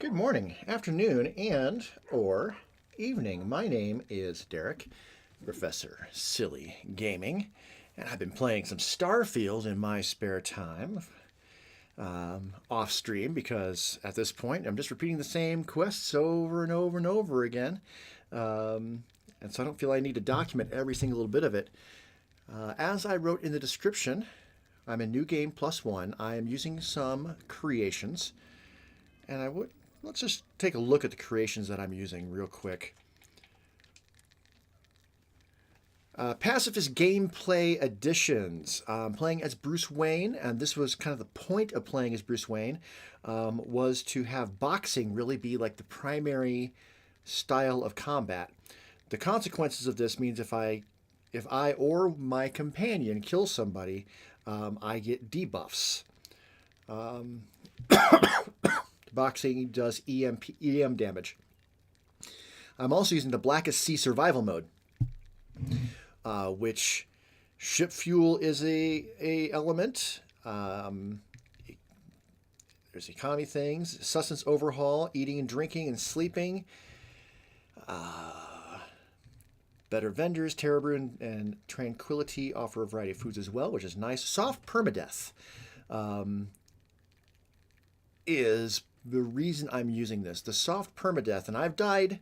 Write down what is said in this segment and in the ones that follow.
Good morning, afternoon, and or evening. My name is Derek, Professor Silly Gaming, and I've been playing some Starfield in my spare time, off stream, because at this point I'm just repeating the same quests over and over and over again. And so I don't feel I need to document every single little bit of it. As I wrote in the description, I'm in New Game +1. I am using some creations, and let's just take a look at the creations that I'm using real quick. Pacifist gameplay additions. Playing as Bruce Wayne, and this was kind of the point of playing as Bruce Wayne, was to have boxing really be like the primary style of combat. The consequences of this means if I or my companion kill somebody, I get debuffs. Boxing does EM damage. I'm also using the Blackest Sea survival mode, which ship fuel is a element. There's economy things, sustenance overhaul, eating and drinking and sleeping. Better vendors, Terror Brew and Tranquility offer a variety of foods as well, which is nice. Soft permadeath is the reason I'm using this. The soft permadeath, and I've died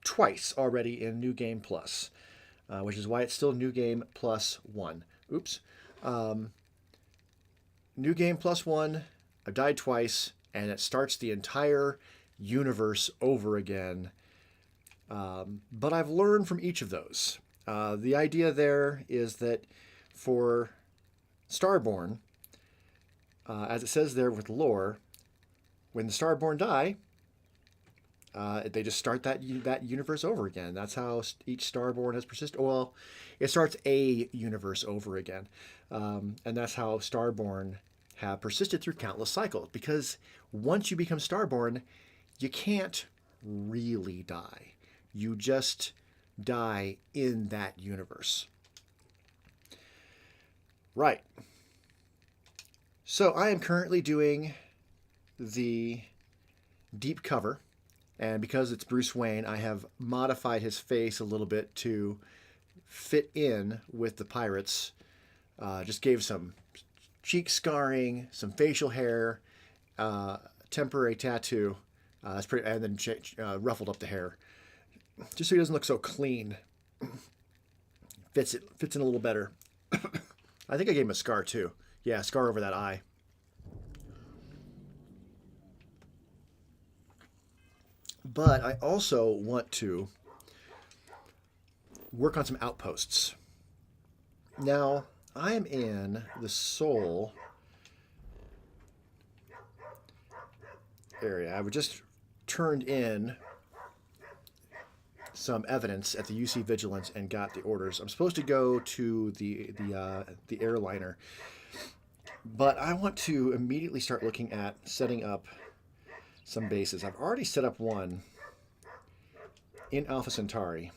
twice already in New Game Plus, which is why it's still New Game +1. Oops. New Game +1, I've died twice, and it starts the entire universe over again. But I've learned from each of those. The idea there is that for Starborn, as it says there with lore, when the Starborn die, they just start that universe over again. That's how each Starborn has persisted. Well, it starts a universe over again, and that's how Starborn have persisted through countless cycles. Because once you become Starborn, you can't really die. You just die in that universe. Right. So I am currently doing the deep cover, and because it's Bruce Wayne, I have modified his face a little bit to fit in with the pirates. Just gave some cheek scarring, some facial hair, temporary tattoo, and then ruffled up the hair, just so he doesn't look so clean. Fits in a little better. I think I gave him a scar too. Yeah, scar over that eye. But I also want to work on some outposts. Now, I am in the Soul area. I just turned in some evidence at the UC Vigilance and got the orders. I'm supposed to go to the airliner, but I want to immediately start looking at setting up some bases. I've already set up one in Alpha Centauri,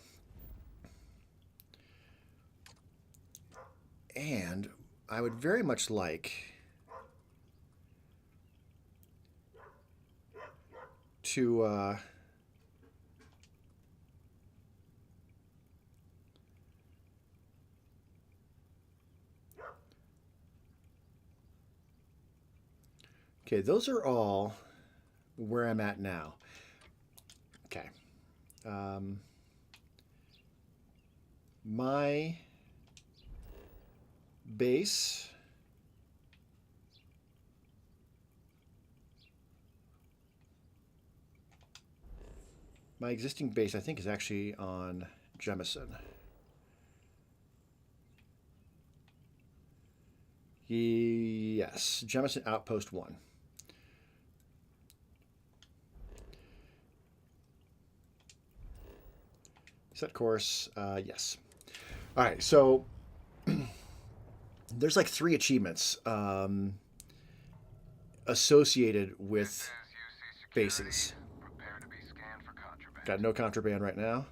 and I would very much like to okay, those are all where I'm at now. Okay. My base my existing base, I think, is actually on Jemison. Yes, Jemison Outpost 1. Set course, yes. All right, so there's like 3 achievements associated with bases. Got no contraband right now.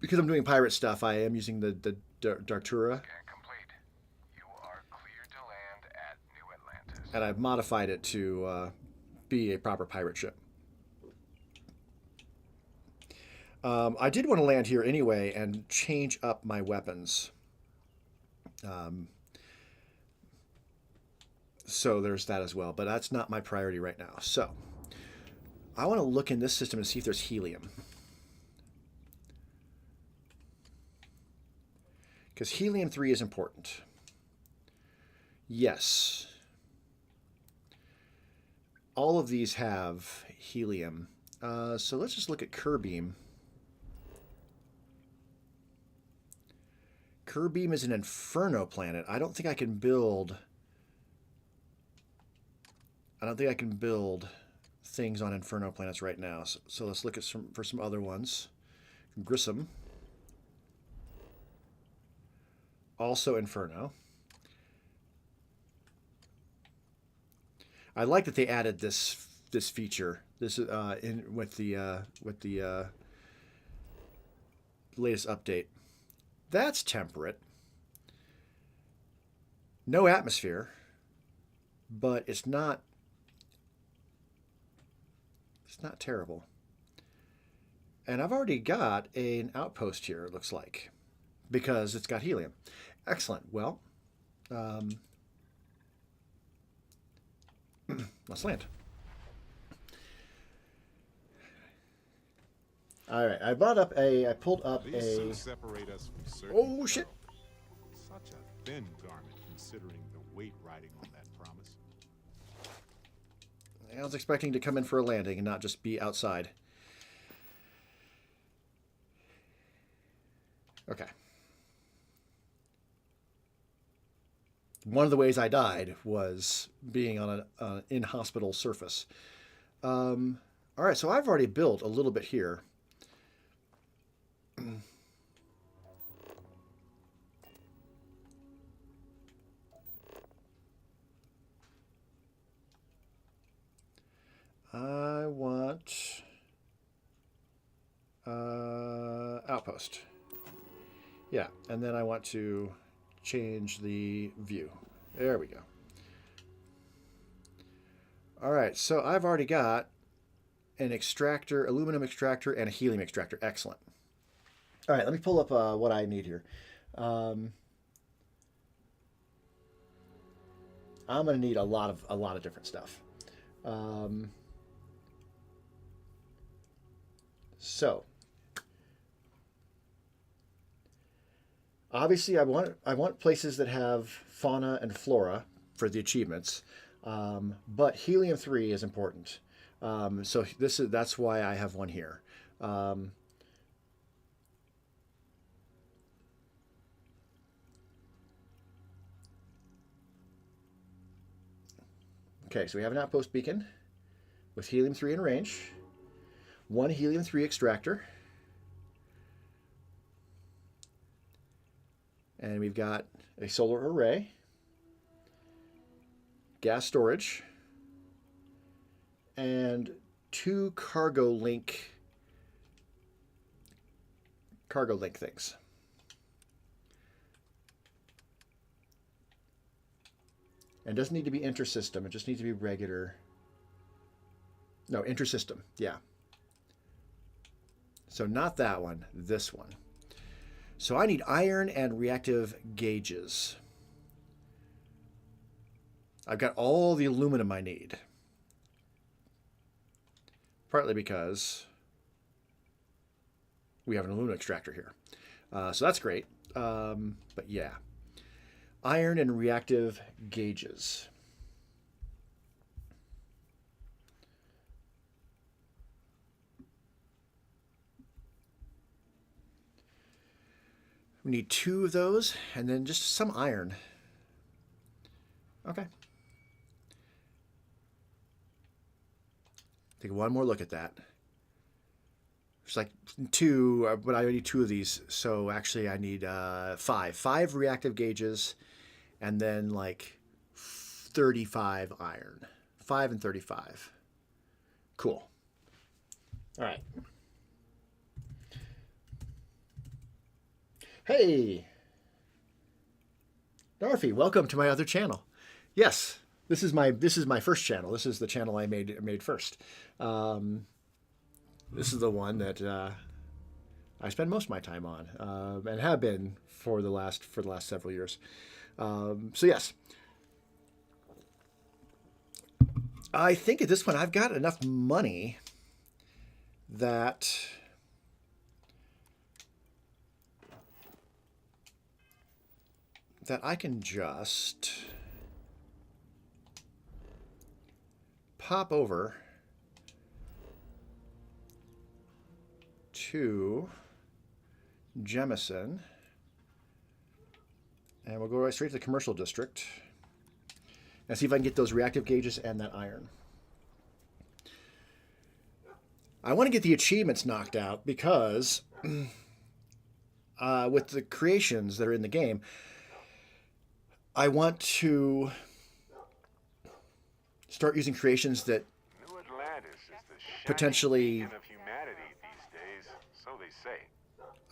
Because I'm doing pirate stuff, I am using the Dartura. And I've modified it to be a proper pirate ship. I did want to land here anyway and change up my weapons. So there's that as well, but that's not my priority right now. So I want to look in this system and see if there's helium. Because helium-3 is important. Yes. All of these have helium. So let's just look at Kerbeam. Kerbeam is an Inferno planet. I don't think I can build... things on Inferno planets right now. So let's look at for some other ones. Grissom. Also Inferno. I like that they added this feature. This is with the latest update. That's temperate. No atmosphere, but it's not terrible. And I've already got an outpost here, it looks like, because it's got helium. Excellent. Well, let's land. All right, I pulled up a... Oh, shit. Such a thin garment considering the weight riding on that promise. I was expecting to come in for a landing and not just be outside. Okay. One of the ways I died was being on an in-hospital surface. All right, so I've already built a little bit here. I want outpost. Yeah, and then I want to change the view. There we go. All right, so I've already got an extractor, aluminum extractor, and a helium extractor. Excellent. All right, let me pull up what I need here. I'm going to need a lot of different stuff. So obviously I want places that have fauna and flora for the achievements, but helium-3 is important. So that's why I have one here. Okay, so we have an outpost beacon with helium-3 in range, one helium-3 extractor, and we've got a solar array, gas storage, and two cargo link things. And it doesn't need to be intersystem. It just needs to be regular. No, intersystem. Yeah. So not that one, this one. So I need iron and reactive gauges. I've got all the aluminum I need. Partly because we have an aluminum extractor here. So that's great. But yeah. Iron and reactive gauges. We need 2 of those, and then just some iron. Okay. Take one more look at that. There's like 2, but I need 2 of these. So actually I need 5. 5 reactive gauges, and then like 35 iron. 5 and 35. Cool. All right. Hey, Darfy, welcome to my other channel. Yes, this is my first channel. This is the channel I made first. This is the one that I spend most of my time on, and have been for the last several years. So yes, I think at this point I've got enough money that I can just pop over to Jemison, and we'll go right straight to the commercial district and see if I can get those reactive gauges and that iron. I want to get the achievements knocked out because with the creations that are in the game, I want to start using creations that potentially,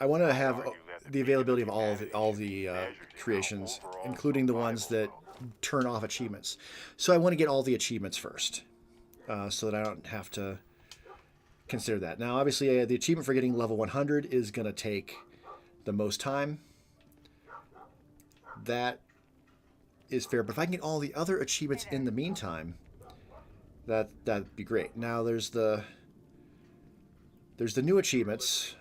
I want to have the availability of all the creations, including the ones that turn off achievements. So I want to get all the achievements first, so that I don't have to consider that. Now, obviously, the achievement for getting level 100 is going to take the most time. That is fair, but if I can get all the other achievements in the meantime, that'd be great. Now there's the new achievements.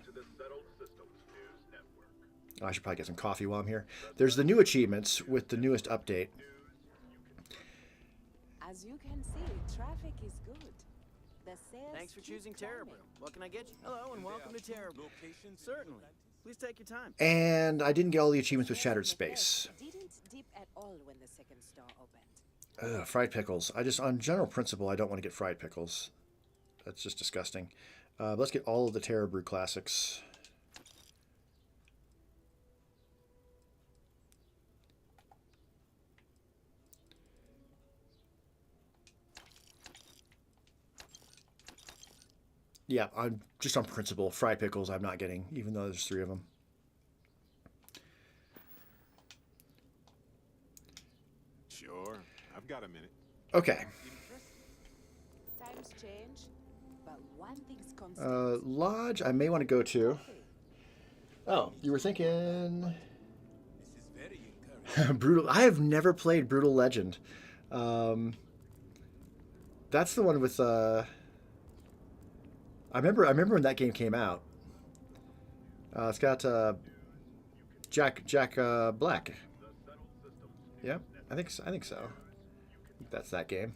Oh, I should probably get some coffee while I'm here. There's the new achievements with the newest update. As you can see, traffic is good. The sales Thanks for choosing keep Terra climbing. Brew. What can I get you? Hello and welcome to Terra Brew. Certainly. Please take your time. And I didn't get all the achievements with Shattered Space. Didn't dip at all when the second store opened. Fried pickles. On general principle, I don't want to get fried pickles. That's just disgusting. Let's get all of the Terra Brew classics. Yeah, I'm just on principle. Fried pickles I'm not getting, even though there's 3 of them. Sure, I've got a minute. Okay. Times change, but one thing's constant. Lodge I may want to go to. Oh, you were thinking... Brutal. I have never played Brutal Legend. That's the one with... I remember when that game came out. It's got Jack Black. Yeah, I think so. That's that game.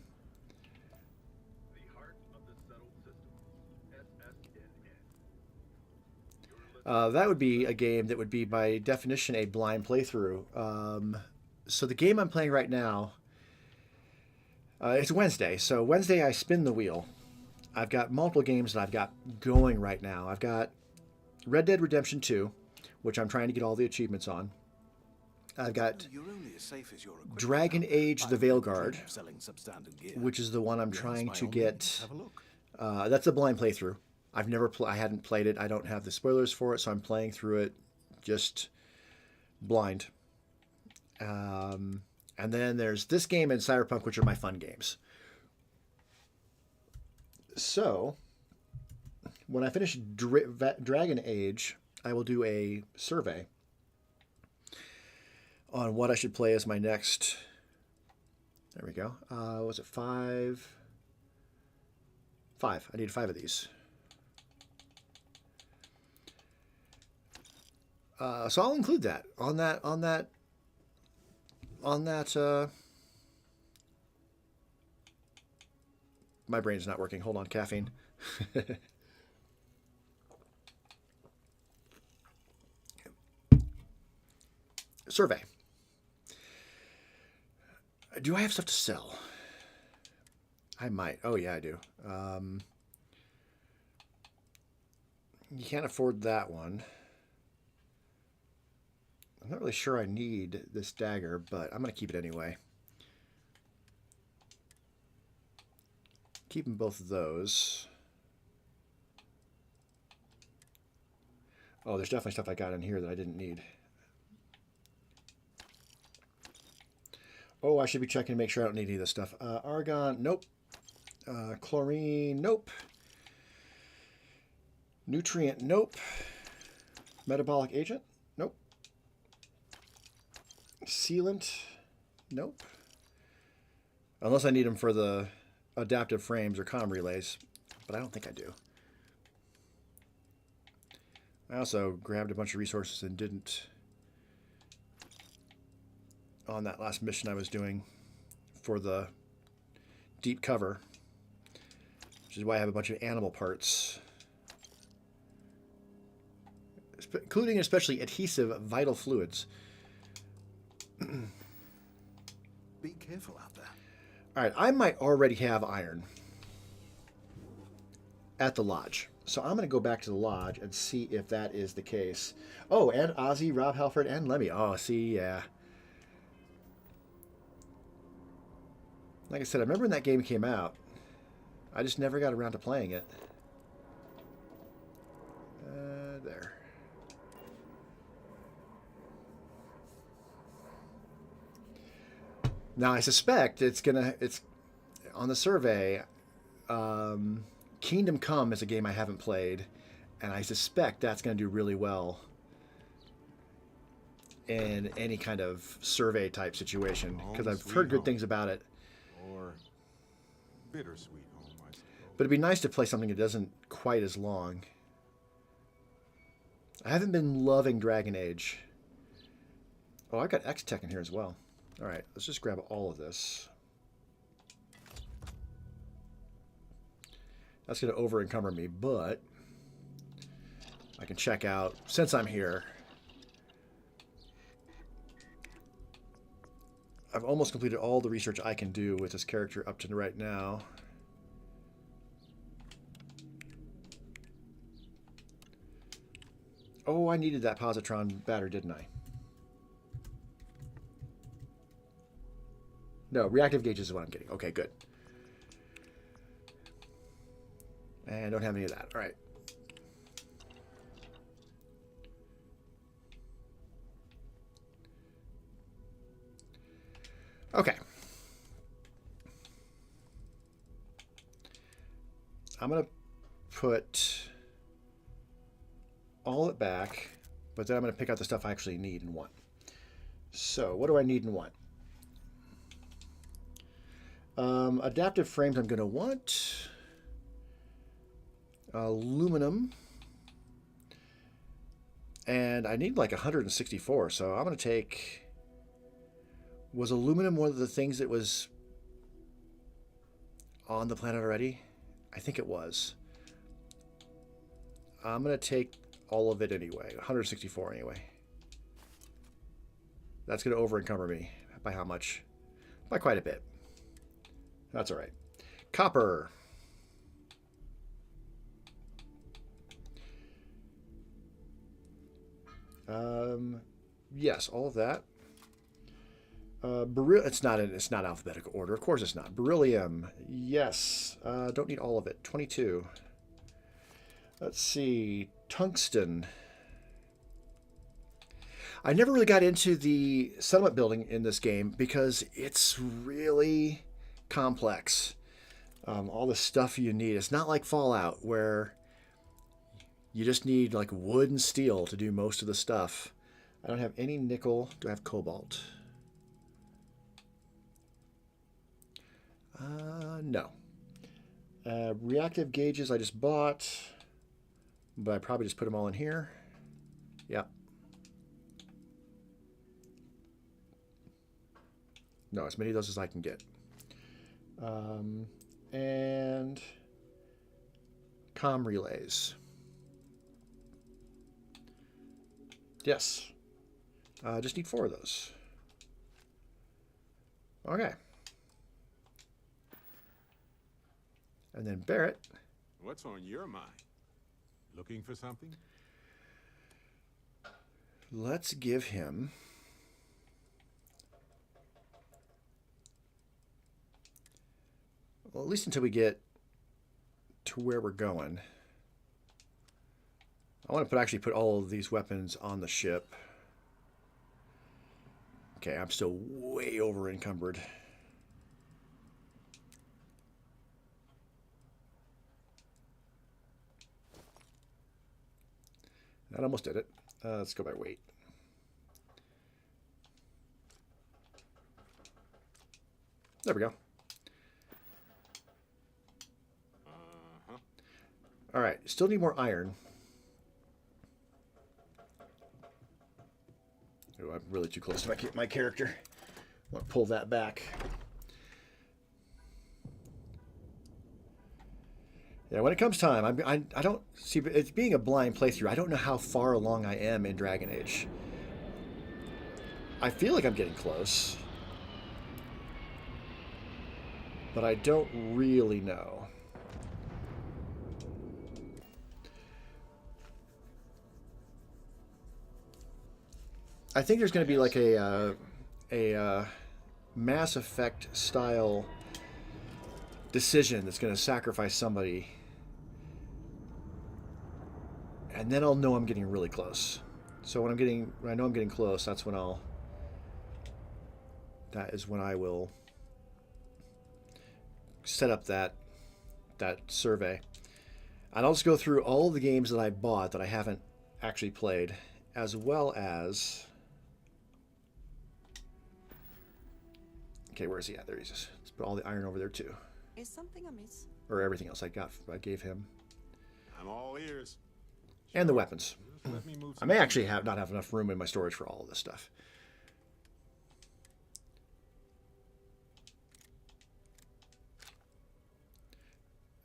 That would be a game that would be by definition a blind playthrough. So the game I'm playing right now, it's Wednesday. So Wednesday I spin the wheel. I've got multiple games that I've got going right now. I've got Red Dead Redemption 2, which I'm trying to get all the achievements on. I've got Dragon Age the Veilguard, which is the one I'm trying to get. That's a blind playthrough. I hadn't played it. I don't have the spoilers for it, so I'm playing through it just blind. And then there's this game and Cyberpunk, which are my fun games. So, when I finish Dragon Age, I will do a survey on what I should play as my next... There we go. Was it 5? 5. I need 5 of these. So I'll include that on that. My brain's not working. Hold on, caffeine. Survey. Do I have stuff to sell? I might. Oh, yeah, I do. You can't afford that one. I'm not really sure I need this dagger, but I'm going to keep it anyway. Keeping both of those. Oh, there's definitely stuff I got in here that I didn't need. Oh, I should be checking to make sure I don't need any of this stuff. Argon, nope. Chlorine, nope. Nutrient, nope. Metabolic agent? Nope. Sealant? Nope. Unless I need them for the adaptive frames or comm relays, but I don't think I do. I also grabbed a bunch of resources and didn't on that last mission I was doing for the deep cover, which is why I have a bunch of animal parts, including especially adhesive vital fluids. Be careful out there. All right, I might already have iron at the lodge. So I'm going to go back to the lodge and see if that is the case. Oh, and Ozzy, Rob Halford, and Lemmy. Oh, see, yeah. Like I said, I remember when that game came out. I just never got around to playing it. There. Now I suspect it's on the survey. Kingdom Come is a game I haven't played, and I suspect that's going to do really well in any kind of survey type situation because I've heard good things about it. Or bittersweet home, I suppose. But it'd be nice to play something that doesn't quite as long. I haven't been loving Dragon Age. Oh, I've got X-Tech in here as well. All right, let's just grab all of this. That's going to over-encumber me, but I can check out, since I'm here, I've almost completed all the research I can do with this character up to right now. Oh, I needed that positron battery, didn't I? No, reactive gauges is what I'm getting. Okay, good. And I don't have any of that. All right. Okay. I'm going to put all it back, but then I'm going to pick out the stuff I actually need and want. So what do I need and want? Adaptive frames I'm going to want. Aluminum. And I need like 164, so I'm going to take... Was aluminum one of the things that was on the planet already? I think it was. I'm going to take all of it anyway. 164 anyway. That's going to over-encumber me. By how much? By quite a bit. That's all right. Copper. Yes, all of that. It's not alphabetical order. Of course it's not. Beryllium. Yes. Don't need all of it. 22. Let's see. Tungsten. I never really got into the settlement building in this game because it's really complex. All the stuff you need. It's not like Fallout where you just need like wood and steel to do most of the stuff. I don't have any nickel. Do I have cobalt? No. Reactive gauges I just bought, but I probably just put them all in here. Yep. No, as many of those as I can get. And comm relays. Yes. Just need 4 of those. Okay. And then Barrett. What's on your mind? Looking for something? Let's give him... Well, at least until we get to where we're going. I want to actually put all of these weapons on the ship. Okay, I'm still way over encumbered. That almost did it. Let's go by weight. There we go. All right, still need more iron. Oh, I'm really too close to my character. I want to pull that back. Yeah, when it comes time, I don't see. It's being a blind playthrough. I don't know how far along I am in Dragon Age. I feel like I'm getting close, but I don't really know. I think there's going to be like a Mass Effect style decision that's going to sacrifice somebody, and then I'll know I'm getting really close. So when I know I'm getting close, that's when that is when I will set up that survey. And I'll just go through all the games that I bought that I haven't actually played, as well as... Okay, where is he at? There he is. Let's put all the iron over there too. Is something amiss? Or everything else I gave him. I'm all ears. And the weapons. Let me move I may actually not have enough room in my storage for all of this stuff.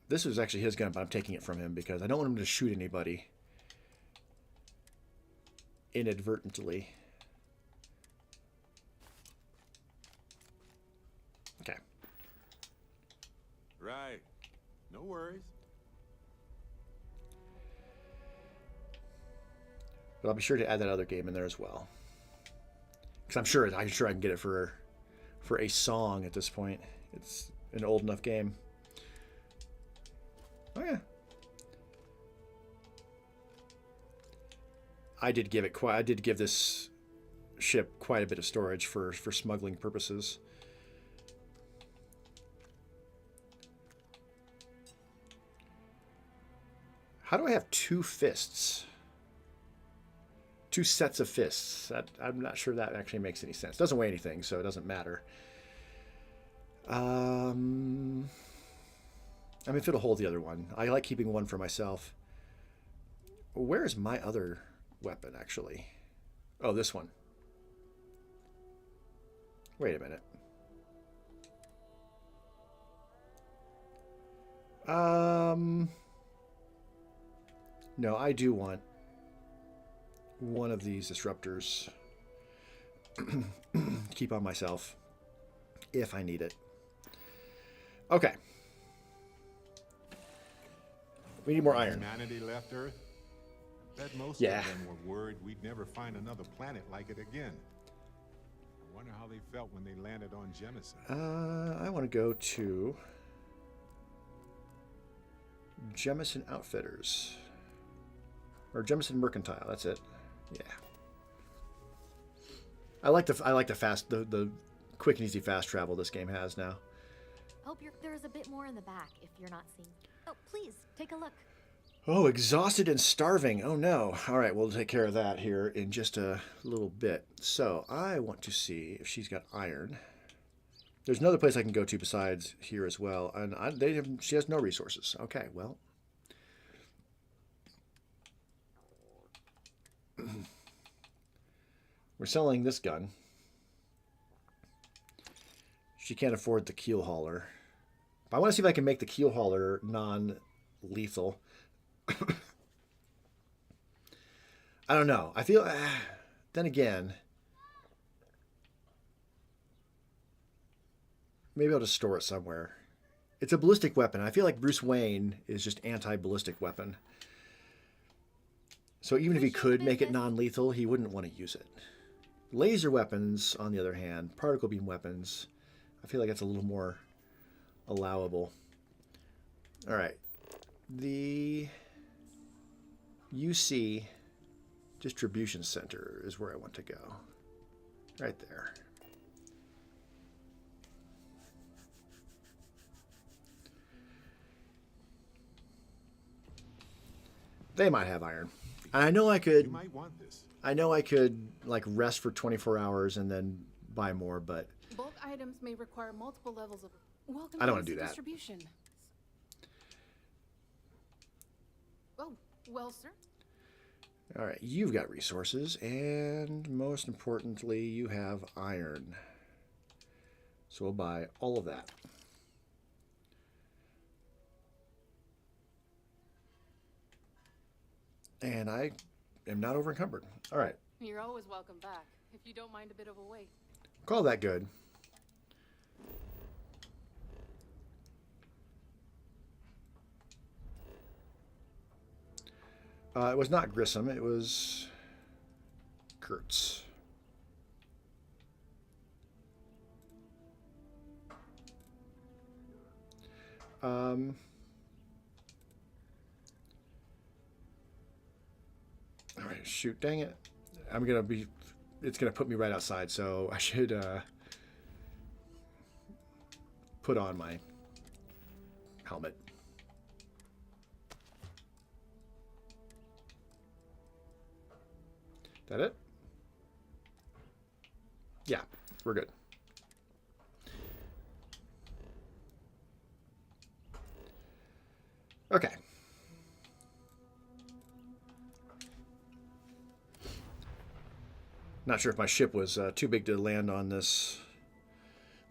This was actually his gun, but I'm taking it from him because I don't want him to shoot anybody inadvertently. Okay. Right. No worries. But I'll be sure to add that other game in there as well. Because I'm sure I can get it for a song at this point. It's an old enough game. Oh yeah. I did give this ship quite a bit of storage for smuggling purposes. How do I have two fists? Two sets of fists. I'm not sure that actually makes any sense. Doesn't weigh anything, so it doesn't matter. I mean, if it'll hold the other one. I like keeping one for myself. Where is my other weapon, actually? Oh, this one. Wait a minute. No, I do want one of these disruptors. Keep on myself if I need it. Okay. We need more iron. Humanity left Earth. Bet most Yeah. of them were worried we'd never find another planet like it again. I wonder how they felt when they landed on Jemison. I want to go to Jemison Outfitters. Or Jemison Mercantile, that's it. Yeah. I like the quick and easy fast travel this game has now. Hope there's a bit more in the back if you're not seeing. Oh, please, take a look. Oh, exhausted and starving. Oh no. All right, we'll take care of that here in just a little bit. So I want to see if she's got iron. There's another place I can go to besides here as well. And she has no resources. Okay, well. We're selling this gun. She can't afford the keel hauler. But I want to see if I can make the keel hauler non-lethal. I don't know. I feel... then again... Maybe I'll just store it somewhere. It's a ballistic weapon. I feel like Bruce Wayne is just anti-ballistic weapon. So even if he could make it non-lethal, he wouldn't want to use it. Laser weapons, on the other hand, particle beam weapons, I feel like that's a little more allowable. All right. The UC distribution center is where I want to go. Right there. They might have iron. I know I You could. might want this. I know I could like rest for 24 hours and then buy more, but Bulk items may require multiple levels of. Welcome I don't to wanna do easy that. distribution. Oh, well, sir. all right. You've got resources, and most importantly, you have iron. So we'll buy all of that. And I am not over encumbered. All right. You're always welcome back, if you don't mind a bit of a wait. Call that good. It was not Grissom. It was Kurtz. Um, all right, shoot, dang it. It's going to put me right outside, so I should put on my helmet. That it? Yeah, we're good. Okay. Not sure if my ship was too big to land on this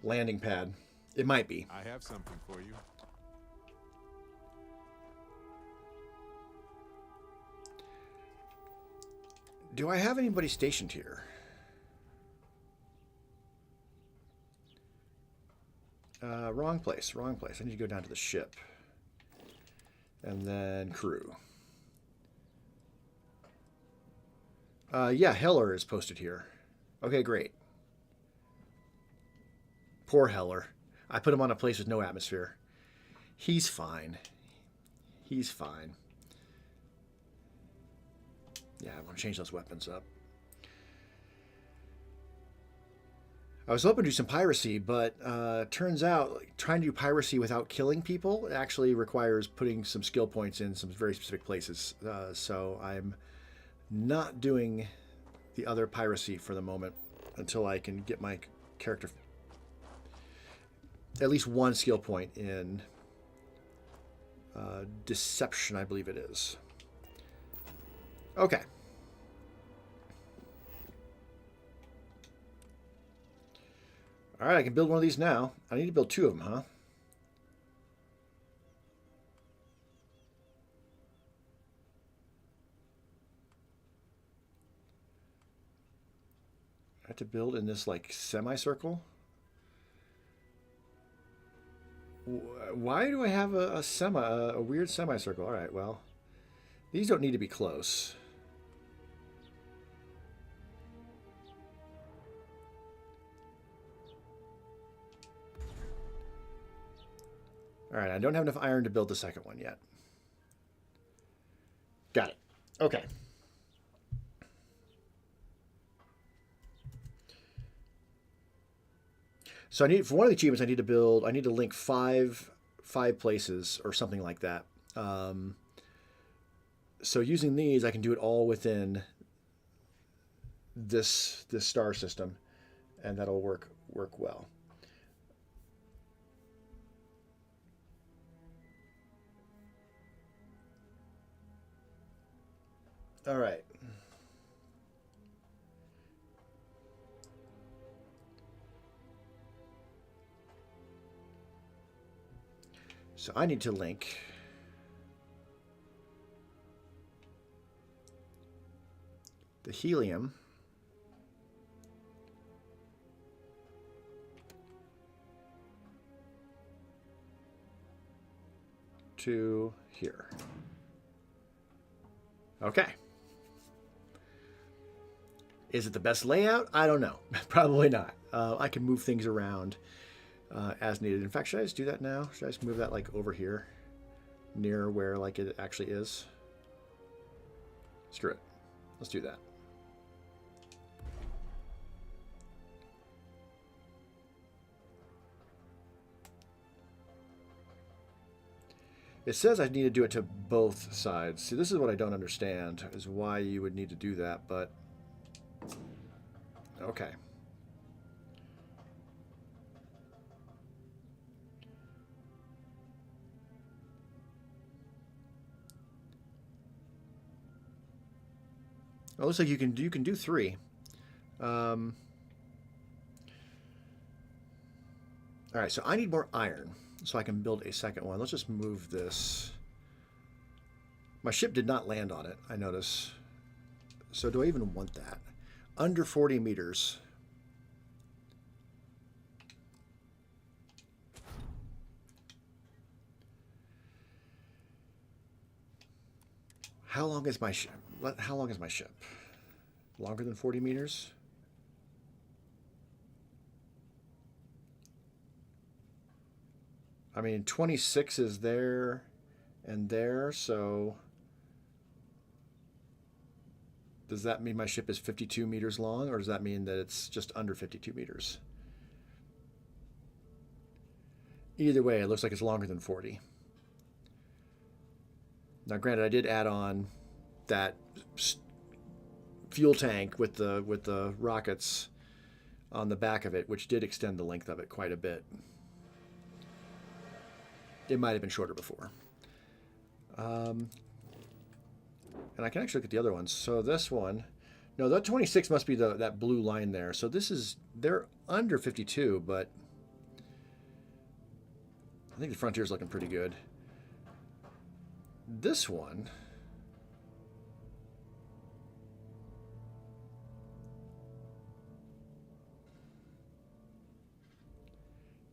landing pad. It might be. I have something for you. Do I have anybody stationed here? Wrong place, wrong place. I need to go down to the ship. And then crew. Yeah, Heller is posted here. Okay, great. Poor Heller. I put him on a place with no atmosphere. He's fine. He's fine. Yeah, I want to change those weapons up. I was hoping to do some piracy, but turns out like, trying to do piracy without killing people actually requires putting some skill points in some very specific places. So I'm not doing the other piracy for the moment until I can get my character at least one skill point in deception, I believe it is. Okay. All right, I can build one of these now. I need to build two of them, huh? I have to build in this, like, semicircle? Why do I have a weird semicircle? All right, well, these don't need to be close. All right, I don't have enough iron to build the second one yet. Got it. Okay. So I need, for one of the achievements, I need to link five places or something like that. So using these, I can do it all within this star system, and that'll work well. All right. So I need to link the helium to here. Okay. Is it the best layout? I don't know. Probably not. I can move things around as needed. In fact, should I just do that now? Should I just move that like over here near where like it actually is? Screw it. Let's do that. It says I need to do it to both sides. See, this is what I don't understand, is why you would need to do that, but... Okay. It looks like you can do 3. All right, so I need more iron so I can build a second one. Let's just move this. My ship did not land on it, I notice. So do I even want that? Under 40 meters. How long is my ship? How long is my ship? Longer than 40 meters? I mean, 26 is there and there, so does that mean my ship is 52 meters long, or does that mean that it's just under 52 meters? Either way, it looks like it's longer than 40. Now, granted, I did add on that fuel tank with the rockets on the back of it, which did extend the length of it quite a bit. It might have been shorter before. And I can actually look at the other ones. So this one, no, that 26 must be that blue line there. So this is, they're under 52, but I think the Frontier's looking pretty good. This one,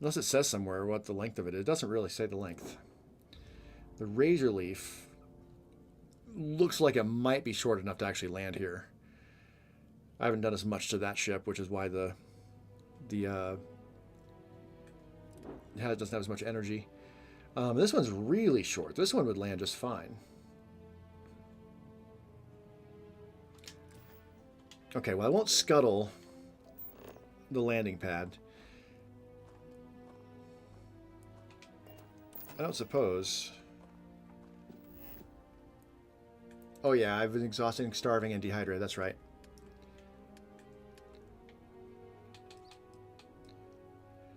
unless it says somewhere what the length of it is, it doesn't really say the length. The AstroidLeaf looks like it might be short enough to actually land here. I haven't done as much to that ship, which is why it doesn't have as much energy. This one's really short. This one would land just fine. Okay, well, I won't scuttle the landing pad. I don't suppose. Oh yeah, I've been exhausting, starving, and dehydrated. That's right.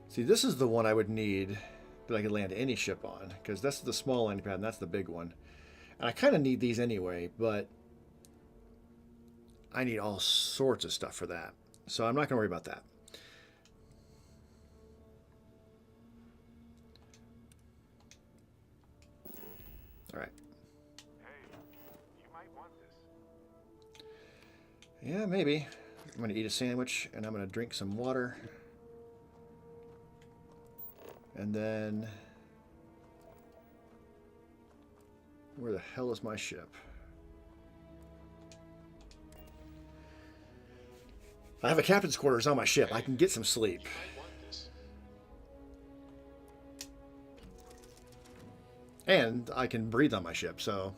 See, this is the one I would need that I could land any ship on, because that's the small landing pad and that's the big one. And I kind of need these anyway, but I need all sorts of stuff for that. So I'm not going to worry about that. All right. Hey, you might want this. Yeah, maybe. I'm going to eat a sandwich and I'm going to drink some water. And then, where the hell is my ship? I have a captain's quarters on my ship. I can get some sleep. And I can breathe on my ship, so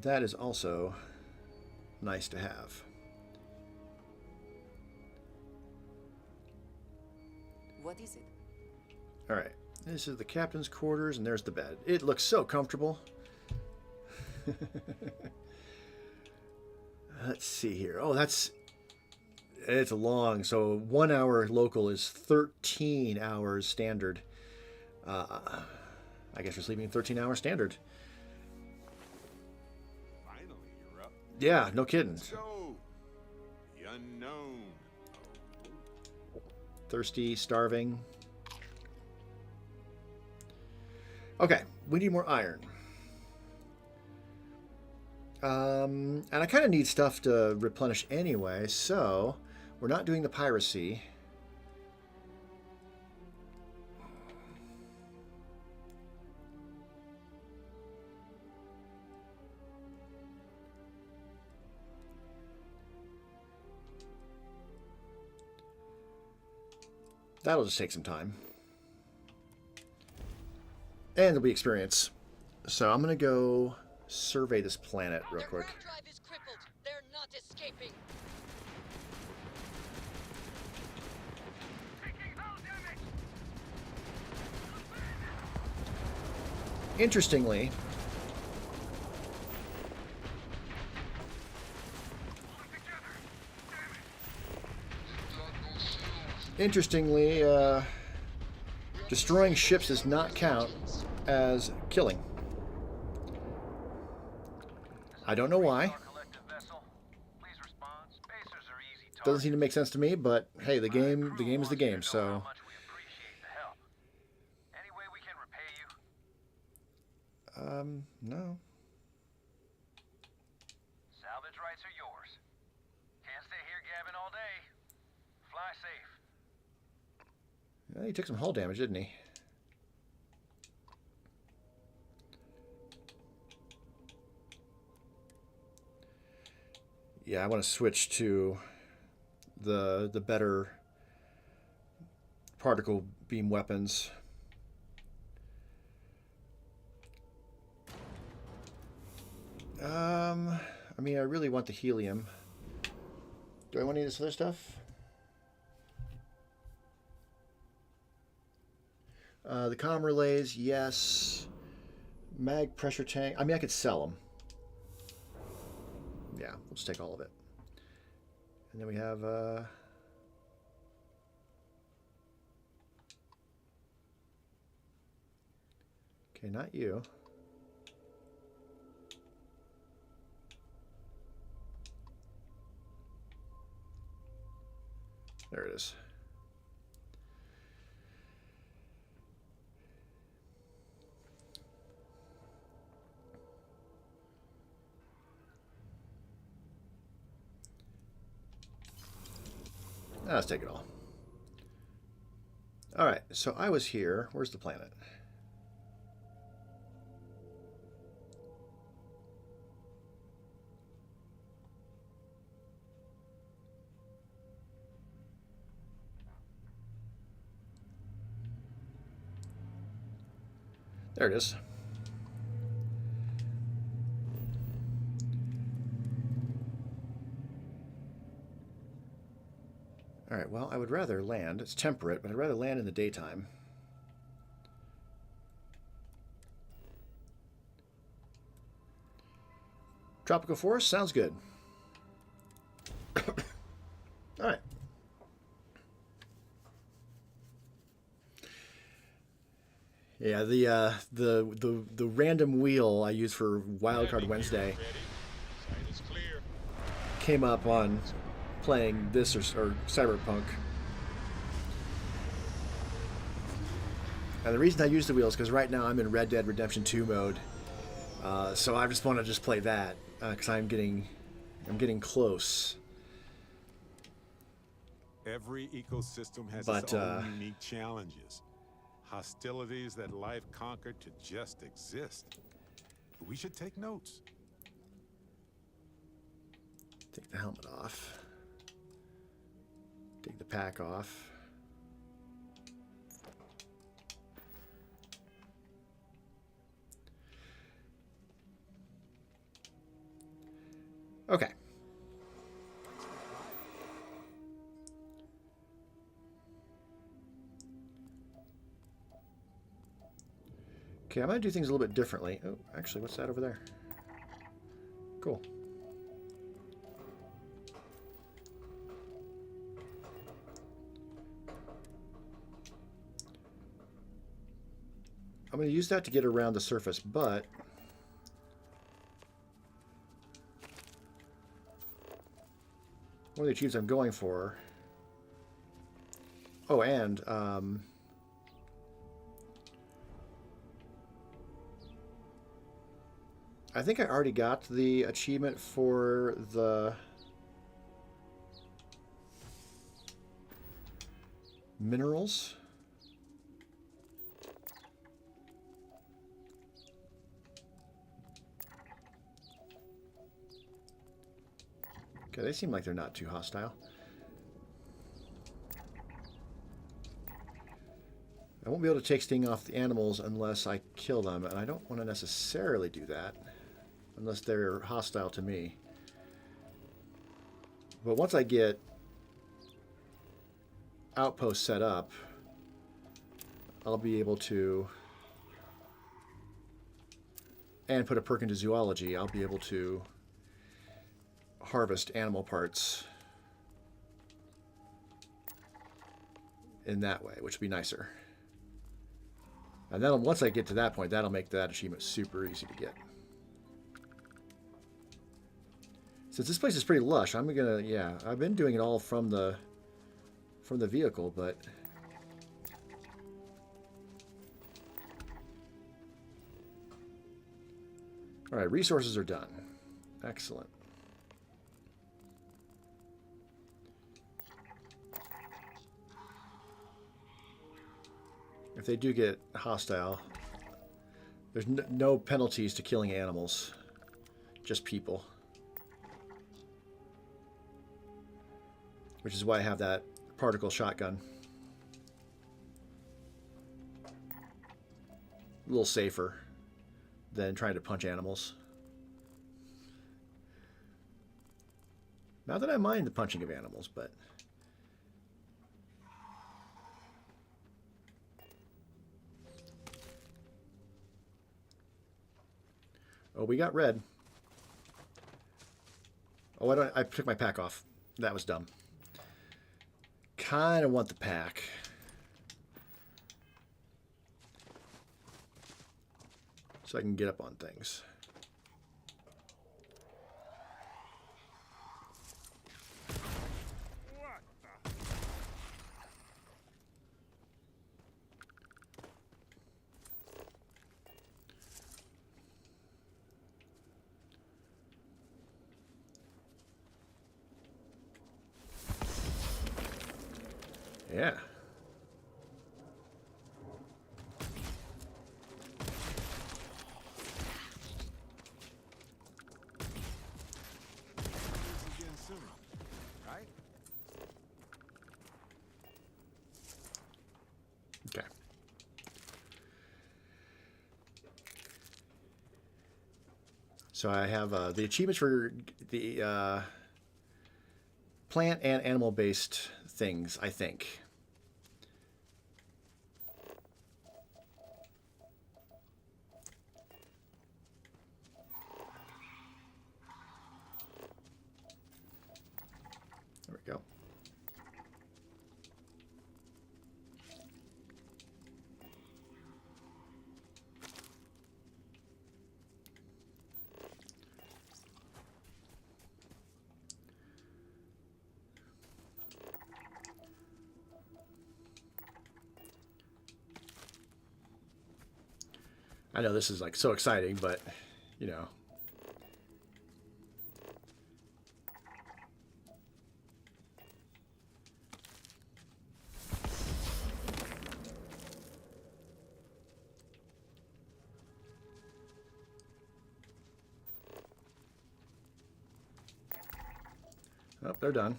that is also nice to have. What is it? All right, this is the captain's quarters, and there's the bed. It looks so comfortable. Let's see here. Oh, it's long. So 1 hour local is 13 hours standard. I guess we're sleeping 13 hours standard. Finally, you're up. Yeah, no kidding. Let's go. The unknown. Thirsty, starving. Okay, we need more iron. And I kind of need stuff to replenish anyway, so we're not doing the piracy. That'll just take some time. And there'll be experience. So I'm going to go survey this planet real quick. Their drive is crippled. They're not escaping. Interestingly, destroying ships does not count as killing. I don't know why. Doesn't seem to make sense to me, but hey, the game is the game, so. No. Salvage rights are yours. Can't stay here gabbing all day. Fly safe. Well, he took some hull damage, didn't he? Yeah, I want to switch to the better particle beam weapons. I mean, I really want the helium. Do I want any of this other stuff? The comm relays, yes. Mag pressure tank. I mean, I could sell them. Yeah, we'll just take all of it. And then we have... Okay, not you. There it is. Let's take it all. All right, so I was here. Where's the planet? There it is. All right, well, I would rather land. It's temperate, but I'd rather land in the daytime. Tropical forest sounds good. All right. Yeah, the random wheel I use for Wildcard Wednesday came up on playing this or Cyberpunk. And the reason I use the wheel is because right now I'm in Red Dead Redemption 2 mode, so I just want to just play that because I'm getting close. Every ecosystem has its own unique challenges. Hostilities that life conquered to just exist. We should take notes. Take the helmet off. Take the pack off. Okay. Okay, I'm going to do things a little bit differently. Oh, actually, what's that over there? Cool. I'm going to use that to get around the surface, but one of the achieves I'm going for. Oh, and I think I already got the achievement for the minerals. Okay, they seem like they're not too hostile. I won't be able to take sting off the animals unless I kill them, and I don't want to necessarily do that unless they're hostile to me. But once I get outposts set up, I'll be able to and put a perk into zoology, I'll be able to harvest animal parts in that way, which would be nicer. And then once I get to that point, that'll make that achievement super easy to get. Since this place is pretty lush, I'm gonna, yeah, I've been doing it all from the vehicle, but all right, resources are done. Excellent. If they do get hostile, there's no penalties to killing animals, just people. Which is why I have that particle shotgun. A little safer than trying to punch animals. Not that I mind the punching of animals, but oh, we got red. Oh, I took my pack off. That was dumb. Kind of want the pack. So I can get up on things. Yeah. Again soon, right? Okay. So I have the achievements for the plant and animal-based things, I think. There we go. I know this is like so exciting, but you know. Oh, they're done.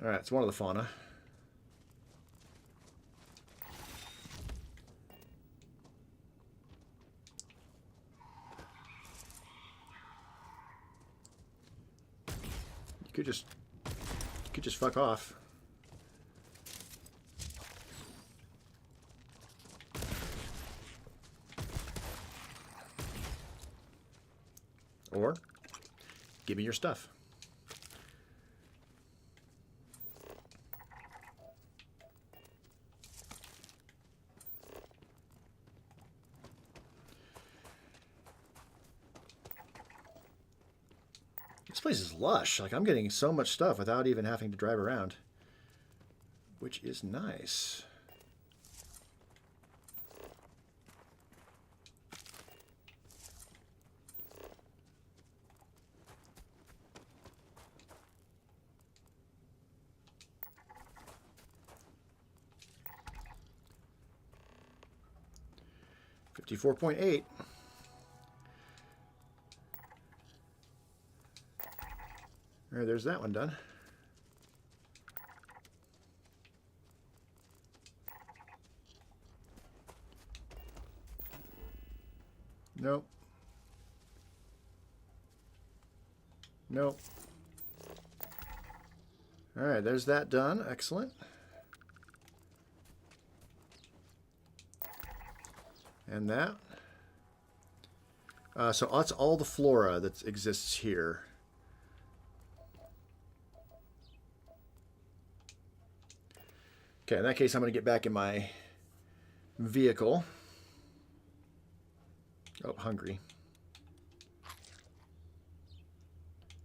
All right, it's one of the fauna. You could just fuck off. Or give me your stuff. This place is lush. Like, I'm getting so much stuff without even having to drive around, which is nice. $54.8. All right, there's that one done. Nope. Nope. All right, there's that done. Excellent. And that. So that's all the flora that exists here. Okay, in that case, I'm going to get back in my vehicle. Oh, hungry.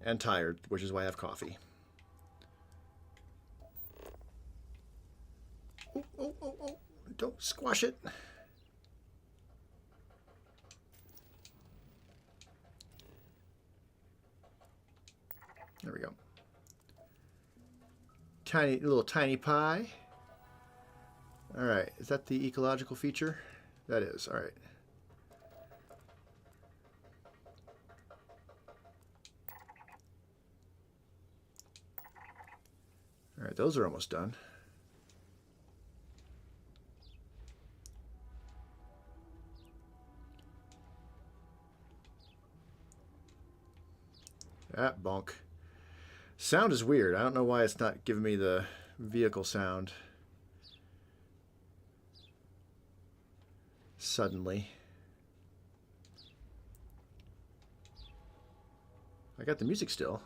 And tired, which is why I have coffee. Oh, oh, oh, oh. Don't squash it. There we go. Little tiny pie. All right, is that the ecological feature? That is, all right. All right, those are almost done. That bonk. Sound is weird. I don't know why it's not giving me the vehicle sound suddenly. I got the music still.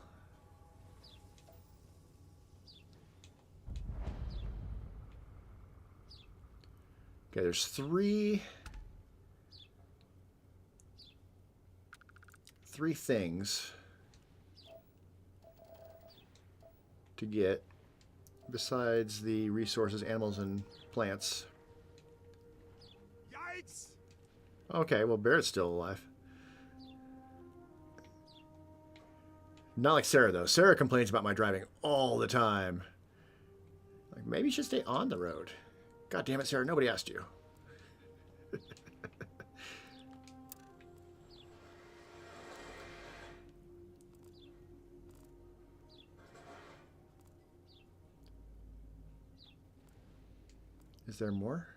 Okay, there's three things to get besides the resources, animals, and plants. Yikes! Okay, well, Barrett's still alive. Not like Sarah, though. Sarah complains about my driving all the time. Like, maybe you should stay on the road. God damn it, Sarah, nobody asked you. Is there more?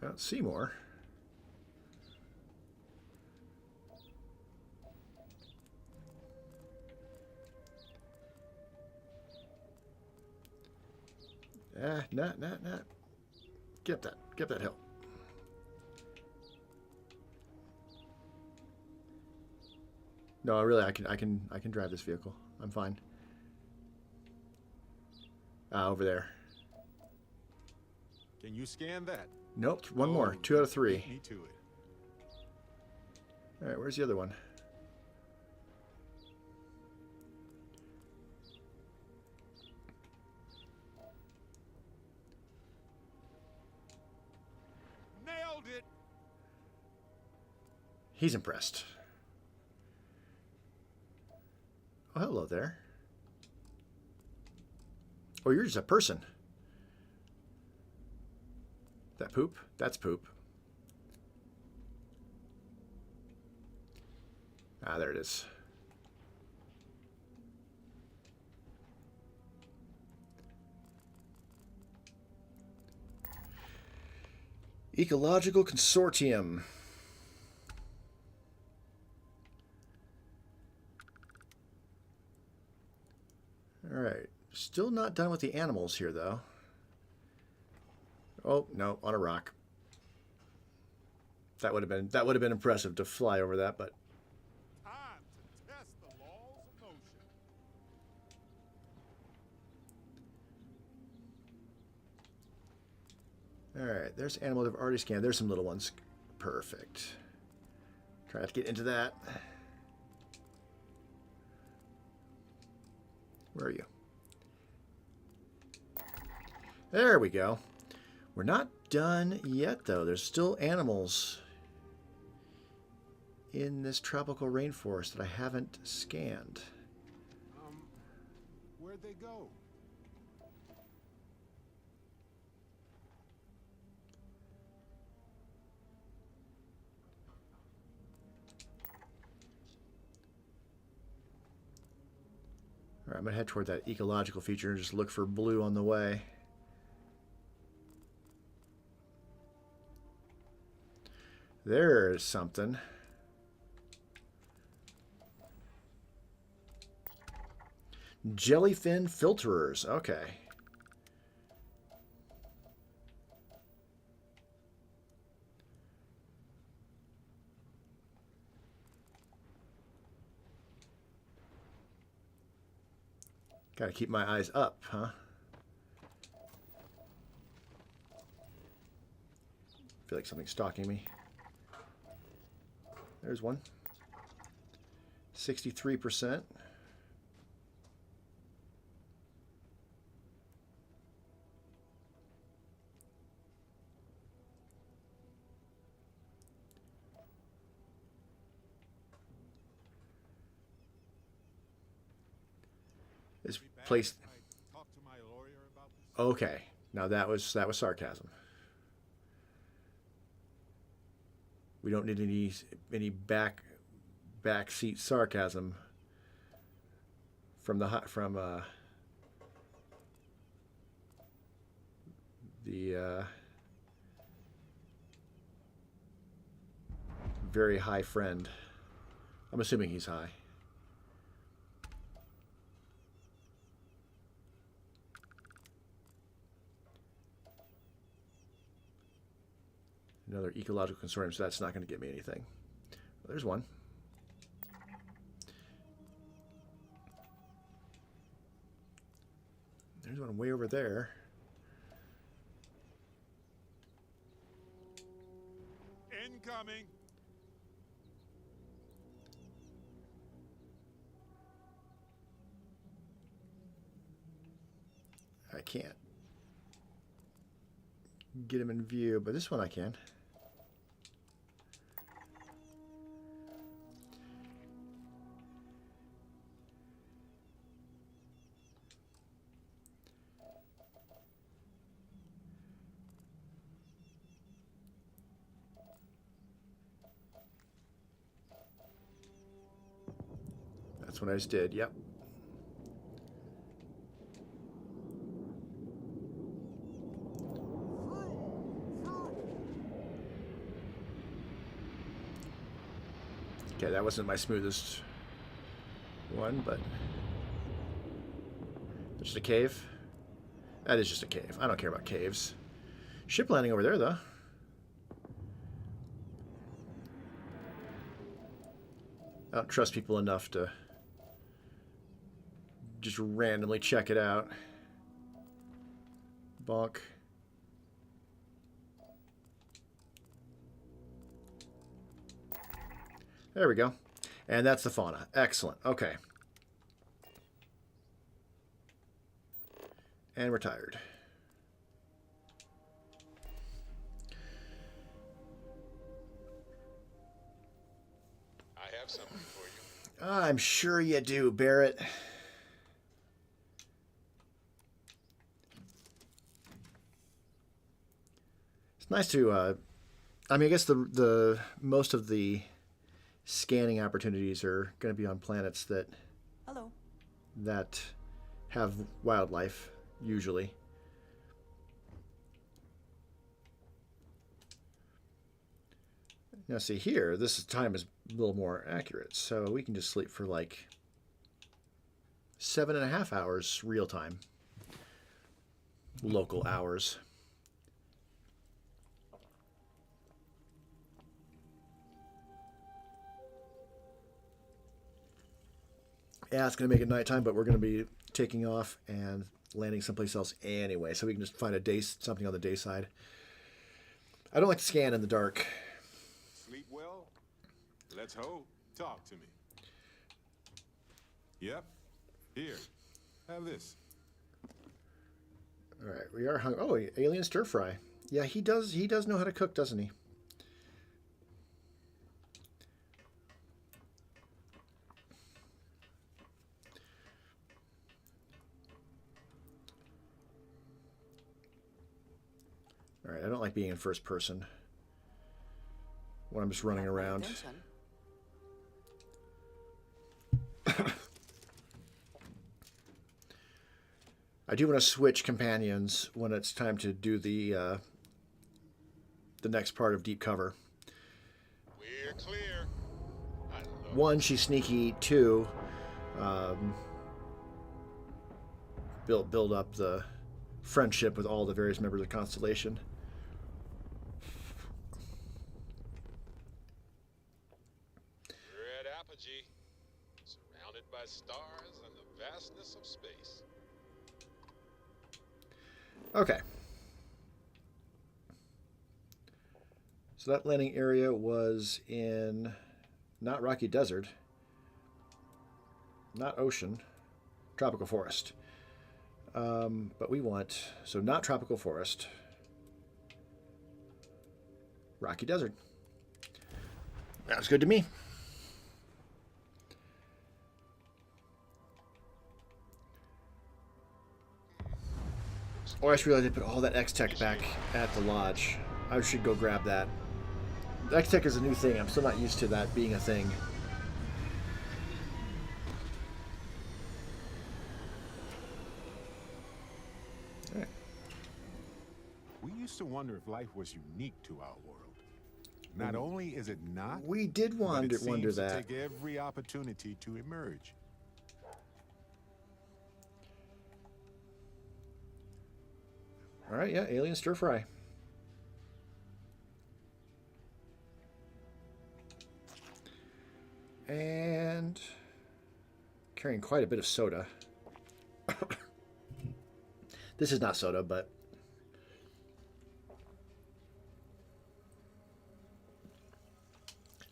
I don't see more. Nah. Get up that hill. No, really, I can drive this vehicle. I'm fine. Over there. Can you scan that? Nope, one more. 2 out of 3. Beat me to it. All right, where's the other one? Nailed it! He's impressed. Oh, hello there. Oh, you're just a person. That poop? That's poop. Ah, there it is. Ecological Consortium. All right. Still not done with the animals here, though. Oh, no, on a rock. That would have been impressive to fly over that, but Time to test the laws of motion. all right, there's animals I've already scanned. There's some little ones. Perfect. Try not to get into that. Where are you? There we go. We're not done yet, though. There's still animals in this tropical rainforest that I haven't scanned. Where'd they go? All right, I'm going to head toward that ecological feature and just look for blue on the way. There's something. Jellyfin filterers. Okay. Gotta keep my eyes up, huh? Feel like something's stalking me. There's one. 63%. This place. Okay, now that was sarcasm. We don't need any backseat sarcasm from the very high friend. I'm assuming he's high. Another ecological consortium, so that's not going to get me anything. Well, there's one. There's one way over there. Incoming. I can't get him in view, but this one I can. That's what I just did, yep. Okay, that wasn't my smoothest one, but just a cave. That is just a cave. I don't care about caves. Ship landing over there, though. I don't trust people enough to just randomly check it out. Bonk. There we go. And that's the fauna. Excellent. Okay. And we're tired. I have something for you. I'm sure you do, Barrett. It's nice to, I mean, I guess the most of the scanning opportunities are going to be on planets that have wildlife, usually. Now see here, this time is a little more accurate, so we can just sleep for like 7.5 hours real time, local hours. Yeah, it's going to make it nighttime, but we're going to be taking off and landing someplace else anyway, so we can just find something on the day side. I don't like to scan in the dark. Sleep well? Let's hope. Talk to me. Yep. Here. Have this. All right, we are hungry. Oh, alien stir fry. Yeah, he does know how to cook, doesn't he? All right, I don't like being in first person when I'm just running around. I do want to switch companions when it's time to do the next part of Deep Cover. We're clear. One, she's sneaky. Two, build up the friendship with all the various members of Constellation. We're at apogee, surrounded by stars and the vastness of space. Okay. So that landing area was in not Rocky Desert, not ocean, tropical forest. But we want, so not tropical forest, Rocky Desert. That was good to me. Oh, I just realized they put all that X-Tech back at the lodge. I should go grab that. X-Tech is a new thing. I'm still not used to that being a thing. Alright. We used to wonder if life was unique to our world. Not only is it not, We did but it wonder seems to that. take every opportunity to emerge. Alright, yeah, alien stir fry. And carrying quite a bit of soda. This is not soda, but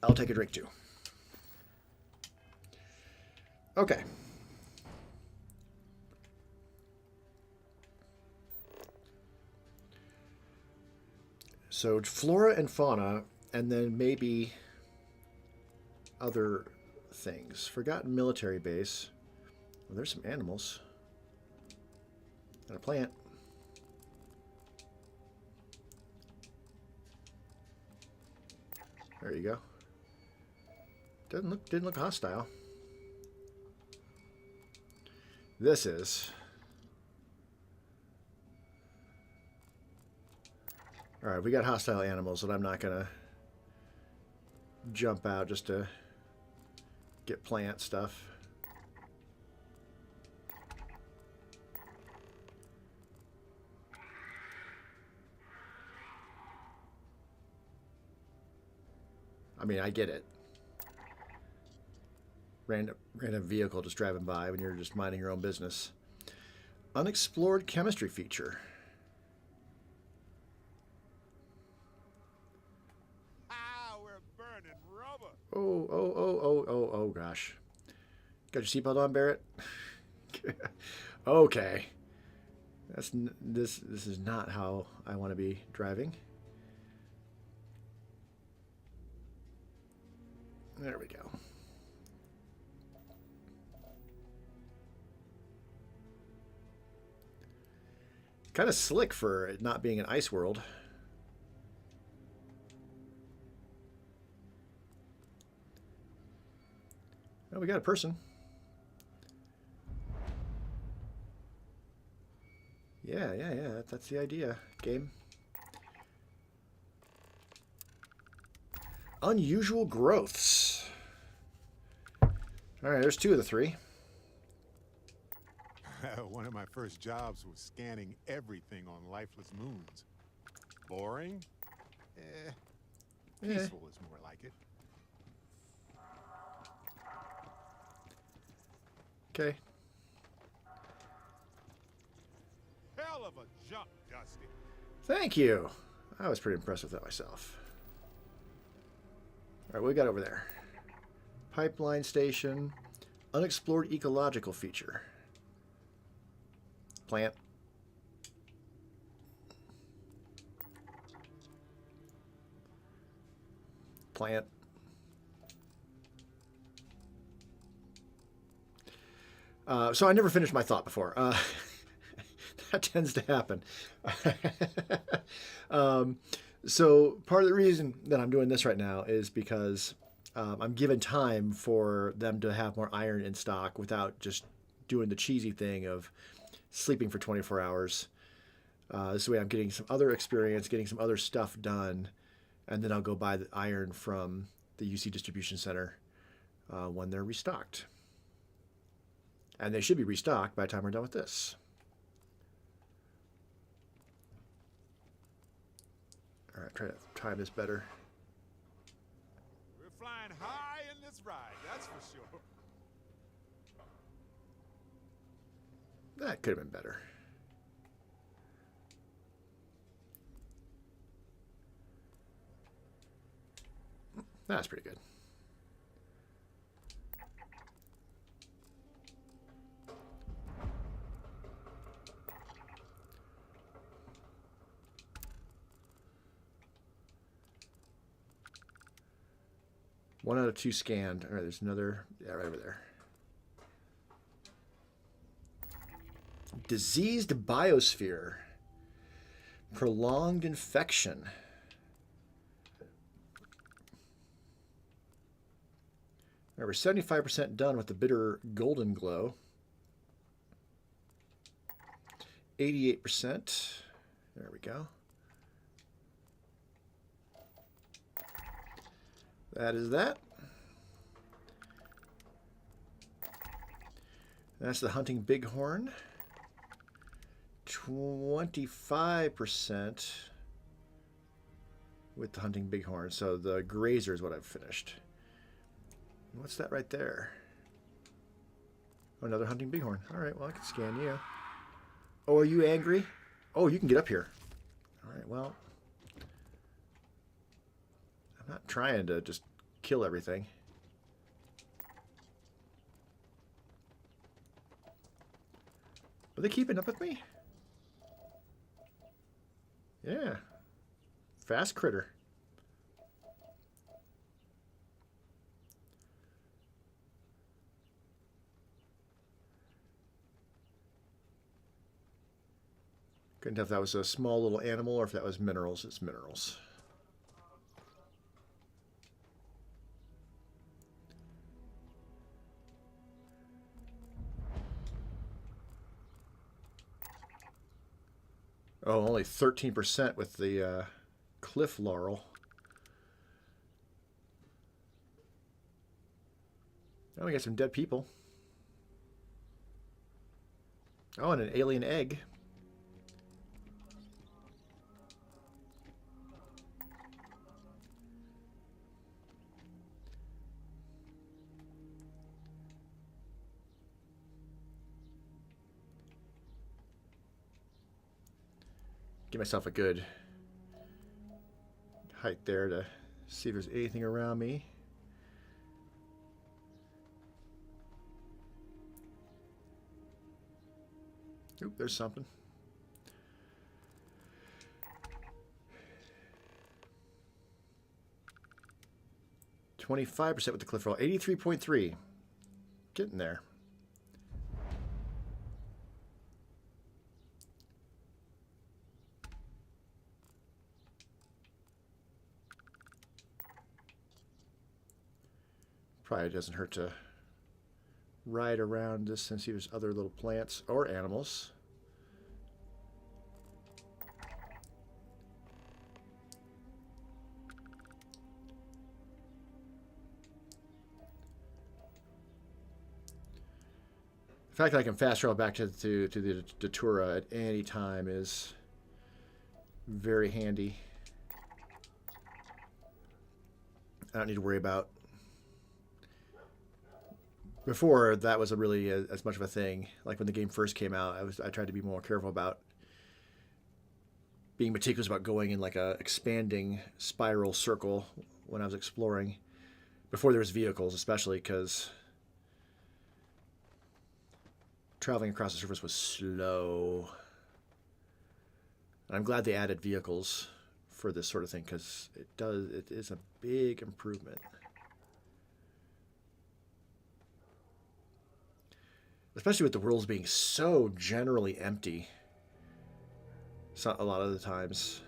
I'll take a drink too. Okay. So flora and fauna, and then maybe other things. Forgotten military base. Well, there's some animals. And a plant. There you go. Didn't look hostile. This is. Alright, we got hostile animals that I'm not gonna jump out just to get plant stuff. I mean, I get it. Random vehicle just driving by when you're just minding your own business. Unexplored chemistry feature. Ah, we're burning rubber. Oh, gosh. Got your seatbelt on, Barrett? Okay. This is not how I want to be driving. There we go. Kind of slick for it not being an ice world. Oh, we got a person. Yeah. That's the idea. Game. Unusual growths. All right, there's two of the three. One of my first jobs was scanning everything on lifeless moons. Boring? Peaceful is more like it. Okay. Hell of a jump, Dusty. Thank you. I was pretty impressed with that myself. All right, what we got over there? Pipeline station. Unexplored ecological feature. Plant. Plant. So I never finished my thought before. That tends to happen. So part of the reason that I'm doing this right now is because I'm given time for them to have more iron in stock without just doing the cheesy thing of sleeping for 24 hours. This way I'm getting some other experience, getting some other stuff done, and then I'll go buy the iron from the UC Distribution Center when they're restocked. And they should be restocked by the time we're done with this. All right, try to time this better. We're flying high in this ride, that's for sure. That could have been better. That's pretty good. One out of two scanned. All right, there's another. Yeah, right over there. Diseased biosphere. Prolonged infection. All right, we're 75% done with the bitter golden glow. 88%. There we go. That is that. That's the hunting bighorn. 25% with the hunting bighorn. So the grazer is what I've finished. What's that right there? Oh, another hunting bighorn. All right, well, I can scan you. Oh, are you angry? Oh, you can get up here. All right, well, I'm not trying to just kill everything. Are they keeping up with me? Yeah. Fast critter. Couldn't tell if that was a small little animal or if that was minerals. It's minerals. Oh, only 13% with the cliff laurel. Oh, we got some dead people. Oh, and an alien egg. Give myself a good height there to see if there's anything around me. Oop, there's something. .25% with the cliff roll. 83.3. Getting there. Probably doesn't hurt to ride around this and see if there's other little plants or animals. The fact that I can fast travel back to the Datura at any time is very handy. I don't need to worry about. Before, that was really as much of a thing. Like when the game first came out, I tried to be more careful about being meticulous about going in like a expanding spiral circle when I was exploring. Before there was vehicles, especially because traveling across the surface was slow. And I'm glad they added vehicles for this sort of thing because it is a big improvement. Especially with the worlds being so generally empty. So a lot of the times.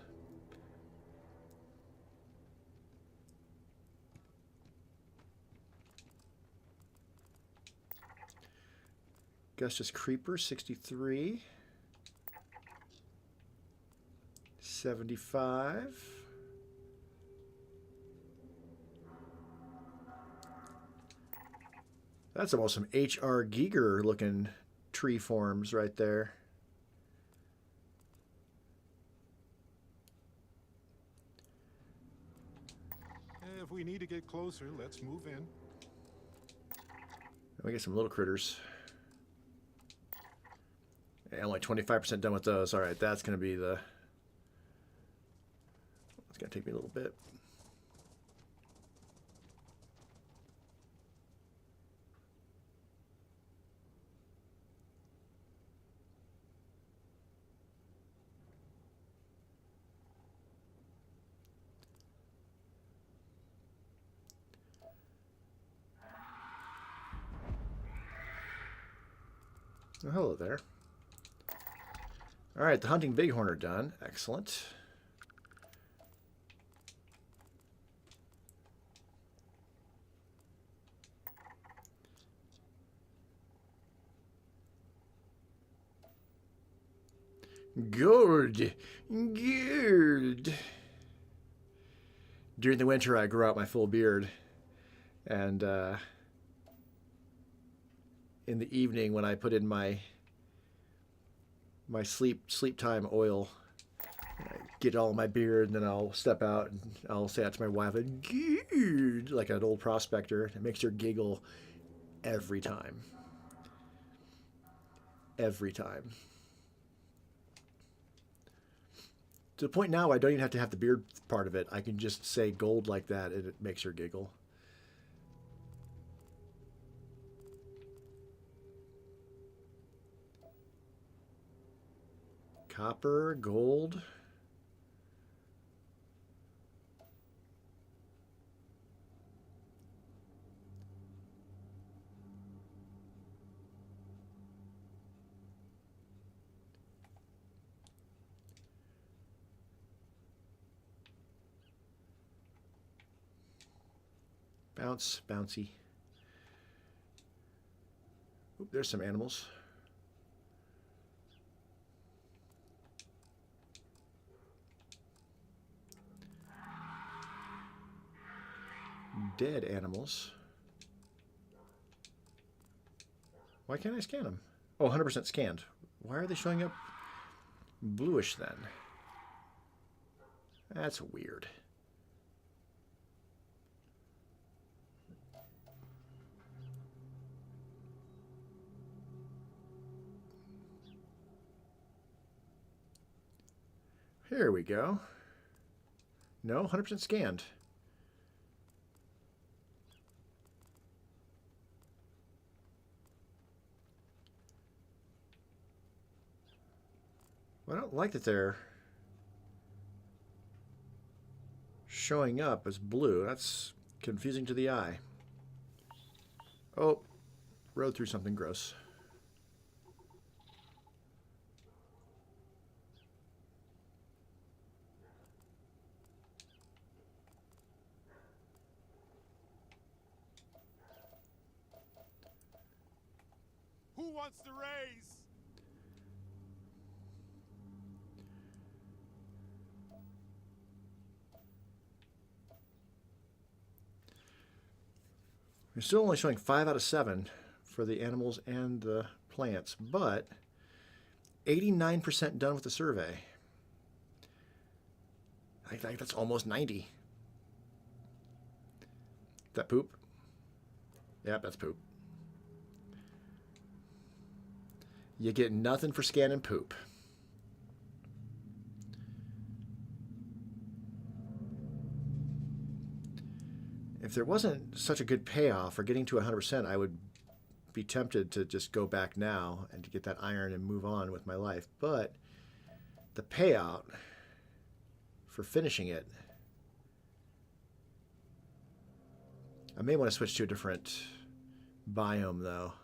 Gustus Creeper, 63. 75. That's almost some H.R. Giger looking tree forms right there. need to get closer, let's move in. We get some little critters. Yeah, I'm only 25% done with those. All right, that's going to be the... It's going to take me a little bit. Oh, hello there. All right, the hunting bighorn are done. Excellent. Good. Good. During the winter, I grow out my full beard. And in the evening, when I put in my sleep time oil, I get all my beard, and then I'll step out and I'll say that to my wife, "Good," like an old prospector. It makes her giggle every time. Every time. To the point now I don't even have to have the beard part of it. I can just say gold like that and it makes her giggle. Copper, gold. Bounce, bouncy. Oop, there's some animals. Dead animals. Why can't I scan them? Oh, 100% scanned. Why are they showing up bluish then? That's weird. Here we go. No, 100% scanned. Well, I don't like that they're showing up as blue. That's confusing to the eye. Oh, rode through something gross. Who wants to raise? We're still only showing 5 out of 7 for the animals and the plants, but 89% done with the survey. I think that's almost 90. That poop? Yep, that's poop. You get nothing for scanning poop. If there wasn't such a good payoff for getting to 100%, I would be tempted to just go back now and to get that iron and move on with my life. But the payout for finishing it, I may want to switch to a different biome though.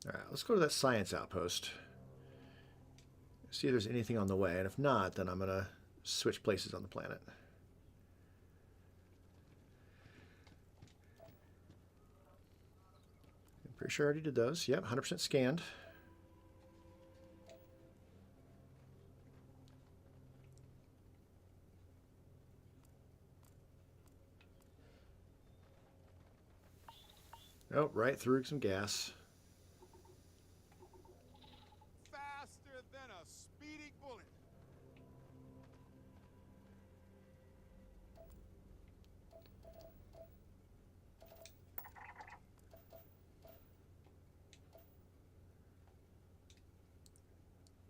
All right, let's go to that science outpost. See if there's anything on the way, and if not, then I'm going to switch places on the planet. I'm pretty sure I already did those. Yep, 100% scanned. Oh, right through some gas.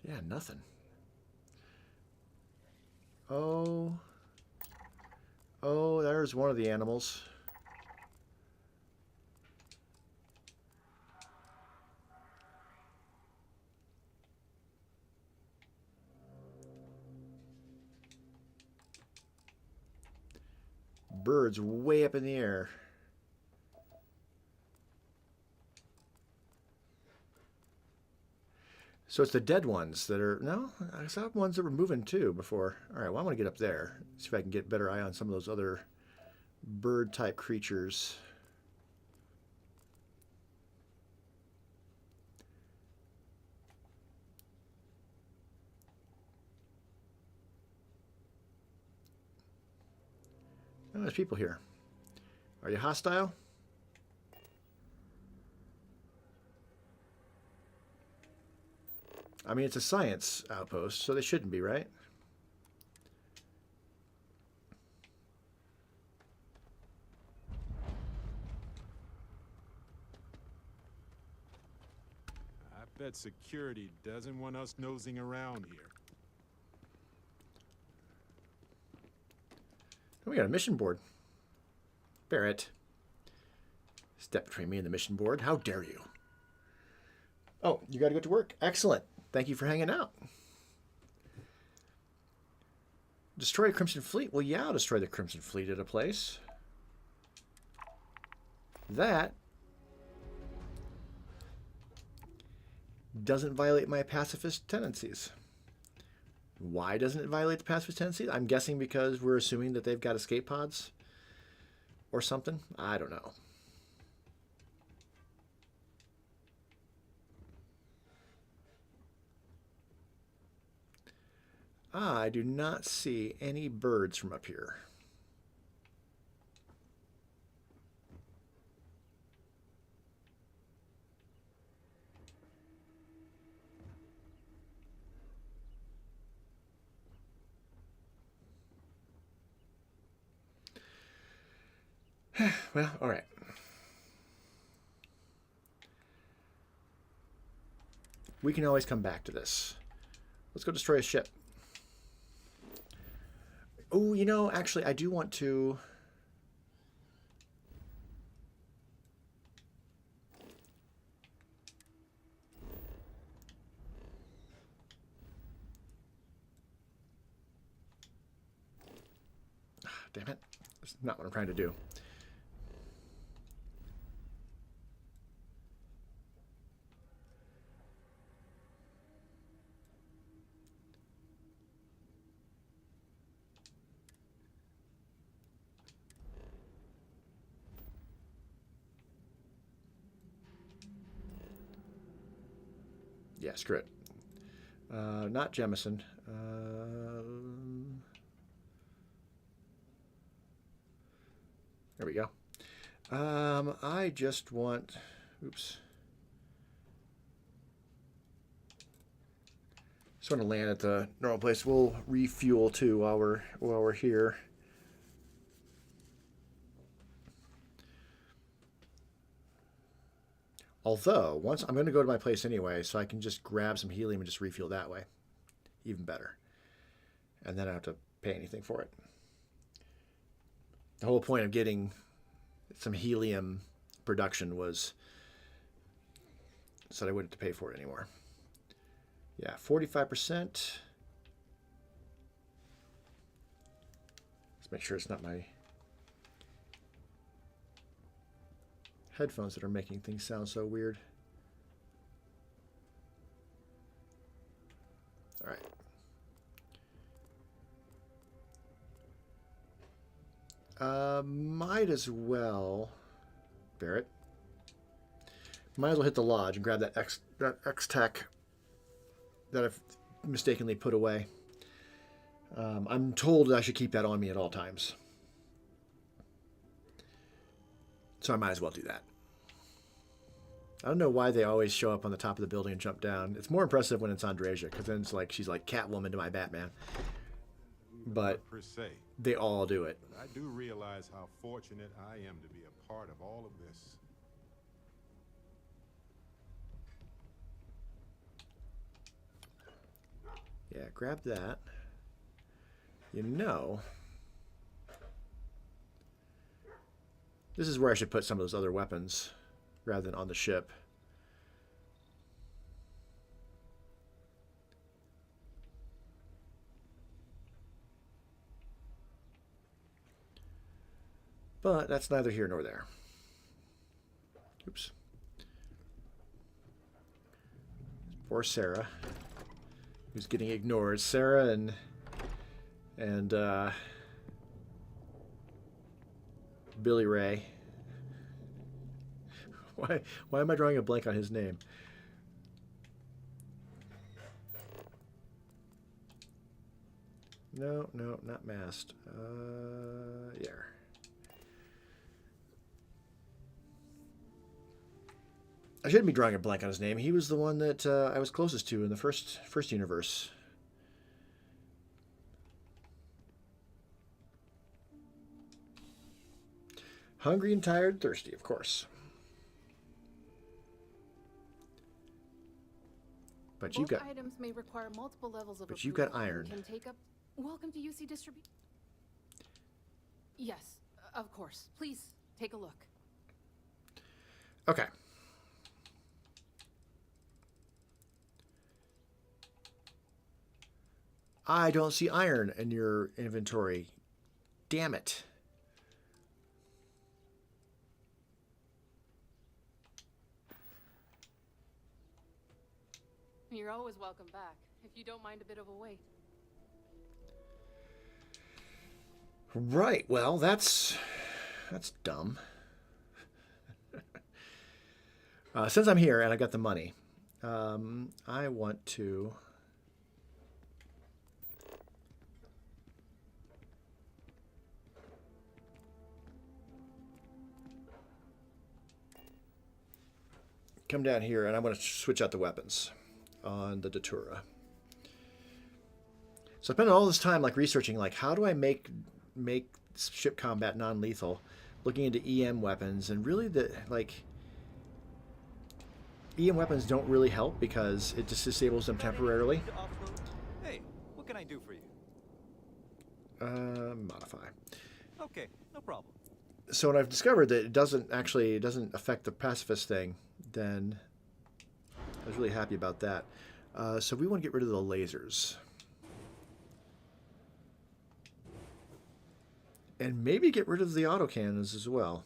Yeah, nothing. Oh. Oh, there's one of the animals. Birds way up in the air. So it's the dead ones that are... No, I saw ones that were moving too before. All right, well, I'm going to get up there. See if I can get a better eye on some of those other bird-type creatures. Oh, there's people here. Are you hostile? I mean, it's a science outpost, so they shouldn't be, right? I bet security doesn't want us nosing around here. Oh, we got a mission board. Barrett. Step between me and the mission board. How dare you? Oh, you got to go to work. Excellent. Thank you for hanging out. Destroy a Crimson Fleet? Well, yeah, I'll destroy the Crimson Fleet at a place. That doesn't violate my pacifist tendencies. Why doesn't it violate the pacifist tendencies? I'm guessing because we're assuming that they've got escape pods or something. I don't know. I do not see any birds from up here. Well, all right. We can always come back to this. Let's go destroy a ship. Oh, you know, actually, I do want to... Damn it. That's not what I'm trying to do. Yeah, screw it. Not Jemison. There we go. I just want... Oops. Just want to land at the normal place. We'll refuel too while we're here. Although, once I'm going to go to my place anyway, so I can just grab some helium and just refuel that way. Even better. And then I don't have to pay anything for it. The whole point of getting some helium production was so that I wouldn't have to pay for it anymore. Yeah, 45%. Let's make sure it's not my headphones that are making things sound so weird. All right. Might as well, Barrett. Might as well hit the lodge and grab that X-Tech that I've mistakenly put away. I'm told I should keep that on me at all times. So I might as well do that. I don't know why they always show up on the top of the building and jump down. It's more impressive when it's Andreja, because then it's like she's like Catwoman to my Batman. But per se, they all do it. I do realize how fortunate I am to be a part of all of this. Yeah, grab that. You know, this is where I should put some of those other weapons rather than on the ship. But that's neither here nor there. Oops. Poor Sarah, who's getting ignored. Sarah and Billy Ray. Why am I drawing a blank on his name? No, not Mast. Yeah. I shouldn't be drawing a blank on his name. He was the one that I was closest to in the first universe. Hungry and tired, thirsty, of course. But you got items may require multiple levels of But you got approval and iron. Can take up. Welcome to UC Distribute. Yes, of course. Please take a look. Okay. I don't see iron in your inventory. Damn it. You're always welcome back, if you don't mind a bit of a wait. Right. Well, that's dumb. Since I'm here and I got the money, I want to come down here and I want to switch out the weapons on the Datura. So I spent all this time like researching like how do I make ship combat non-lethal, looking into EM weapons, and really EM weapons don't really help because it just disables them temporarily. Hey, what can I do for you? Modify. Okay, no problem. So when I've discovered that it doesn't affect the pacifist thing, then I was really happy about that. So we want to get rid of the lasers. And maybe get rid of the autocannons as well.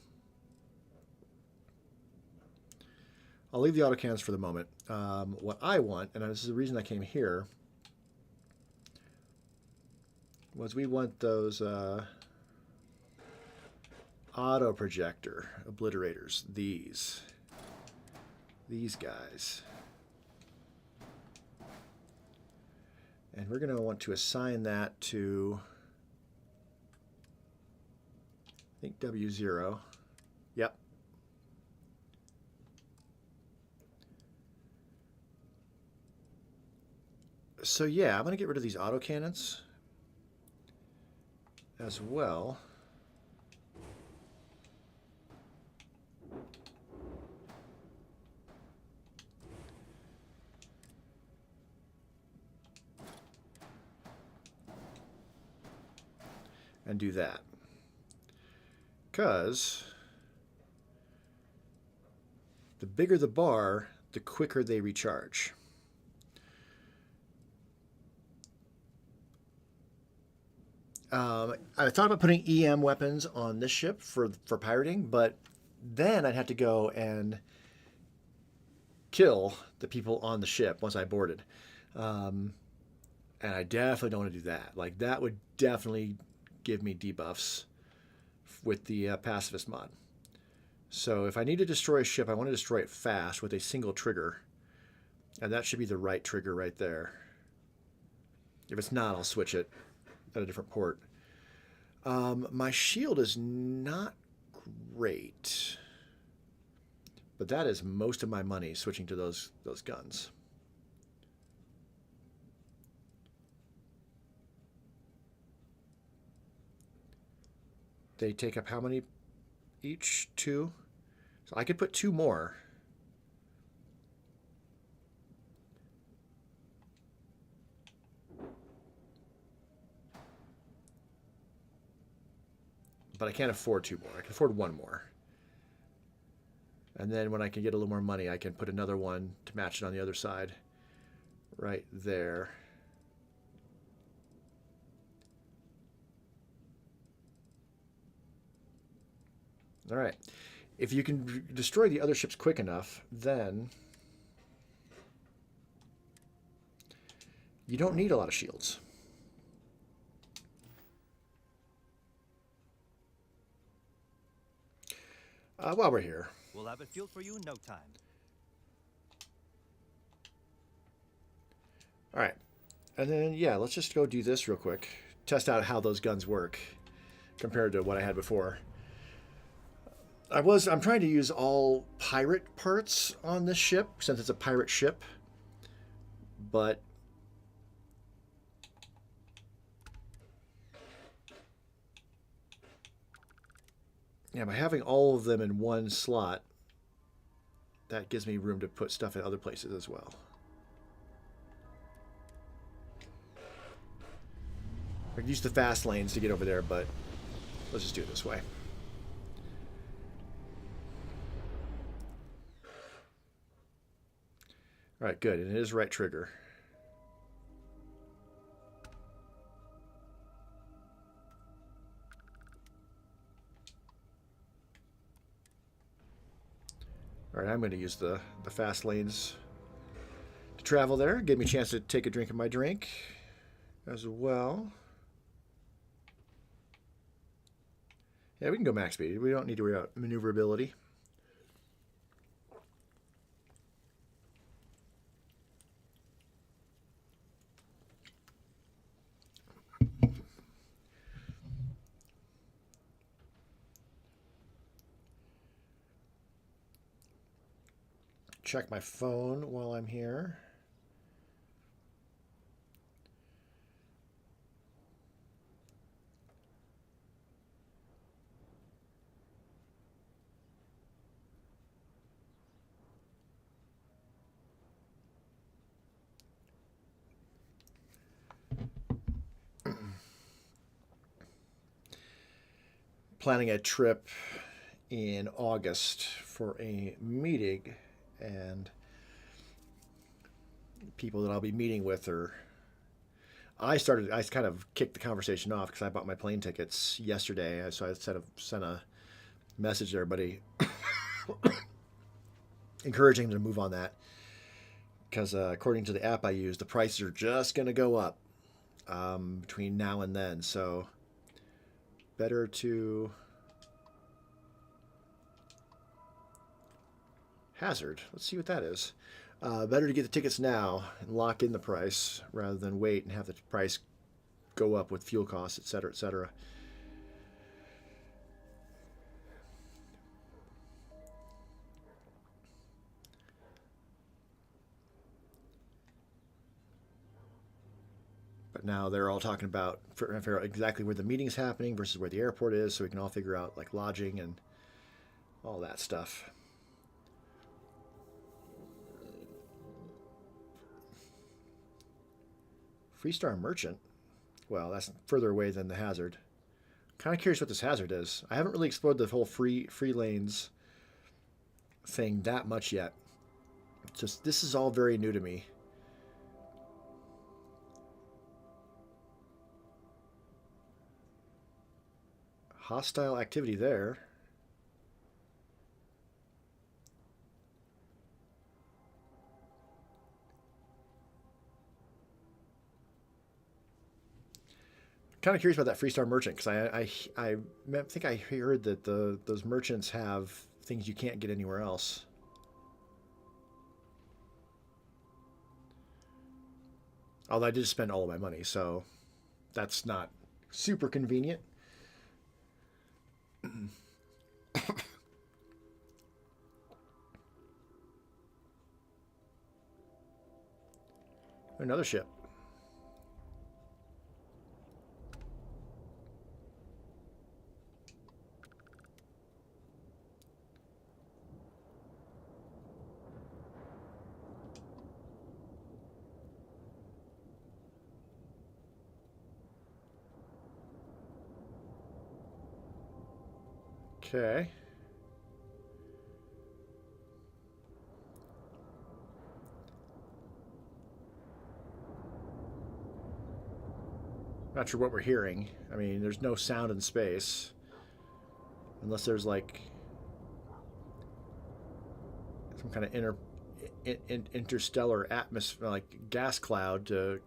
I'll leave the autocannons for the moment. What I want, and this is the reason I came here, was we want those auto projector obliterators. These guys. And we're going to want to assign that to, I think, W0. Yep. So yeah, I'm going to get rid of these autocannons as well. And do that. Because the bigger the bar, the quicker they recharge. I thought about putting EM weapons on this ship for pirating, but then I'd have to go and kill the people on the ship once I boarded. And I definitely don't want to do that. Like, that would definitely give me debuffs with the Pacifist mod. So if I need to destroy a ship, I want to destroy it fast with a single trigger. And that should be the right trigger right there. If it's not, I'll switch it at a different port. My shield is not great. But that is most of my money switching to those guns. They take up how many each? 2? So I could put 2 more. but I can't afford 2 more. I can afford 1 more. And then when I can get a little more money, I can put another one to match it on the other side. Right there. All right. If you can destroy the other ships quick enough, then you don't need a lot of shields. While we're here, We'll have it fueled for you in no time. all right, and then yeah, let's just go do this real quick. Test out how those guns work compared to what I had before. I'm trying to use all pirate parts on this ship since it's a pirate ship, but yeah, by having all of them in one slot, that gives me room to put stuff in other places as well. I could use the fast lanes to get over there, but let's just do it this way. All right, good, and it is right trigger. All right, I'm going to use the fast lanes to travel there. Give me a chance to take a drink of my drink as well. Yeah, we can go max speed. We don't need to worry about maneuverability. Check my phone while I'm here. Planning a trip in August for a meeting, and people that I'll be meeting with are... I kind of kicked the conversation off because I bought my plane tickets yesterday, so I sent a message to everybody encouraging them to move on that, because according to the app I use, the prices are just going to go up between now and then, so better to... Hazard. Let's see what that is. Better to get the tickets now and lock in the price rather than wait and have the price go up with fuel costs, etc., etc. But now they're all talking about figure out exactly where the meeting's happening versus where the airport is, so we can all figure out like lodging and all that stuff. Freestar Merchant? Well, that's further away than the Hazard. Kind of curious what this Hazard is. I haven't really explored the whole free lanes thing that much yet. Just this is all very new to me. Hostile activity there. Kind of curious about that Freestar Merchant, because I think I heard that those merchants have things you can't get anywhere else. Although I did spend all of my money, so that's not super convenient. Another ship. Okay. Not sure what we're hearing. I mean, there's no sound in space. Unless there's like some kind of interstellar atmosphere, like gas cloud to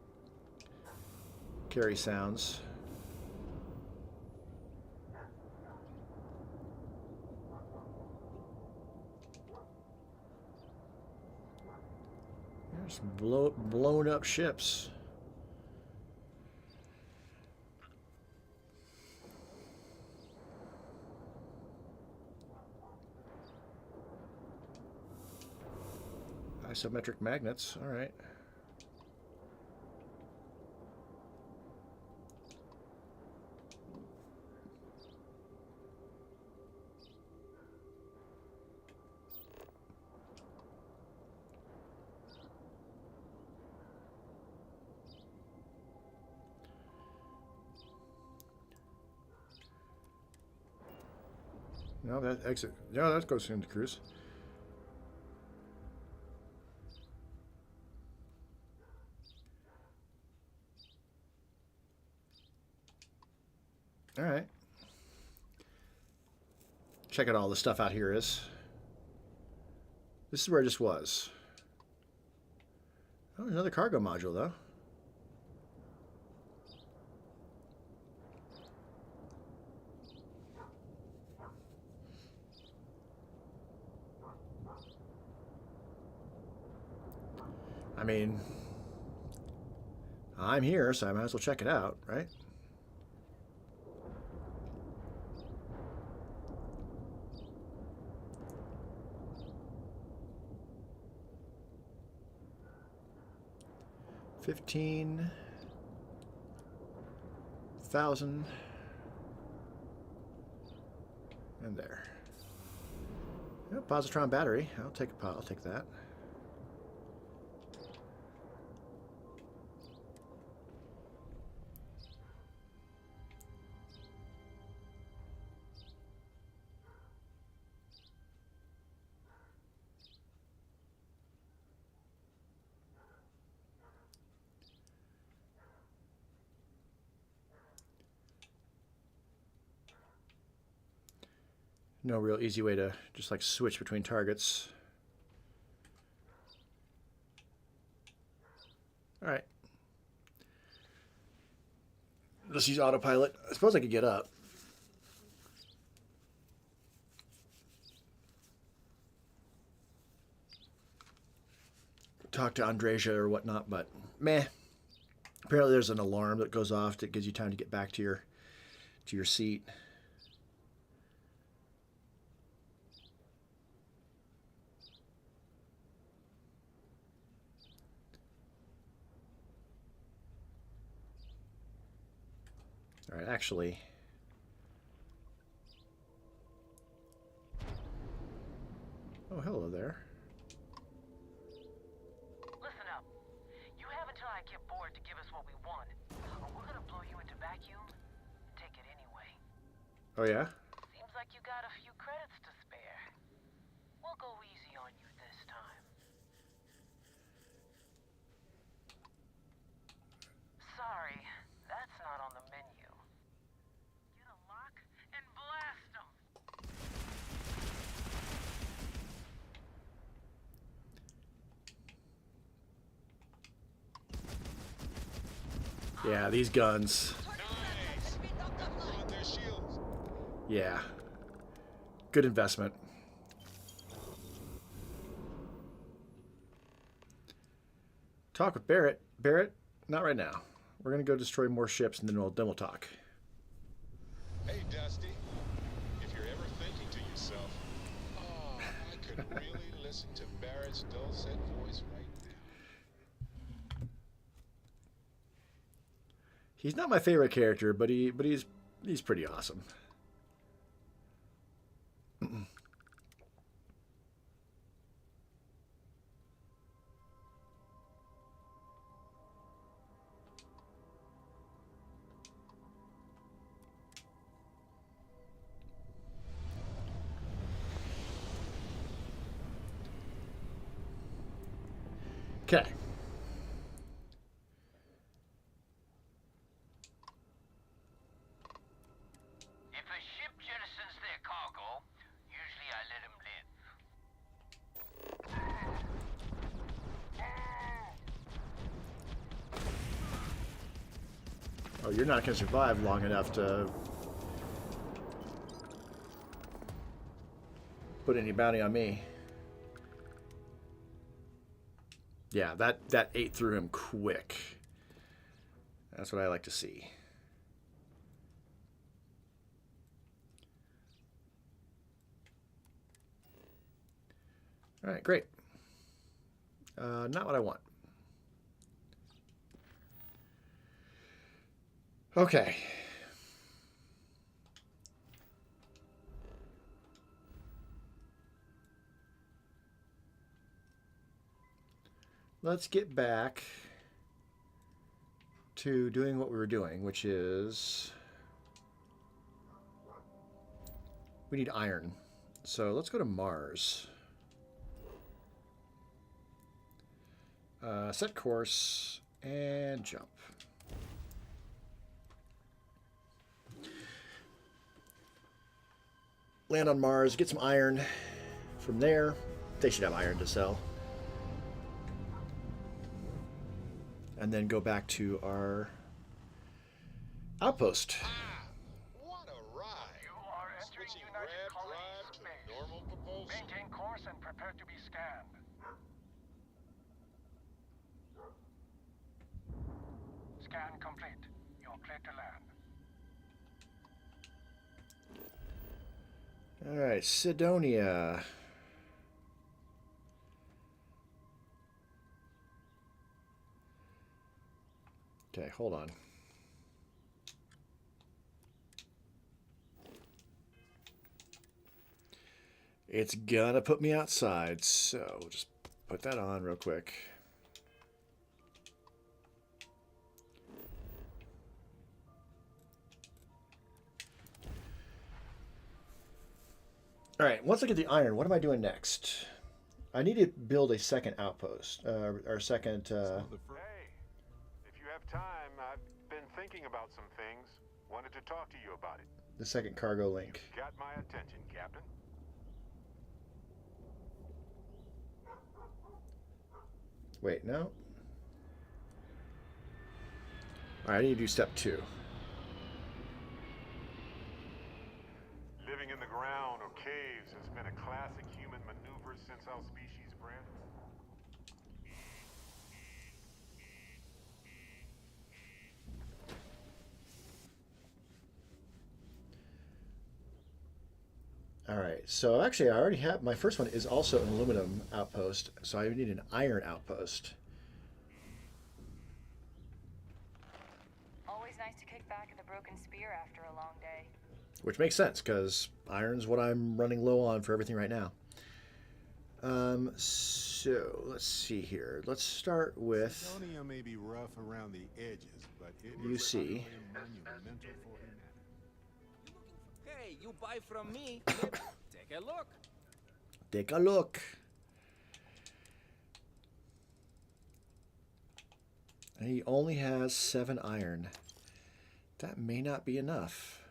carry sounds. There's blown up ships. Isometric magnets, all right. No, that exit. No, that goes into cruise. All right. Check out all the stuff out here is. This is where I just was. Oh, another cargo module, though. I mean, I'm here, so I might as well check it out, right? $15,000 and there. Yeah, positron battery. I'll take that. No real easy way to just like switch between targets. All right. Let's use autopilot. I suppose I could get up. Talk to Andreja or whatnot, but meh. Apparently there's an alarm that goes off that gives you time to get back to your seat. All right, actually. Oh, hello there. Listen up. You have until I get bored to give us what we want, or we're gonna blow you into vacuum. Take it anyway. Oh, yeah? Seems like you got a few credits to spare. We'll go easy on you this time. Sorry, that's not on the menu. Get a lock and blast them. Yeah, these guns. Yeah. Good investment. Talk with Barrett. Barrett, not right now. We're going to go destroy more ships and then we'll talk. Hey, Dusty. If you're ever thinking to yourself, oh, I could really listen to Barrett's dulcet voice right now. He's not my favorite character, but he's pretty awesome. Okay. If a ship jettisons their cargo, usually I let them live. Oh, you're not going to survive long enough to put any bounty on me. Yeah, that ate through him quick. That's what I like to see. All right, great. Not what I want. Okay. Let's get back to doing what we were doing, which is we need iron. So let's go to Mars. Set course and jump. Land on Mars, get some iron from there. They should have iron to sell. And then go back to our outpost. What a ride! You are entering Switching United grab Colony drive to space. normal propulsion. Maintain course and prepare to be scanned. Scan complete. You're clear to land. All right, Sidonia. Okay, hold on. It's gonna put me outside, so just put that on real quick. All right, once I get the iron, what am I doing next? I need to build a second outpost, or second... Hey, if you have time, I've been thinking about some things. Wanted to talk to you about it. the second cargo link. Got my attention, Captain. Wait, no. All right, I need to do step 2. Living in the ground or caves has been a classic human maneuver since our species bred. All right, so actually I already have, my first one is also an aluminum outpost, so I need an iron outpost. Always nice to kick back at the broken spear after a long day. Which makes sense, because iron's what I'm running low on for everything right now. So, let's see here. Let's start with Sidonia may be rough around the edges, but it UC. is utterly monumental for humanity. Hey, you buy from me. Take a look. Take a look. And he only has 7 iron. That may not be enough.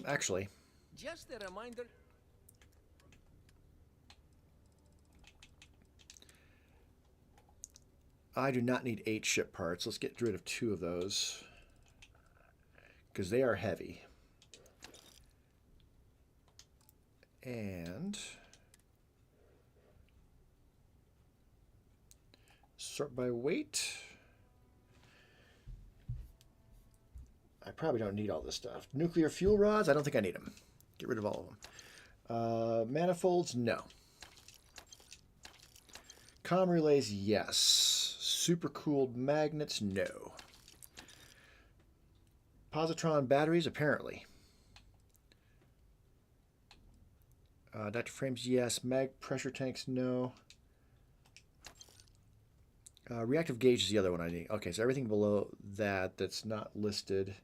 Actually, Just a reminder. I do not need 8 ship parts. Let's get rid of 2 of those, because they are heavy. And sort by weight. I probably don't need all this stuff. Nuclear fuel rods, I don't think I need them. Get rid of all of them. Manifolds, no. Comm relays, yes. Supercooled magnets, no. Positron batteries, apparently. Dr. frames, yes. Mag pressure tanks, no. Reactive gauge is the other one I need. Okay, so everything below that that's not listed.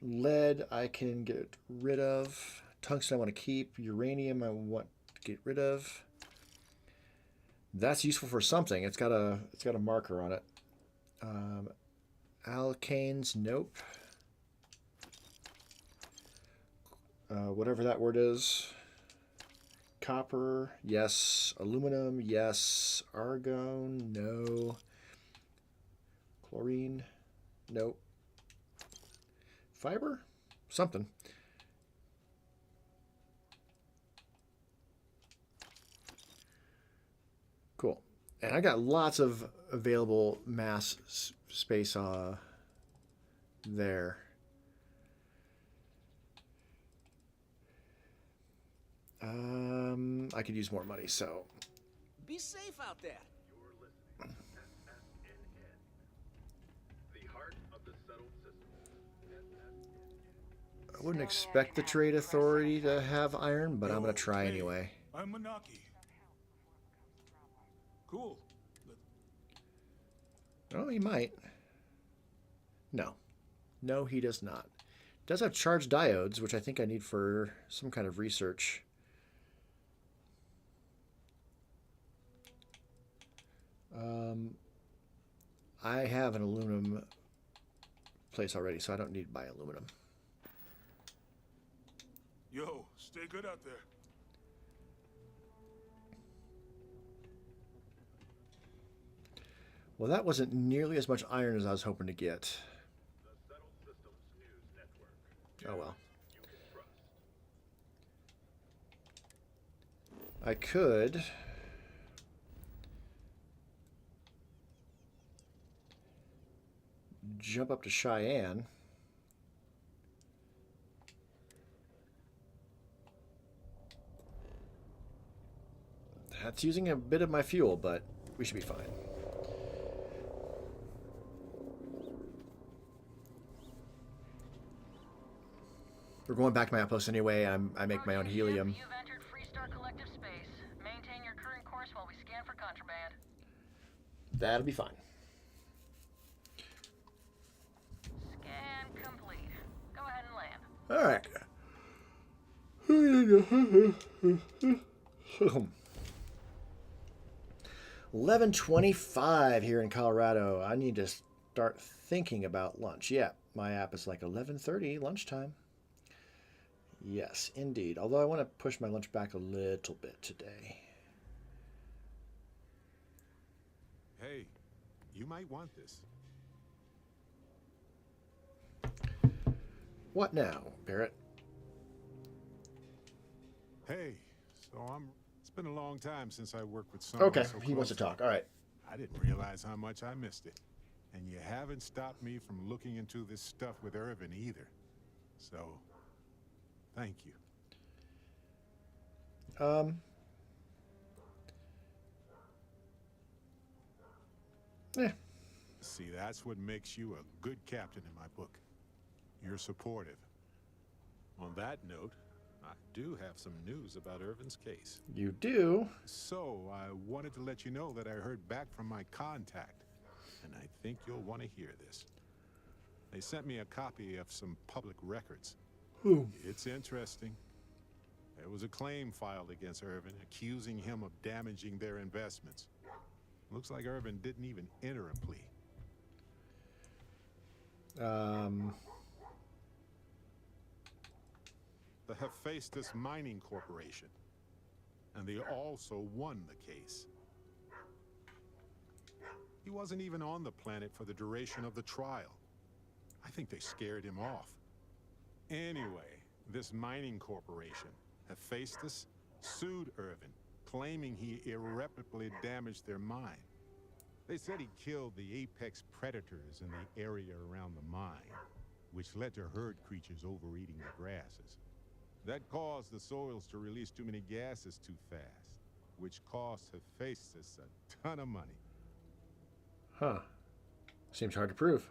Lead I can get rid of. Tungsten I want to keep. Uranium I want to get rid of. That's useful for something. It's got a marker on it. Alkanes, nope. Whatever that word is. Copper, yes. Aluminum, yes. Argon, no. Chlorine, nope. Fiber? Something. Cool. And I got lots of available mass space there. I could use more money, so. Be safe out there. You're listening to SSNN, the heart of the settled system. I wouldn't expect the Trade Authority to have iron, but I'm going to try anyway. I'm Manaki. Cool. Oh, he might. No. No, he does not. Does have charged diodes, which I think I need for some kind of research. I have an aluminum place already, so I don't need to buy aluminum. Yo, stay good out there. Well, that wasn't nearly as much iron as I was hoping to get. Oh well. I could jump up to Cheyenne. That's using a bit of my fuel, but we should be fine. We're going back to my outpost anyway. I make my own helium. You've entered Freestar Collective space. Maintain your current course while we scan for contraband. That'll be fine. Scan complete. Go ahead and land. All right. 11:25 here in Colorado. I need to start thinking about lunch. Yeah, my app is like 11:30 lunchtime. Yes, indeed. Although I want to push my lunch back a little bit today. Hey, you might want this. What now, Barrett? Hey, so it's been a long time since I worked with someone Okay, so he wants to close talk. All right. I didn't realize how much I missed it. And you haven't stopped me from looking into this stuff with Irvin either. So, thank you. Yeah. See, that's what makes you a good captain in my book. You're supportive. On that note, I do have some news about Irvin's case. You do? So, I wanted to let you know that I heard back from my contact, and I think you'll want to hear this. They sent me a copy of some public records. Ooh. It's interesting. There was a claim filed against Irvin, accusing him of damaging their investments. Looks like Irvin didn't even enter a plea. The Hephaestus Mining Corporation. And they also won the case. He wasn't even on the planet for the duration of the trial. I think they scared him off. Anyway, this mining corporation, Hephaestus, sued Irvin, claiming he irreparably damaged their mine. They said he killed the apex predators in the area around the mine, which led to herd creatures overeating the grasses. That caused the soils to release too many gases too fast, which cost Hephaestus a ton of money. Huh. Seems hard to prove.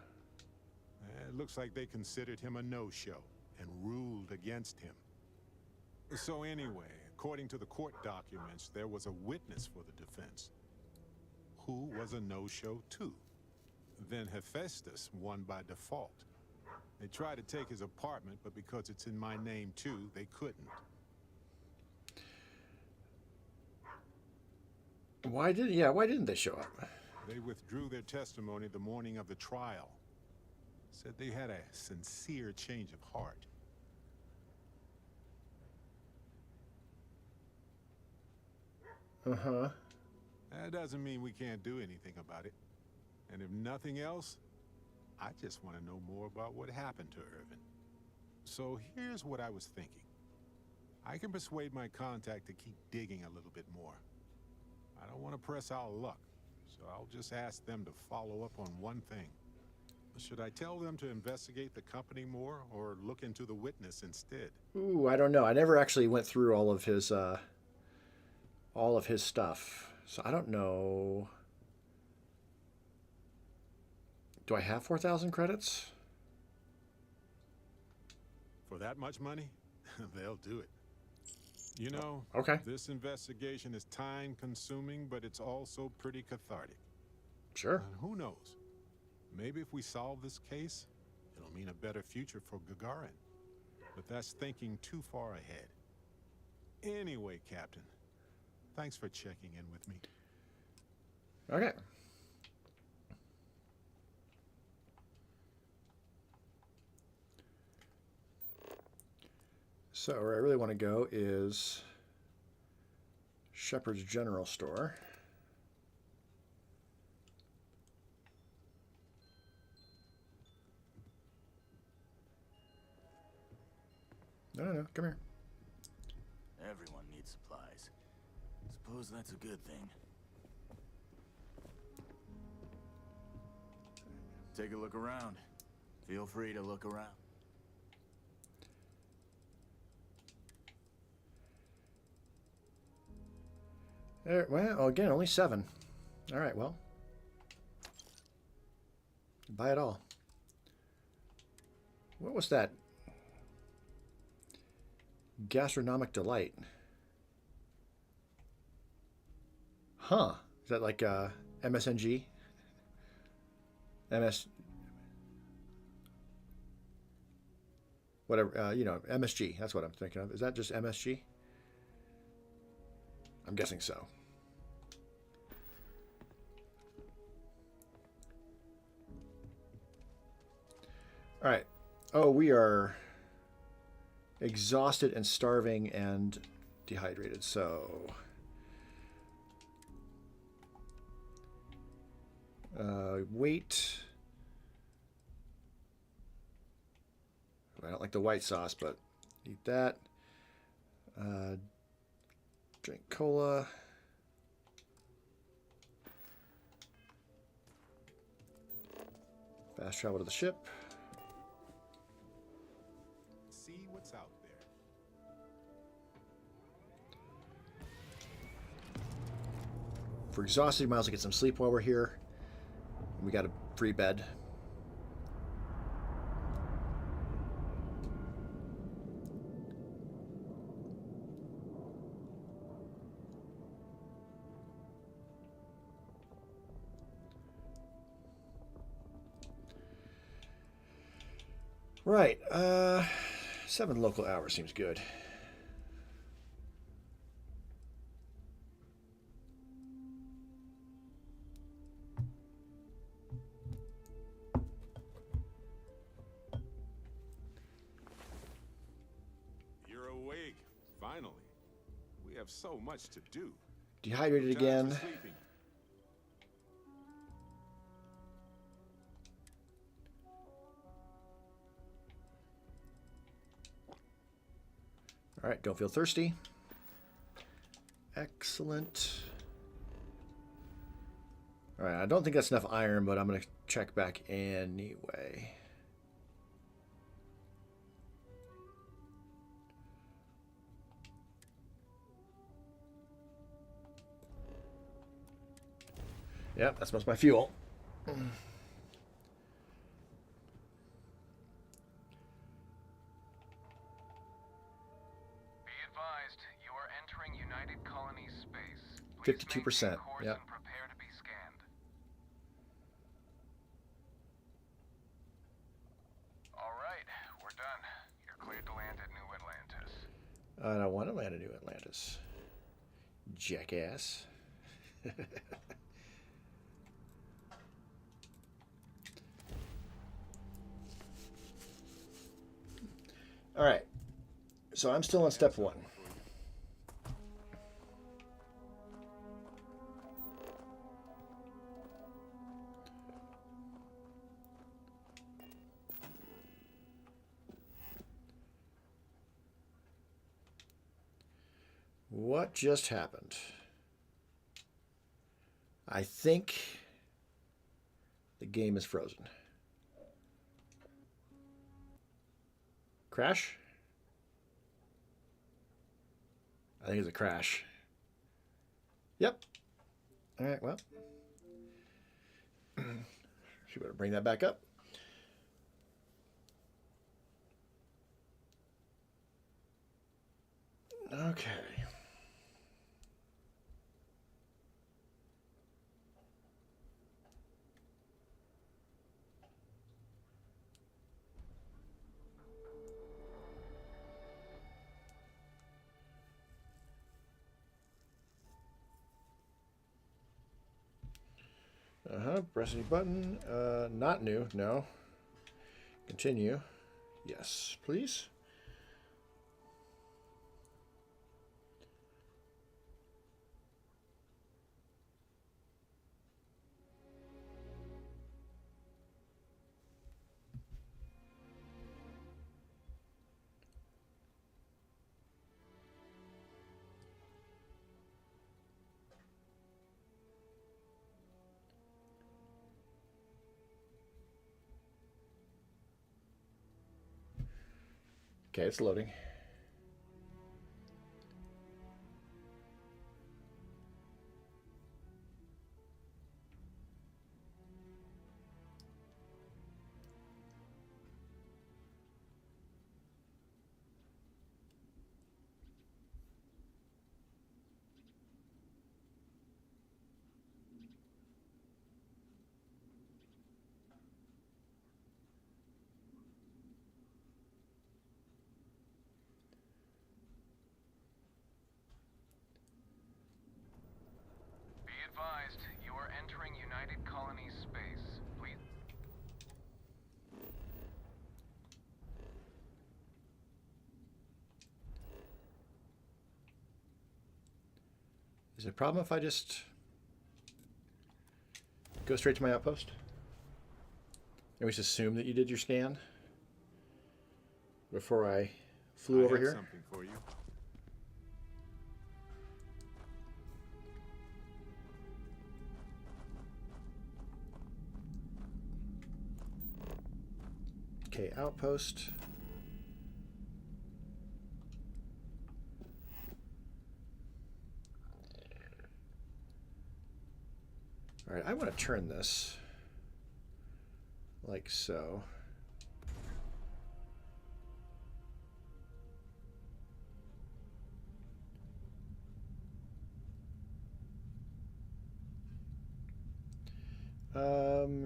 It looks like they considered him a no-show and ruled against him. So anyway, according to the court documents, there was a witness for the defense, who was a no-show too. Then Hephaestus won by default. They tried to take his apartment, but because it's in my name too, they couldn't. Why didn't they show up? They withdrew their testimony the morning of the trial. Said they had a sincere change of heart. Uh-huh. That doesn't mean we can't do anything about it. And if nothing else, I just want to know more about what happened to Irvin. So here's what I was thinking. I can persuade my contact to keep digging a little bit more. I don't want to press our luck, so I'll just ask them to follow up on one thing. Should I tell them to investigate the company more, or look into the witness instead? Ooh, I don't know. I never actually went through all of his stuff, so I don't know. Do I have 4,000 credits? For that much money? They'll do it. You know, okay. This investigation is time-consuming, but it's also pretty cathartic. Sure. And who knows? Maybe if we solve this case, it'll mean a better future for Gagarin. But that's thinking too far ahead. Anyway, Captain, thanks for checking in with me. Okay. So where I really want to go is Shepherd's General Store. No, come here. Everyone needs supplies. Suppose that's a good thing. Take a look around. Feel free to look around. There, well, again, only 7. All right, well. Buy it all. What was that? Gastronomic delight. Huh. Is that like MSNG? MS... Whatever, you know, MSG. That's what I'm thinking of. Is that just MSG? I'm guessing so. All right. Oh, we are exhausted and starving and dehydrated. So, wait. I don't like the white sauce, but eat that. Drink cola. Fast travel to the ship. See what's out there. If we're exhausted, we might as well get some sleep while we're here. We got a free bed. Right, 7 local hours seems good. You're awake, finally. We have so much to do. Dehydrated again. Time for sleeping. All right, don't feel thirsty. Excellent. All right, I don't think that's enough iron, but I'm going to check back anyway. Yep, that's most of my fuel. Advised, you are entering United Colonies space. 52%. Yep. And prepare to be scanned. All right. I don't want to land in New Atlantis. Jackass. All right. So I'm still on step 1. What just happened? I think the game is frozen. Crash? I think it's a crash. Yep. All right, well. She better bring that back up. Okay. Press any button. Not new. No. Continue. Yes, please. Okay, it's loading. Advised, you are entering United Colonies space. Please. Is it a problem if I just go straight to my outpost? And we just assume that you did your scan before I flew over here? Something for you. Okay, outpost. All right, I want to turn this like so.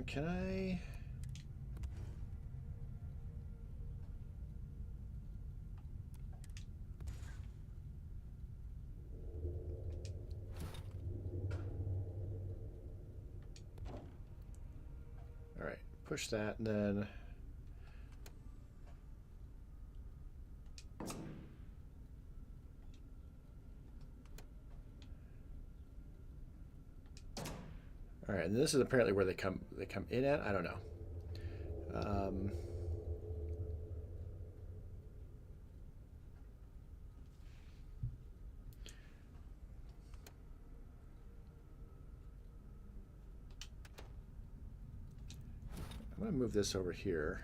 Can I? All right, push that and then all right, and this is apparently where they come in at. I don't know. I'm going to move this over here.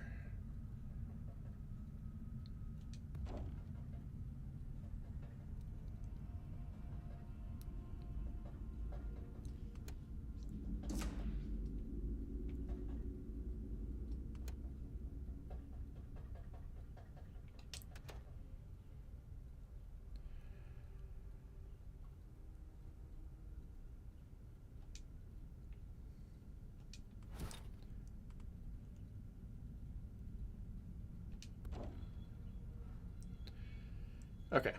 Okay.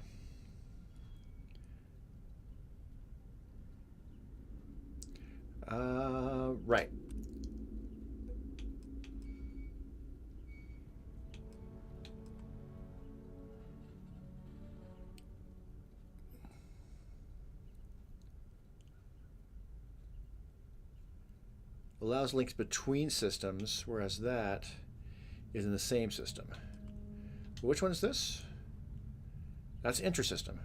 allows links between systems, whereas that is in the same system. Which one is this? That's intersystem.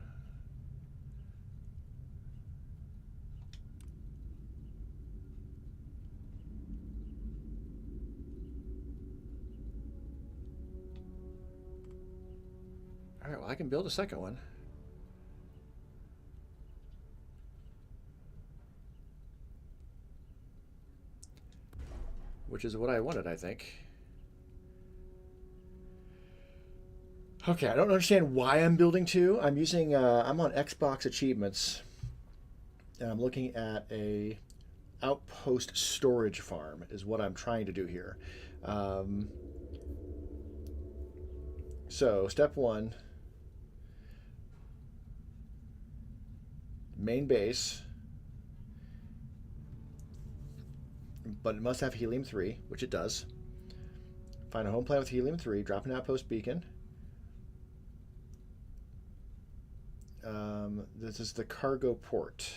All right, well, I can build a second one. Which is what I wanted, I think. Okay, I don't understand why I'm building two. I'm using, I'm on Xbox Achievements, and I'm looking at a outpost storage farm is what I'm trying to do here. So, step one, main base, but it must have helium-3, which it does. Find a home planet with helium-3, drop an outpost beacon. This is the cargo port.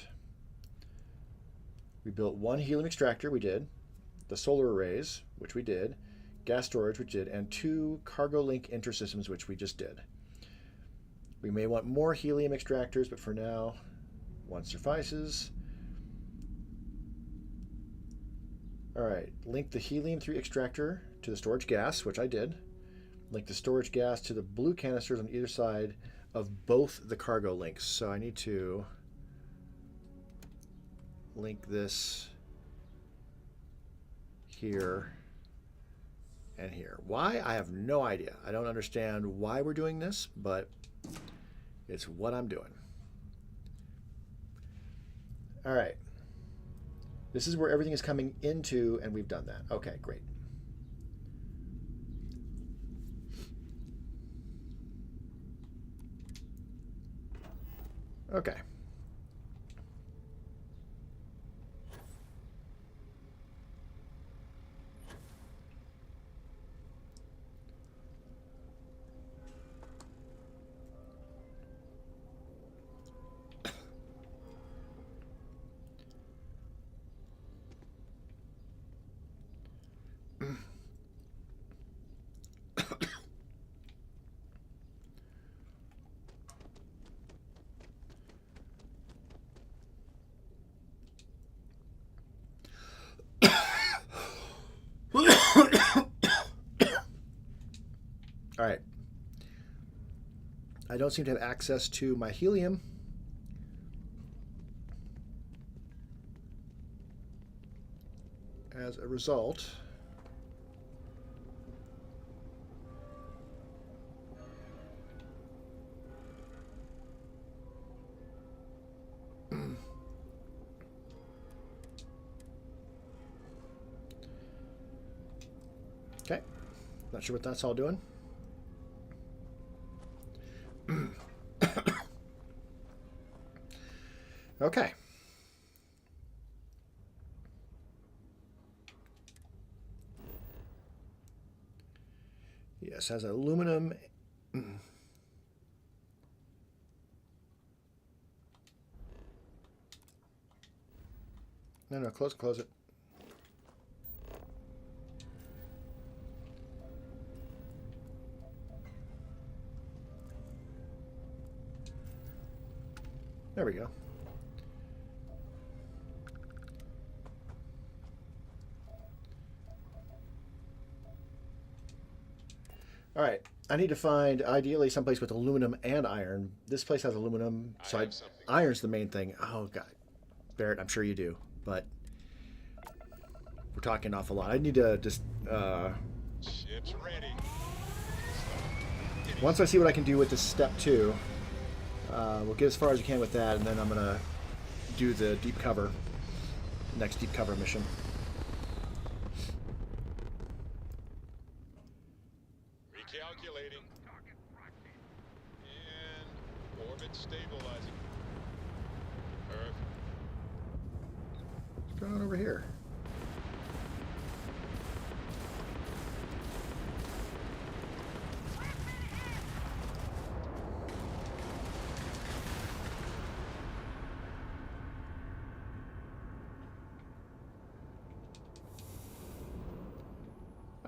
We built one helium extractor, we did. The solar arrays, which we did. Gas storage, which we did. And 2 cargo link intersystems, which we just did. We may want more helium extractors, but for now, one suffices. All right, link the helium-3 extractor to the storage gas, which I did. Link the storage gas to the blue canisters on either side of both the cargo links. So I need to link this here and here. Why? I have no idea. I don't understand why we're doing this, but it's what I'm doing. All right. This is where everything is coming into, and we've done that. Okay, great. Okay. All right. I don't seem to have access to my helium. As a result, okay. Not sure what that's all doing. Okay. Yes, has aluminum. No, close it. There we go. All right, I need to find, ideally, someplace with aluminum and iron. This place has aluminum, so iron's the main thing. Oh, God. Barrett, I'm sure you do, but we're talking an awful lot. I need to just... Ship's ready. Once I see what I can do with this step 2, we'll get as far as we can with that, and then I'm going to do the deep cover, next deep cover mission. Recalculating. And orbit stabilizing. Earth. What's going on over here?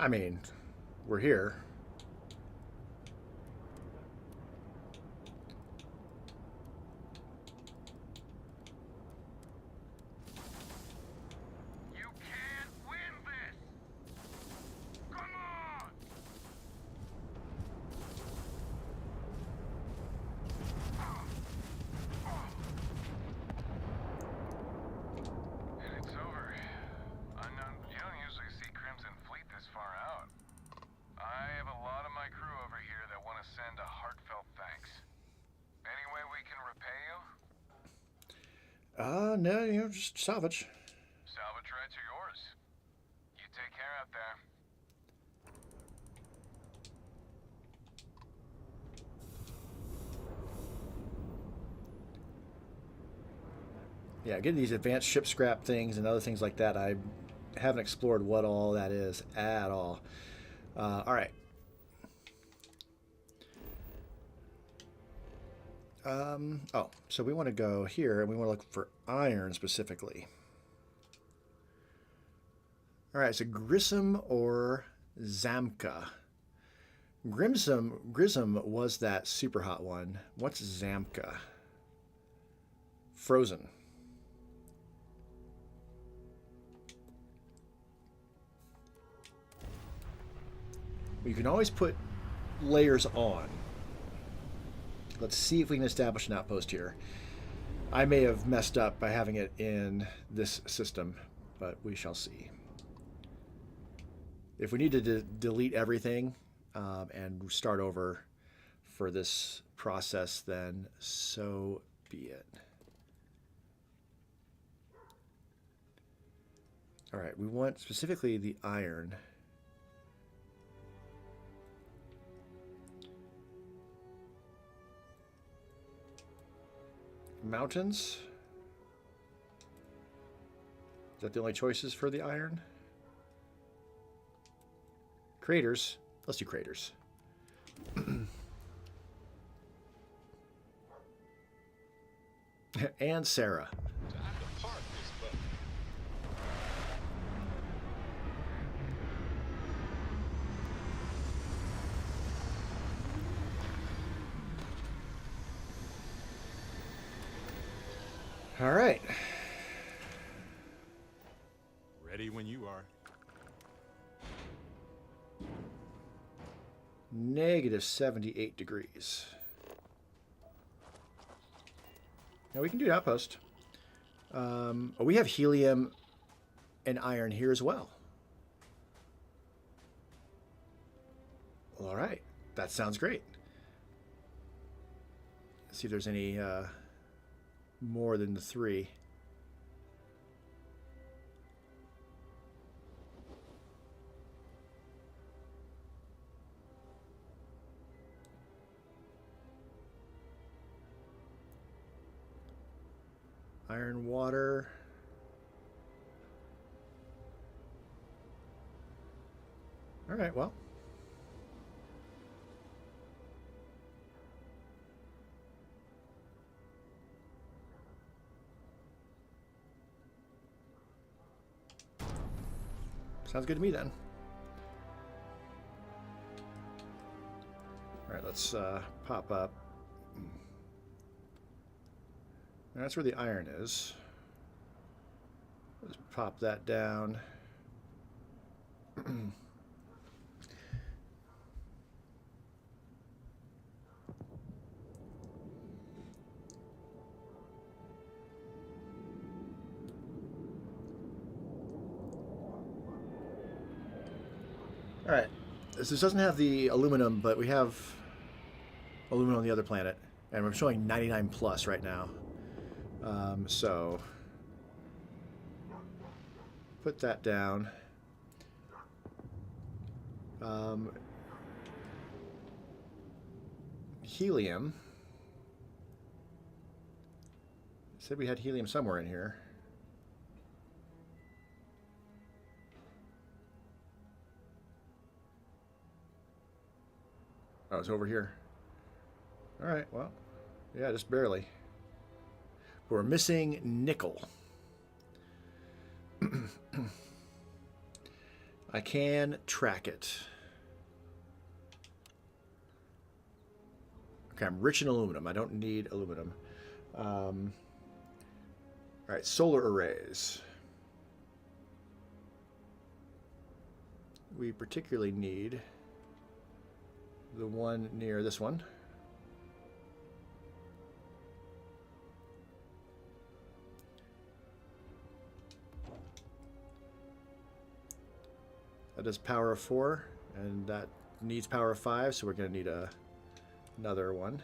I mean, we're here. You can't win this! Come on! And it's over. Unknown, you don't usually see Crimson Fleet this far out. I have a lot of my crew over here that want to send a heartfelt thanks. Any way we can repay you? No, you know, just salvage. Salvage rights are yours. You take care out there. Yeah, getting these advanced ship scrap things and other things like that, I haven't explored what all that is at all. All right. Oh, so we want to go here and we want to look for iron specifically. All right, so Grissom or Zamka. Grissom was that super hot one. What's Zamka? Frozen. You can always put layers on. Let's see if we can establish an outpost here. I may have messed up by having it in this system, but we shall see. If we need to delete everything and start over for this process, then so be it. All right, we want specifically the iron. Mountains? Is that the only choices for the iron? Craters. Let's do craters. And Sarah. Time to park this boat. All right. Ready when you are. Negative 78 degrees. Now we can do outpost. We have helium and iron here as well. All right. That sounds great. Let's see if there's any more than the 3. Iron, water. All right, well. Sounds good to me then. All right, let's pop up. That's where the iron is. Let's pop that down. All right, this doesn't have the aluminum, but we have aluminum on the other planet, and we're showing 99 plus right now. So put that down. Helium. Said we had helium somewhere in here. Oh, it's over here. All right, well, yeah, just barely. We're missing nickel. I can track it. Okay, I'm rich in aluminum. I don't need aluminum. All right, solar arrays. We particularly need the one near this one. That does power of 4, and that needs power of 5, so we're going to need another one.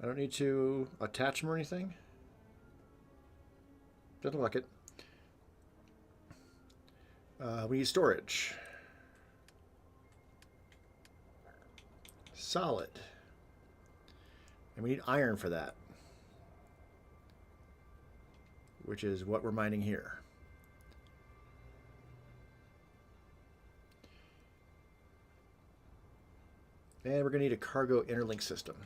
I don't need to attach them or anything. Doesn't look like it. We need storage. Solid. And we need iron for that, which is what we're mining here. And we're going to need a cargo interlink system.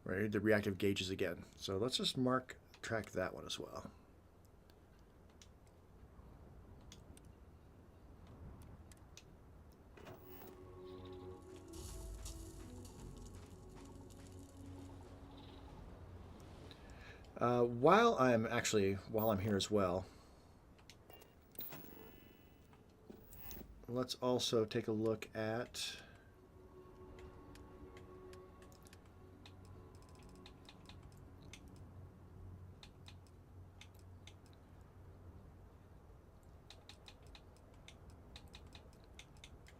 Right, the reactive gauges again. So let's just track that one as well. While I'm here as well, let's also take a look at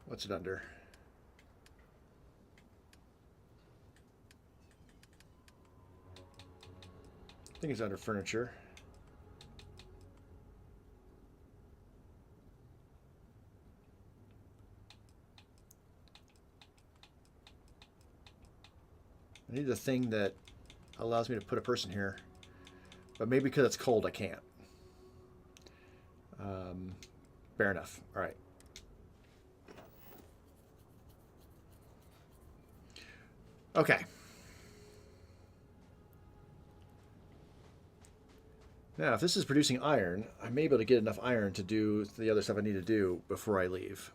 what's it under? I think it's under furniture. I need the thing that allows me to put a person here, but maybe because it's cold I can't. Fair enough. All right. Okay. Now, if this is producing iron, I may be able to get enough iron to do the other stuff I need to do before I leave.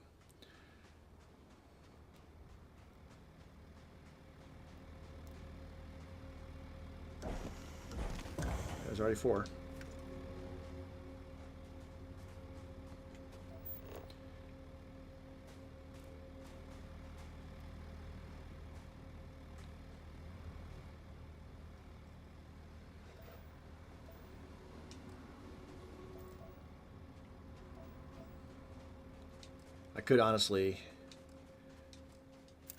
There's already 4. I could honestly...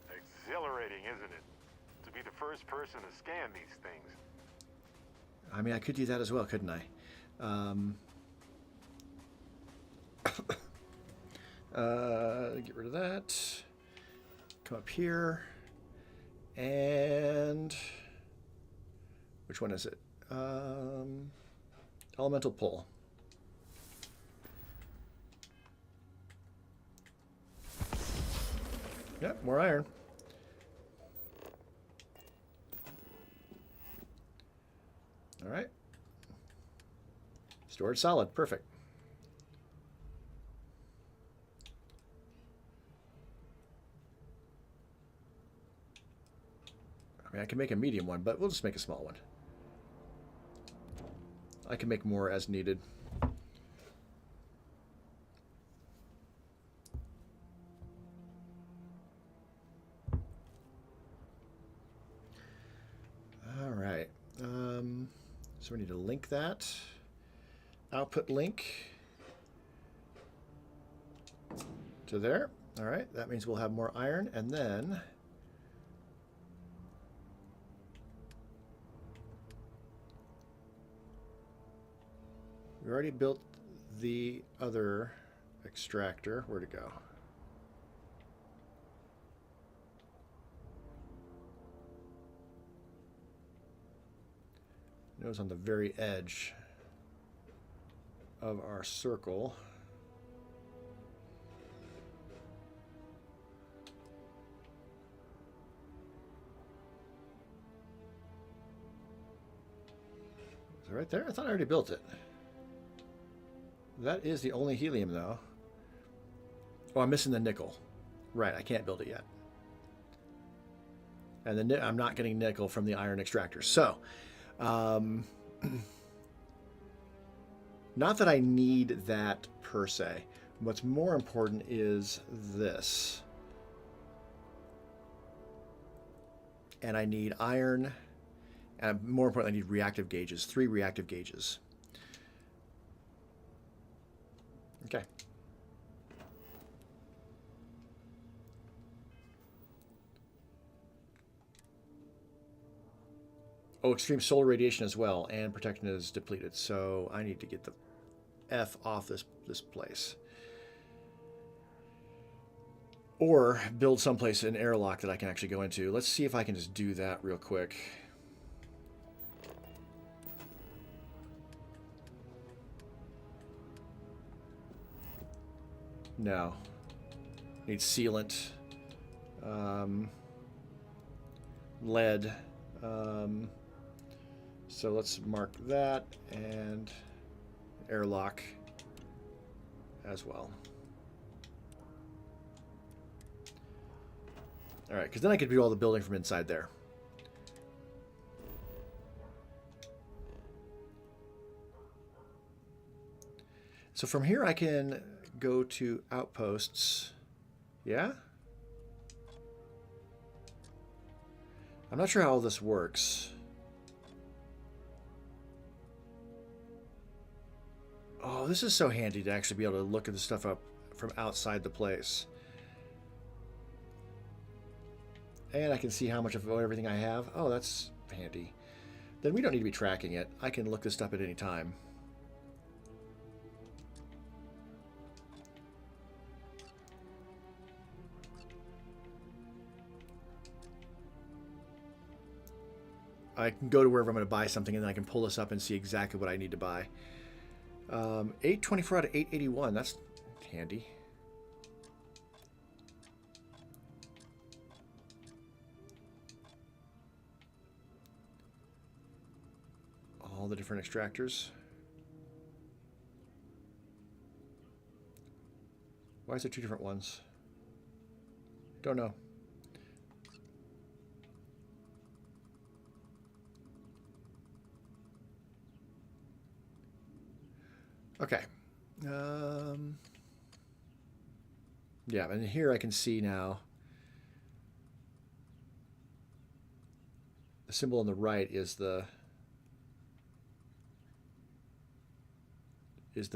Exhilarating, isn't it? To be the first person to scan these things. I mean, I could do that as well, couldn't I? Get rid of that. Come up here. And... which one is it? Elemental pull. Yep, more iron. All right. Storage solid. Perfect. I mean, I can make a medium one, but we'll just make a small one. I can make more as needed. All right. So we need to link that. Output link to there. All right. That means we'll have more iron, and then we already built the other extractor. Where'd it go? It was on the very edge of our circle. Is it right there? I thought I already built it. That is the only helium, though. Oh, I'm missing the nickel. Right, I can't build it yet. And I'm not getting nickel from the iron extractor. So, not that I need that per se. What's more important is this. And I need iron. And more importantly, I need reactive gauges. 3 reactive gauges. Okay. Oh, extreme solar radiation as well, and protection is depleted. So I need to get the F off this place. Or build someplace an airlock that I can actually go into. Let's see if I can just do that real quick. No. Need sealant. Lead. So let's mark that and airlock as well. All right, because then I could do all the building from inside there. So from here I can go to outposts. Yeah? I'm not sure how all this works. Oh, this is so handy to actually be able to look at the stuff up from outside the place. And I can see how much of everything I have. Oh, that's handy. Then we don't need to be tracking it. I can look this up at any time. I can go to wherever I'm going to buy something, and then I can pull this up and see exactly what I need to buy. 824 out of 881. That's handy. All the different extractors. Why is there 2 different ones? Don't know. Okay. Yeah, and here I can see now the symbol on the right is the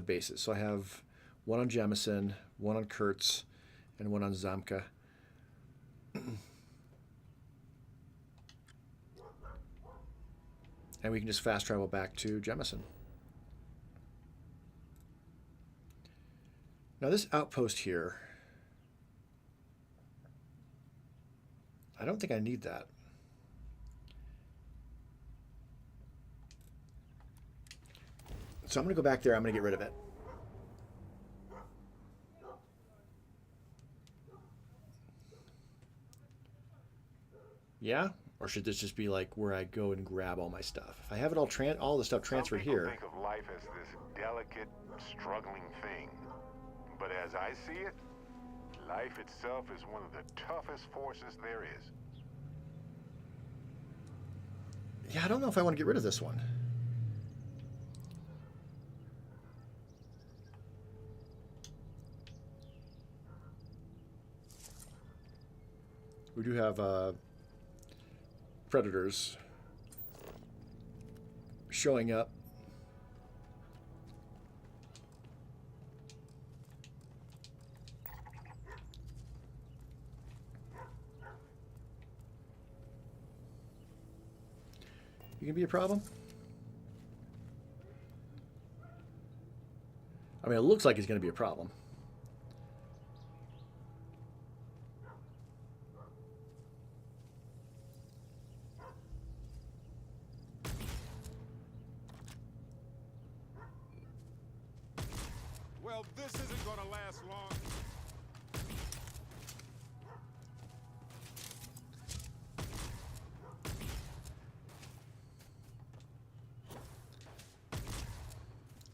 basis. So I have one on Jemison, one on Kurtz, and one on Zamka. And we can just fast travel back to Jemison. Now this outpost here, I don't think I need that. So I'm going to go back there. I'm going to get rid of it. Yeah? Or should this just be like where I go and grab all my stuff? If I have it all the stuff transferred here. Some people think of life as this delicate, struggling thing. But as I see it, life itself is one of the toughest forces there is. Yeah, I don't know if I want to get rid of this one. We do have predators showing up. You gonna be a problem? I mean, it looks like he's gonna be a problem. Well, this isn't gonna last long.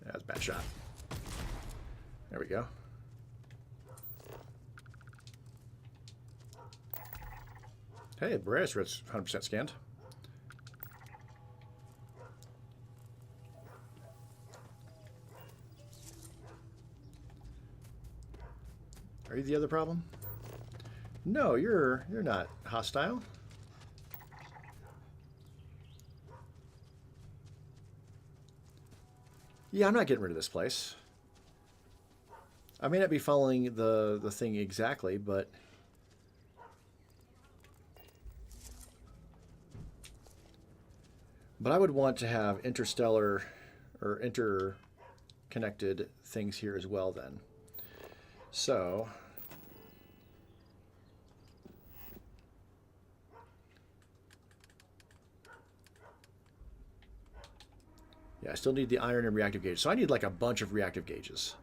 That was a bad shot. There we go. Hey, Brass Red's 100% scanned. Are you the other problem? No, you're not hostile. Yeah, I'm not getting rid of this place. I may not be following the thing exactly, but I would want to have interstellar or interconnected things here as well then. So yeah, I still need the iron and reactive gauge. So I need like a bunch of reactive gauges.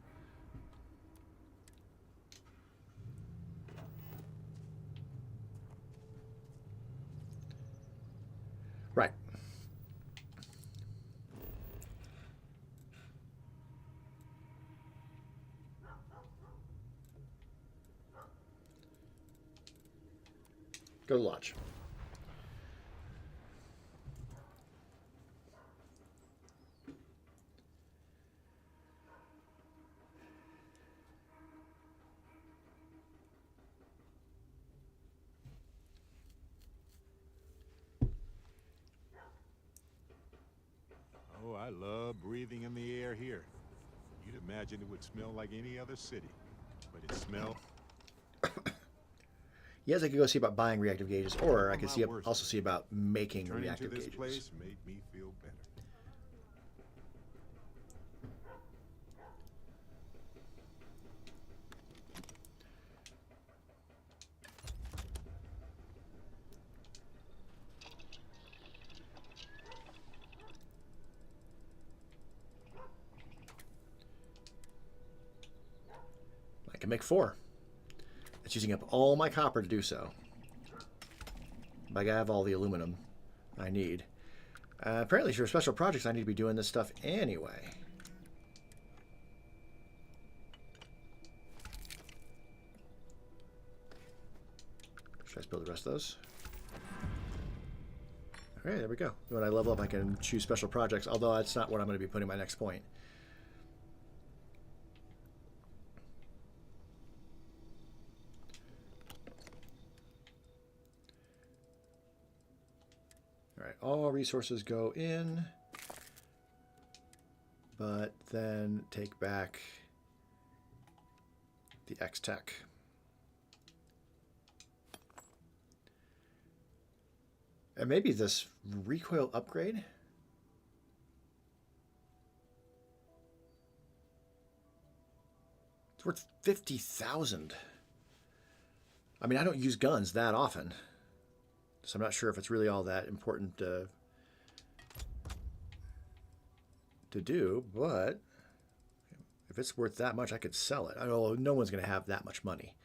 Right. Go to the lodge. Oh, I love breathing in the air here. You'd imagine it would smell like any other city, but it smells. Yes, I could go see about buying reactive gauges, or I could also see about making reactive This gauges. place made me feel better. I can make 4. It's using up all my copper to do so. But I gotta have all the aluminum I need. Apparently for special projects I need to be doing this stuff anyway. Should I spill the rest of those? Okay, there we go. When I level up I can choose special projects, although that's not what I'm going to be putting my next point. Alright, all resources go in, but then take back the X-Tech. And maybe this recoil upgrade? It's worth 50,000. I mean, I don't use guns that often, so I'm not sure if it's really all that important to do, but if it's worth that much, I could sell it. I know no one's going to have that much money.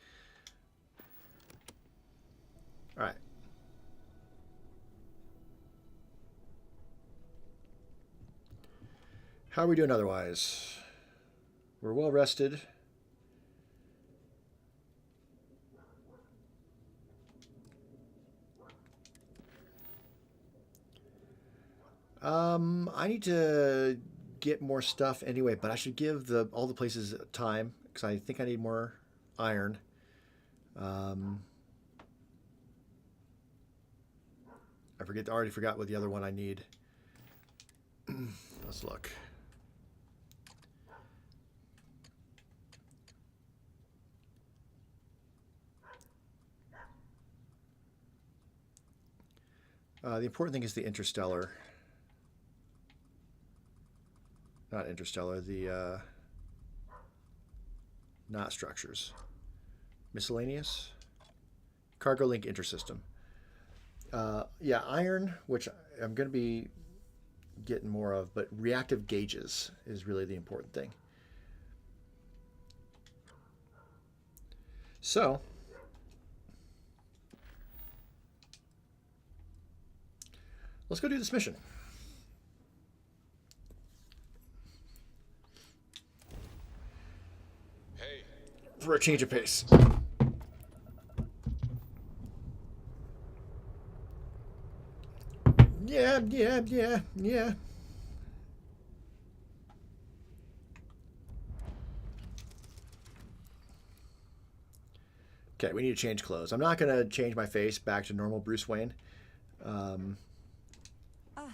All right. How are we doing otherwise? We're well rested. I need to get more stuff anyway, but I should give all the places time because I think I need more iron. I already forgot what the other one I need. Let's look. The important thing is the interstellar. Not interstellar, the not structures. Miscellaneous? Cargo link intersystem. Yeah, iron, which I'm going to be getting more of, but reactive gauges is really the important thing. So, let's go do this mission. Hey. For a change of pace. Yeah. Okay, we need to change clothes. I'm not going to change my face back to normal Bruce Wayne.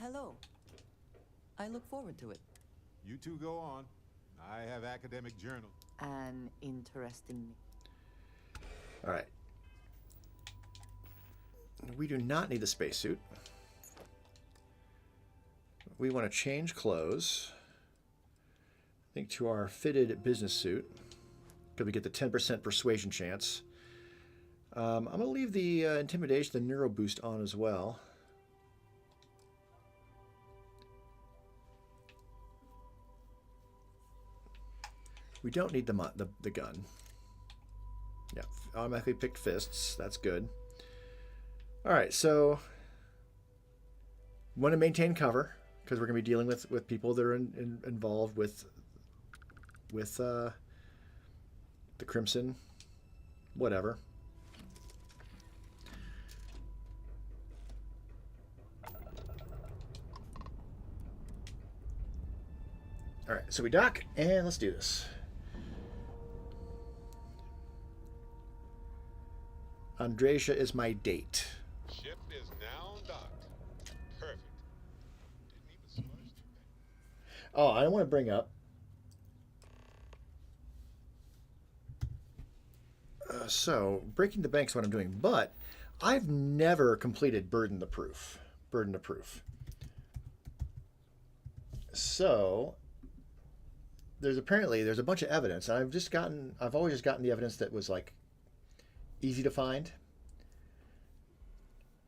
Hello. I look forward to it. You two go on. I have academic journal. An interesting... All right. We do not need the spacesuit. We want to change clothes. I think to our fitted business suit. Because we get the 10% persuasion chance. I'm going to leave the intimidation, the neuro boost on as well. We don't need the gun. Yeah, automatically picked fists. That's good. All right, so want to maintain cover because we're going to be dealing with people that are involved with the Crimson, whatever. All right, so we dock and let's do this. Andresia is my date. Ship is now docked. Perfect. Didn't even smudge the thing. Oh, I want to bring up. So, breaking the bank is what I'm doing, but I've never completed Burden of Proof. So, there's a bunch of evidence. I've always just gotten the evidence that was like easy to find.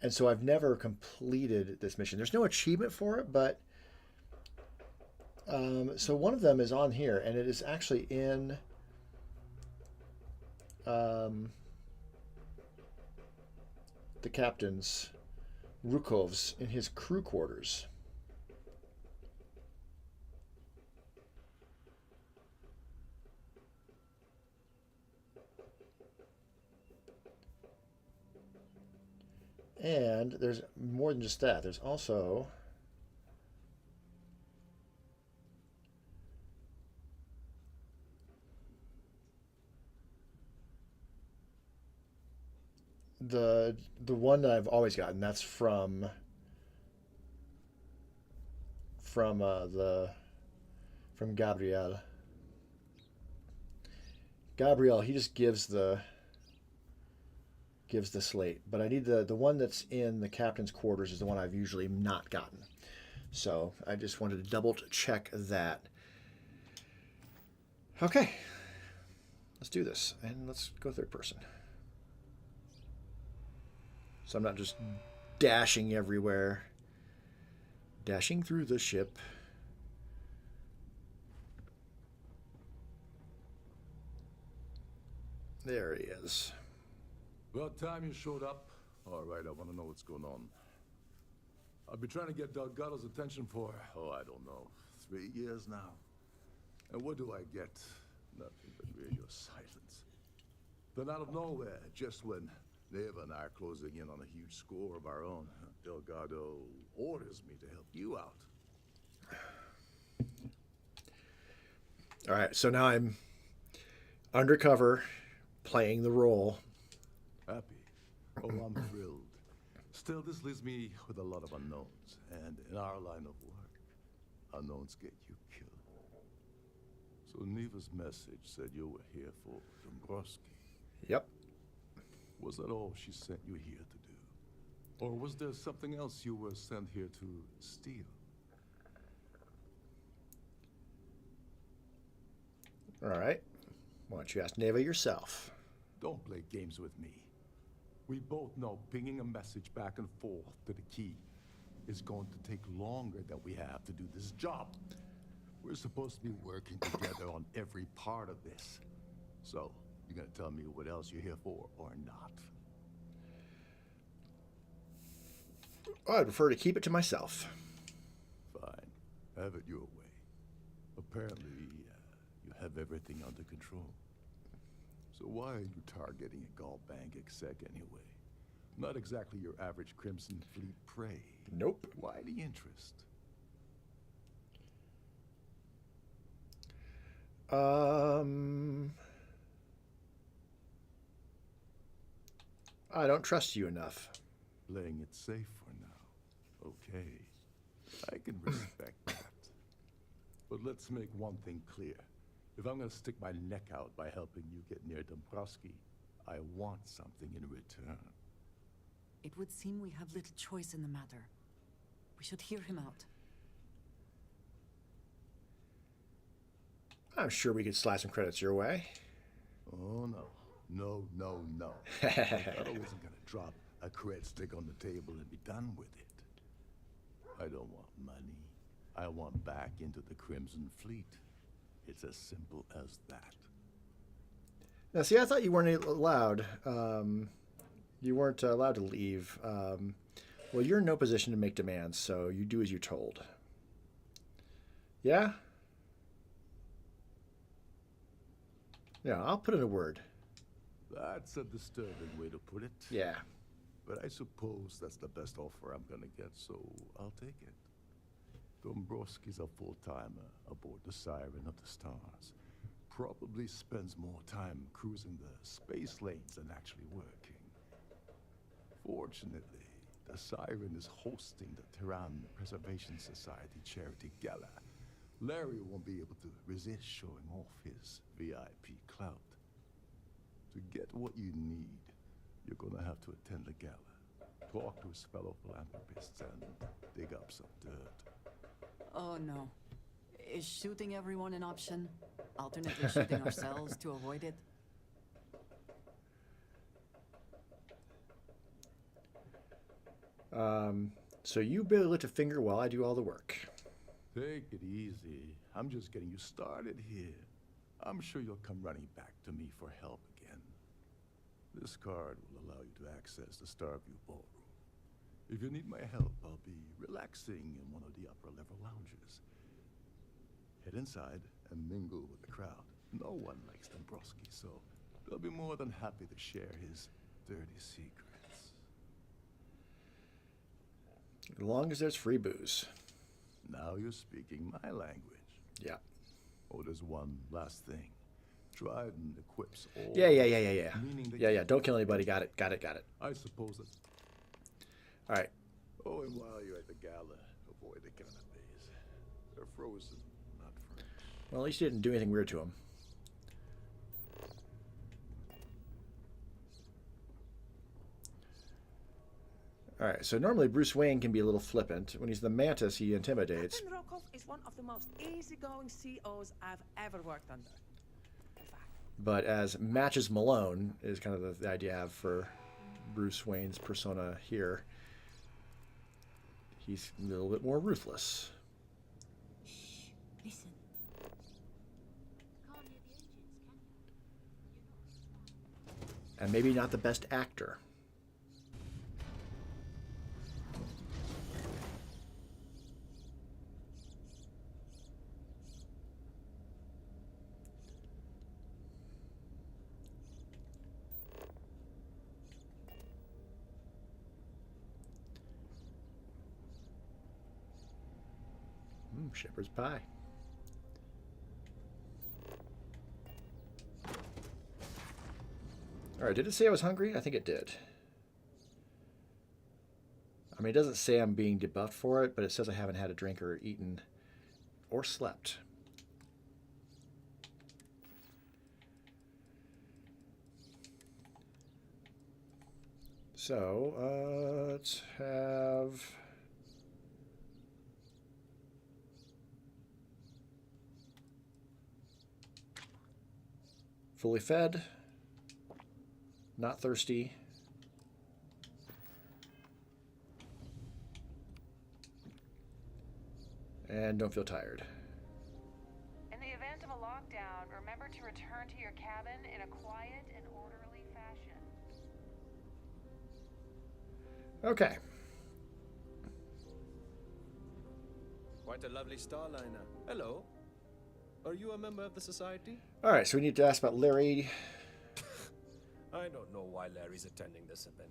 And so I've never completed this mission. There's no achievement for it, but so one of them is on here, and it is actually in the captain's, Rukov's, in his crew quarters. And there's more than just that. There's also the one that I've always gotten. That's from Gabriel. Gabriel, he just gives the slate, but I need the one that's in the captain's quarters is the one I've usually not gotten. So I just wanted to double check that. Okay, let's do this, and let's go third person. So I'm not just dashing everywhere, dashing through the ship. There he is. About time you showed up. All right, I want to know what's going on. I've been trying to get Delgado's attention for, I don't know, 3 years now. And what do I get? Nothing but radio silence. Then out of nowhere, just when Neva and I are closing in on a huge score of our own, Delgado orders me to help you out. All right, so now I'm undercover, playing the role. Happy? Oh, I'm thrilled. Still, this leaves me with a lot of unknowns. And in our line of work, unknowns get you killed. So Neva's message said you were here for Dombrowski. Yep. Was that all she sent you here to do? Or was there something else you were sent here to steal? All right. Why don't you ask Neva yourself? Don't play games with me. We both know pinging a message back and forth to the key is going to take longer than we have to do this job. We're supposed to be working together on every part of this. So, You gonna tell me what else you're here for or not? Oh, I'd prefer to keep it to myself. Fine. Have it your way. Apparently, you have everything under control. So why are you targeting a Gallbank exec anyway? Not exactly your average Crimson Fleet prey. Nope. Why the interest? I don't trust you enough. Playing it safe for now. Okay. I can respect that. But let's make one thing clear. If I'm gonna stick my neck out by helping you get near Dombrowski, I want something in return. It would seem we have little choice in the matter. We should hear him out. I'm sure we could slide some credits your way. Oh, no. No, no, no. I wasn't gonna drop a cred stick on the table and be done with it. I don't want money. I want back into the Crimson Fleet. It's as simple as that. Now, see, I thought you weren't allowed. You weren't allowed to leave. Well, you're in no position to make demands, so you do as you're told. Yeah? Yeah, I'll put in a word. That's a disturbing way to put it. Yeah. But I suppose that's the best offer I'm gonna get, so I'll take it. Dombrowski's a full-timer aboard the Siren of the Stars. Probably spends more time cruising the space lanes than actually working. Fortunately, the Siren is hosting the Tehran Preservation Society charity gala. Larry won't be able to resist showing off his VIP clout. To get what you need, you're gonna have to attend the gala, talk to his fellow philanthropists, and dig up some dirt. Oh no. Is shooting everyone an option? Alternately shooting ourselves to avoid it? So you barely lift a finger while I do all the work. Take it easy. I'm just getting you started here. I'm sure you'll come running back to me for help again. This card will allow you to access the Starview Ballroom. If you need my help, I'll be relaxing in one of the upper-level lounges. Head inside and mingle with the crowd. No one likes Dombrowski, so they'll be more than happy to share his dirty secrets. As long as there's free booze. Now you're speaking my language. Yeah. Oh, there's one last thing. Dryden equips all... Yeah. Meaning that Yeah, don't kill anybody. Got it. I suppose that's... All right. Oh, and while you're at the gala, avoid the canapes. They're frozen, not fresh. Well, at least you didn't do anything weird to him. All right, so normally Bruce Wayne can be a little flippant. When he's the Mantis, he intimidates. Captain Rokov is one of the most easygoing COs I've ever worked under. But as matches Malone is kind of the idea I have for Bruce Wayne's persona here. He's a little bit more ruthless. Listen. And maybe not the best actor. Shepherd's pie. All right, did it say I was hungry? I think it did. I mean, it doesn't say I'm being debuffed for it, but it says I haven't had a drink or eaten or slept. So, let's have... Fully fed, not thirsty, and don't feel tired. In the event of a lockdown, remember to return to your cabin in a quiet and orderly fashion. Okay. Quite a lovely starliner. Hello. Are you a member of the society? All right, so we need to ask about Larry. I don't know why Larry's attending this event.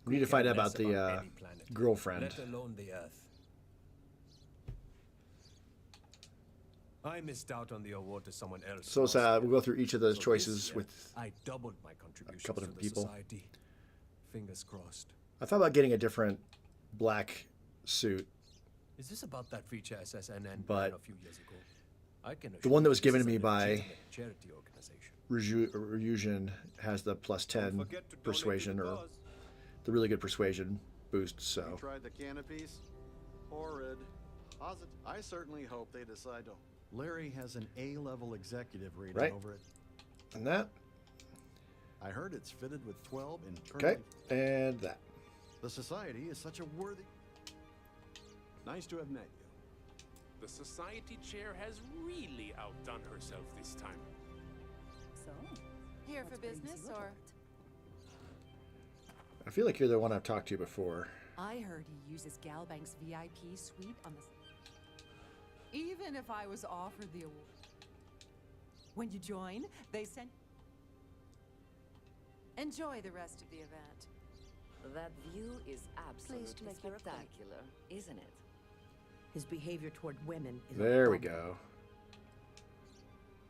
We need to find out about Less the any planet, girlfriend. let alone the Earth. I missed out on the award to someone else. So let's, we'll go through each of those choices with I doubled my contributions a couple to different the people. society. Fingers crossed. I thought about getting a different black suit, Is this about that feature SSNN but ran a few years ago? I can the one that was assure you given to this me is a by legitimate charity organization. Ryujin has the +10 persuasion, or the really good persuasion boost, so. You tried the canopies? Horrid. I certainly hope they decide to. Larry has an A-level executive rating Right. over it. And that. I heard it's fitted with 12 Okay, internally. and that. The society is such a worthy. Nice to have met you. The society chair has really outdone herself this time. So, Here for business, or? I feel like you're the one I've talked to before. I heard he uses Galbank's VIP suite on the... Even if I was offered the award. When you join, they send... Enjoy the rest of the event. That view is absolutely make your spectacular, isn't it? His behavior toward women is There we abominable. go.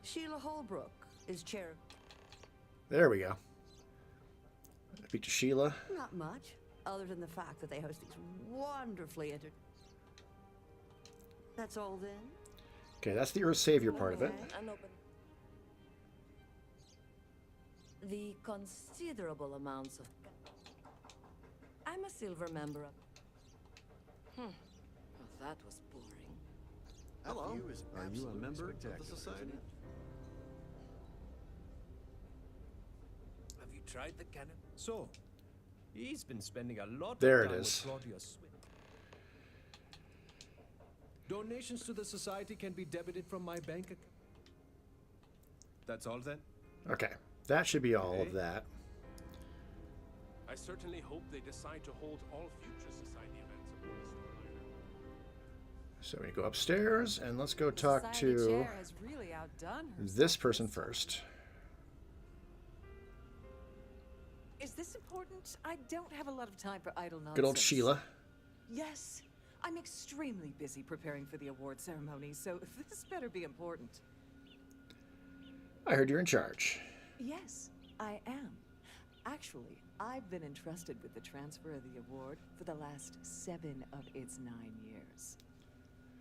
Sheila Holbrook is chair. There we go. Speak to Sheila. Not much, other than the fact that they host these wonderfully That's all then? Okay, that's the Earth Savior part of it. An open. The considerable amounts of... I'm a silver member of... Well, that was boring. Hello. Are you a member of the society? Have you tried the cannon? So, he's been spending a lot There of it time is. with Claudia Swift. Donations to the society can be debited from my bank account. That's all then? Okay, that should be all of that. I certainly hope they decide to hold all future society events aboard the Starliner. So we go upstairs and let's go talk Society to chair has really outdone herself. this person first. is this important? I don't have a lot of time for idle nonsense. Good old Sheila. Yes. I'm extremely busy preparing for the award ceremony, so this better be important. I heard you're in charge. Yes, I am. Actually, I've been entrusted with the transfer of the award for the last 7 of its 9 years.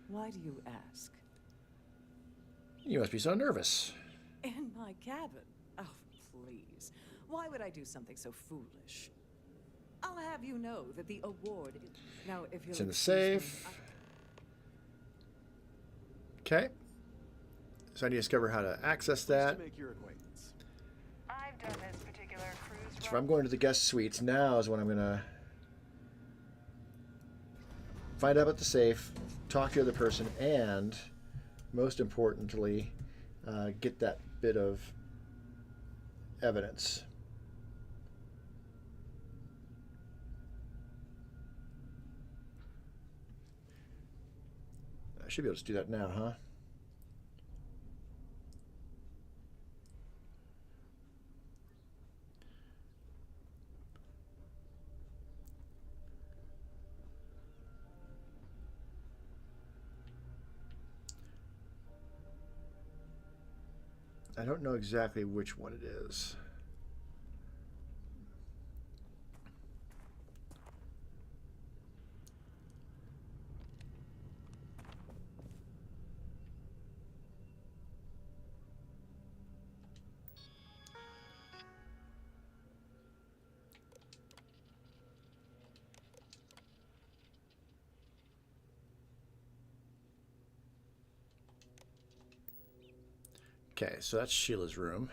Why do you ask? You must be so nervous. In my cabin? Oh, please. Why would I do something so foolish? I'll have you know that the award is... Now, if you'll It's in the excuse me, safe. Okay. So I need to discover how to access that. Make your acquaintance. I've done this particular cruise So if I'm going to the guest suites, now is when I'm gonna find out about the safe, talk to the other person, and most importantly, get that bit of evidence. I should be able to do that now, huh? I don't know exactly which one it is. Okay, so that's Sheila's room.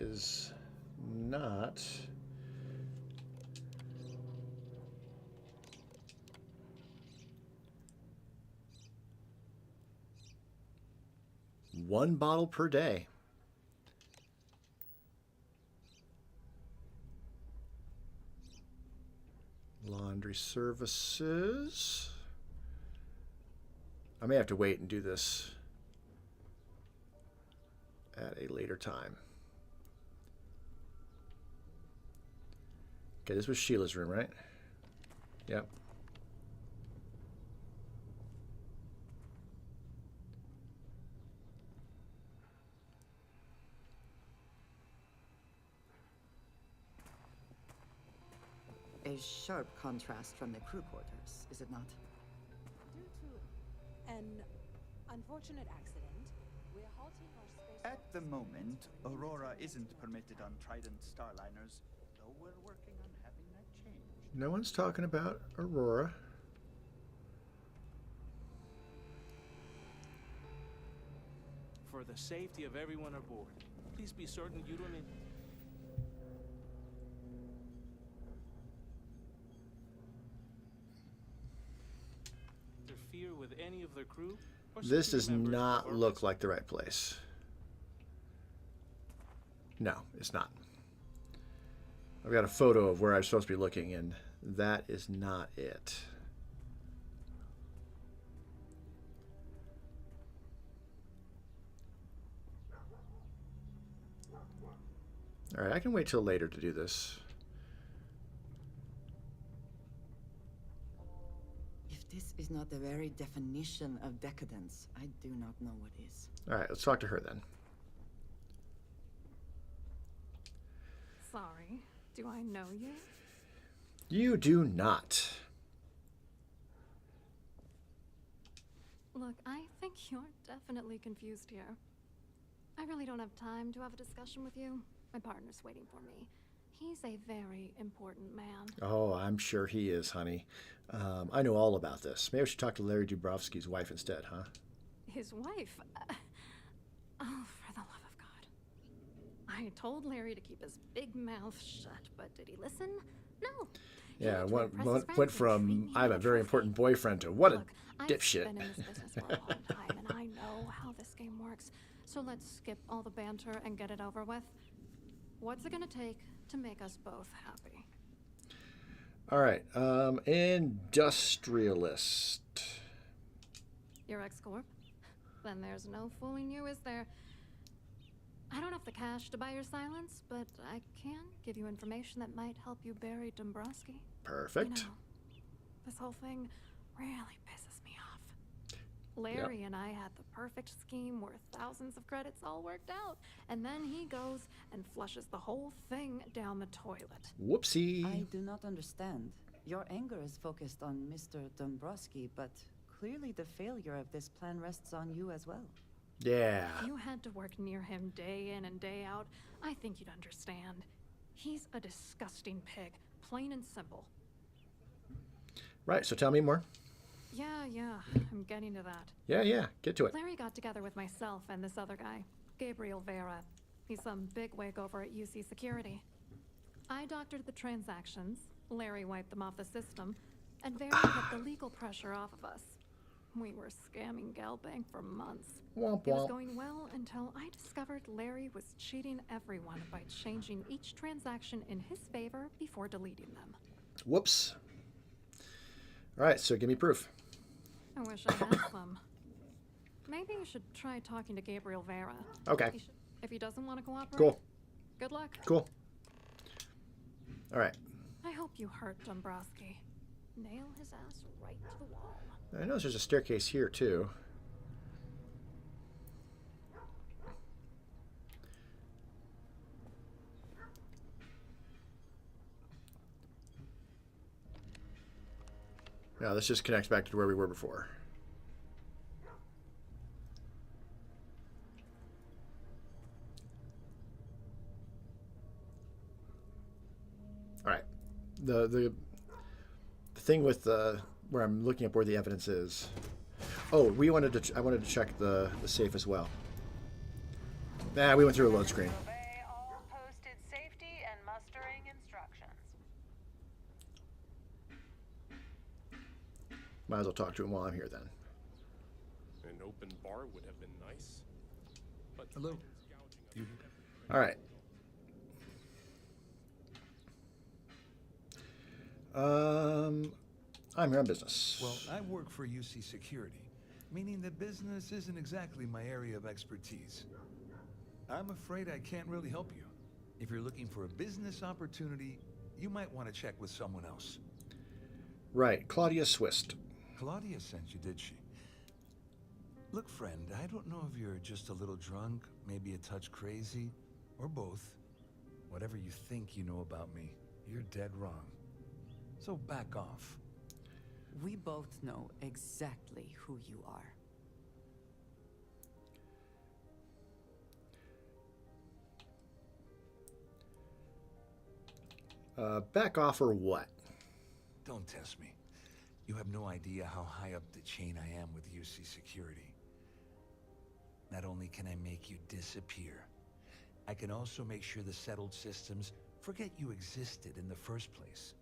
is not. One bottle per day. Laundry services. I may have to wait and do this at a later time. Okay, this was Sheila's room, right? Yep. A sharp contrast from the crew quarters, is it not? Due to an unfortunate accident, we're halting our space. At the moment, Aurora isn't permitted on Trident starliners, though we're working on having that changed. No one's talking about Aurora. For the safety of everyone aboard, please be certain you don't interfere with any of their crew. This does not look like the right place. No, it's not. I've got a photo of where I'm supposed to be looking, and that is not it. All right, I can wait till later to do this. If this is not the very definition of decadence, I do not know what is. All right, let's talk to her then. Sorry, do I know you? You do not. Look, I think you're definitely confused here. I really don't have time to have a discussion with you. My partner's waiting for me. He's a very important man. Oh, I'm sure he is, honey. I know all about this. Maybe I should talk to Larry Dubrovsky's wife instead, huh? His wife? Oh, for the love of God. I told Larry to keep his big mouth shut, but did he listen? No. Yeah, went from I'm a very important boyfriend to what a dipshit. I've been in this business for a long time, and I know how this game works. So let's skip all the banter and get it over with. What's it gonna take to make us both happy? All right, industrialist. Your ex-corp? Then there's no fooling you, is there? I don't have the cash to buy your silence, but I can give you information that might help you bury Dombrowski. Perfect. You know, this whole thing really pisses me off. Larry and I had the perfect scheme where thousands of credits all worked out, and then he goes and flushes the whole thing down the toilet. Whoopsie. I do not understand. Your anger is focused on Mr. Dombrowski, but clearly the failure of this plan rests on you as well. Yeah. If you had to work near him day in and day out, I think you'd understand. He's a disgusting pig, plain and simple. Right, so tell me more. Yeah, I'm getting to that. Yeah, get to it. Larry got together with myself and this other guy, Gabriel Vera. He's some bigwig over at UC Security. I doctored the transactions, Larry wiped them off the system, and Vera kept the legal pressure off of us. We were scamming Galbank for months. Womp It was womp. going well until I discovered Larry was cheating everyone by changing each transaction in his favor before deleting them. Whoops. All right, so give me proof. I wish I had some. Maybe you should try talking to Gabriel Vera. Okay. If he doesn't want to cooperate. Cool. Good luck. Cool. All right. I hope you hurt Dombrowski. Nail his ass right to the wall. I know there's a staircase here, too. Now, this just connects back to where we were before. All right. The thing with where I'm looking up where the evidence is. Oh, I wanted to check the safe as well. Nah, we went through a load screen. Might as well talk to him while I'm here then. An open bar would have been nice. But hello. All right. I'm here on business. Well, I work for UC Security, meaning that business isn't exactly my area of expertise. I'm afraid I can't really help you. If you're looking for a business opportunity, you might want to check with someone else. Right, Claudia Swist. Claudia sent you, did she? Look, friend, I don't know if you're just a little drunk, maybe a touch crazy, or both. Whatever you think you know about me, you're dead wrong. So back off. We both know exactly who you are. Back off or what? Don't test me. You have no idea how high up the chain I am with UC Security. Not only can I make you disappear, I can also make sure the settled systems forget you existed in the first place.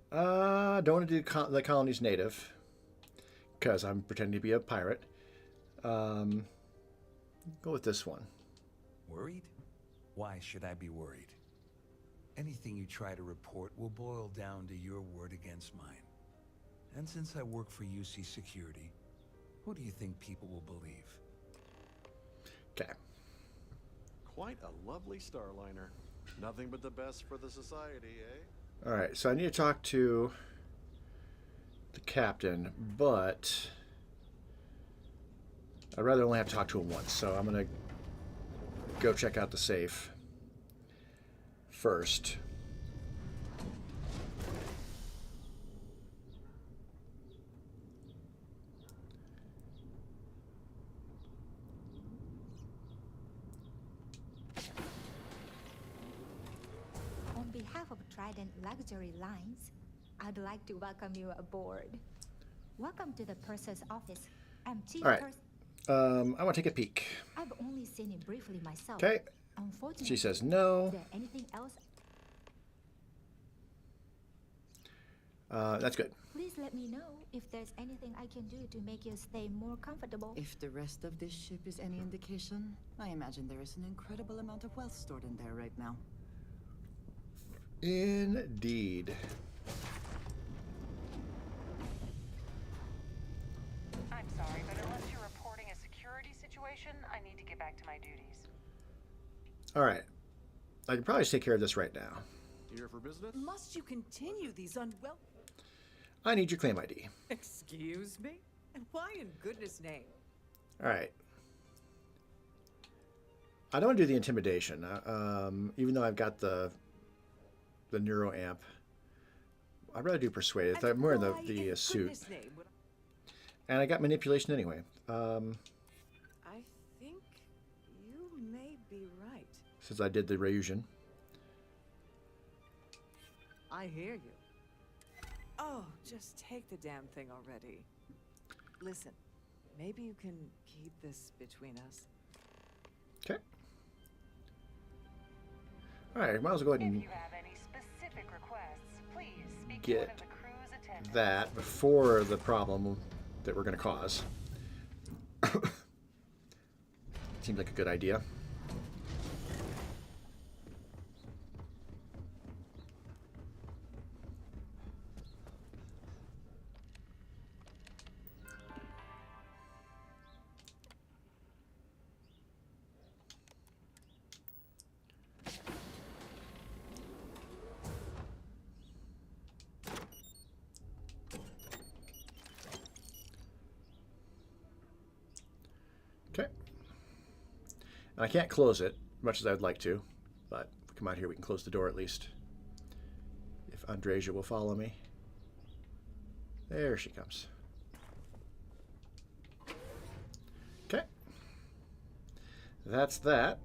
Don't want to do the colony's native, because I'm pretending to be a pirate. Go with this one. Worried? Why should I be worried? Anything you try to report will boil down to your word against mine. And since I work for UC Security, who do you think people will believe? Okay. Quite a lovely starliner. Nothing but the best for the society, eh? Alright, so I need to talk to the captain, but I'd rather only have to talk to him once, so I'm going to go check out the safe first. On behalf of Trident Luxury Lines, I'd like to welcome you aboard. Welcome to the purser's office. I'm Chief All right. I want to take a peek. I've only seen it briefly myself. Okay. Unfortunately, She says no. Is there anything else? That's good. Please let me know if there's anything I can do to make your stay more comfortable. If the rest of this ship is any indication, I imagine there is an incredible amount of wealth stored in there right now. Indeed. I'm sorry, but unless you're reporting a security situation, I need to get back to my duties. All right. I can probably take care of this right now. Here for business? Must you continue these unwell... I need your claim ID. Excuse me? And why in goodness name? All right. I don't want to do the intimidation, even though I've got the neuro amp. I'd rather do persuade. I'm wearing the suit. And I got manipulation anyway. I think you may be right. Since I did the Rayusian. I hear you. Oh, just take the damn thing already. Listen, maybe you can keep this between us. Okay. All right, might as well go ahead and If you have any specific requests, please speak to get one of the crew's attendants. that before the problem that we're going to cause. Seems like a good idea. Okay. And I can't close it, much as I would like to, but if we come out here, we can close the door at least. If Andreja will follow me. There she comes. Okay. That's that.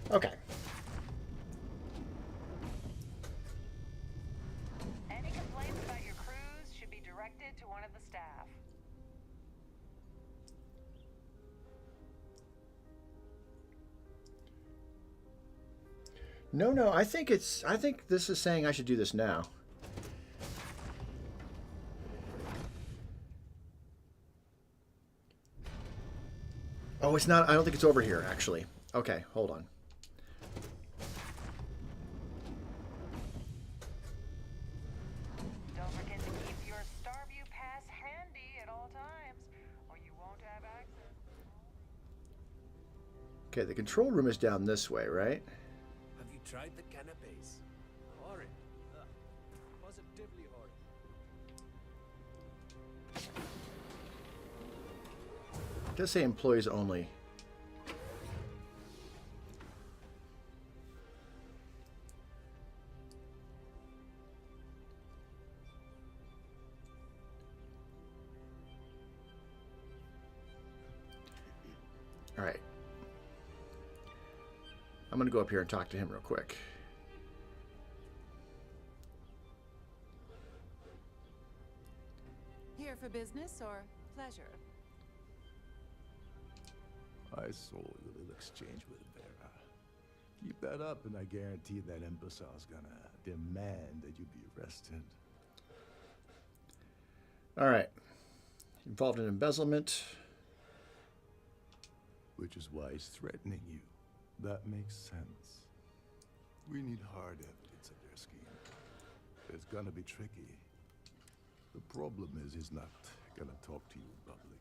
Okay. Any complaints about your crews should be directed to one of the staff. No, no, I think this is saying I should do this now. Oh, it's not. I don't think it's over here, actually. Okay, hold on. Don't forget to keep your Starview pass handy at all times, or you won't have access. Okay, the control room is down this way, right? Have you tried the canapes? Horrid. Positively horrid. It does say employees only. All right. I'm going to go up here and talk to him real quick. Here for business or pleasure? I saw your little exchange with Vera. Keep that up, and I guarantee that imbecile's gonna demand that you be arrested. All right. Involved in embezzlement. Which is why he's threatening you. That makes sense. We need hard evidence of their scheme. It's gonna be tricky. The problem is he's not gonna talk to you in public.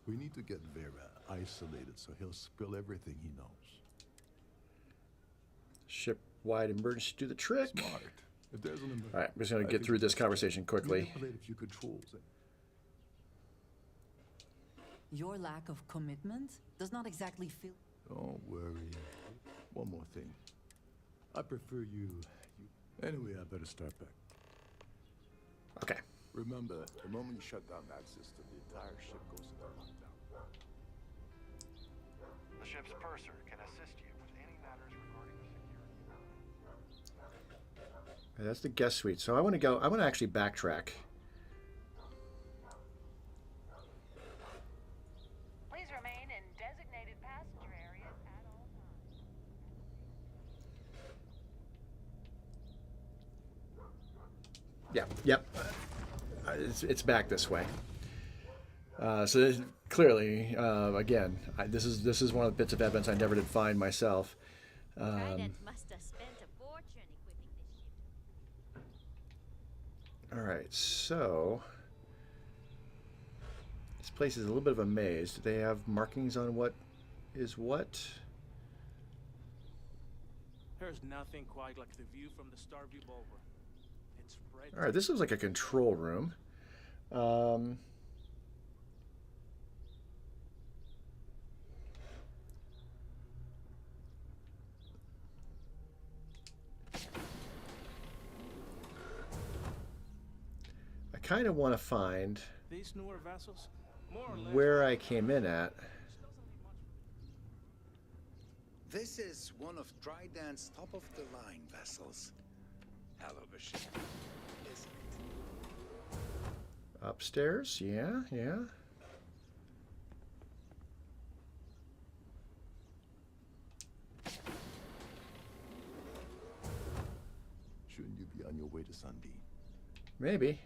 We need to get Vera isolated so he'll spill everything he knows. Ship-wide emergency do the trick. Smart. If there's an All right, I'm just going to get through this conversation quickly. Manipulate a few controls. Your lack of commitment does not exactly feel... Don't worry. One more thing. I prefer you... Anyway, I better start back. Okay. Remember, the moment you shut down that system, the entire ship goes into lockdown. The ship's purser can assist you with any matters regarding the security. That's the guest suite. So I want to actually backtrack. Please remain in designated passenger areas at all times. Yeah, yep. It's back this way. So clearly, again, this is one of the bits of evidence I never did find myself. Trident must have spent a fortune equipping this ship. All right, so this place is a little bit of a maze. Do they have markings on what is what? There's nothing quite like the view from the Starview Boulevard. It's red. All right, this looks like a control room. I kind of want to find These newer vessels, more or less, where I came in at. This is one of Trident's top-of-the-line vessels. Hell of a ship, isn't it? Upstairs, yeah. Shouldn't you be on your way to Sunbeam? Maybe.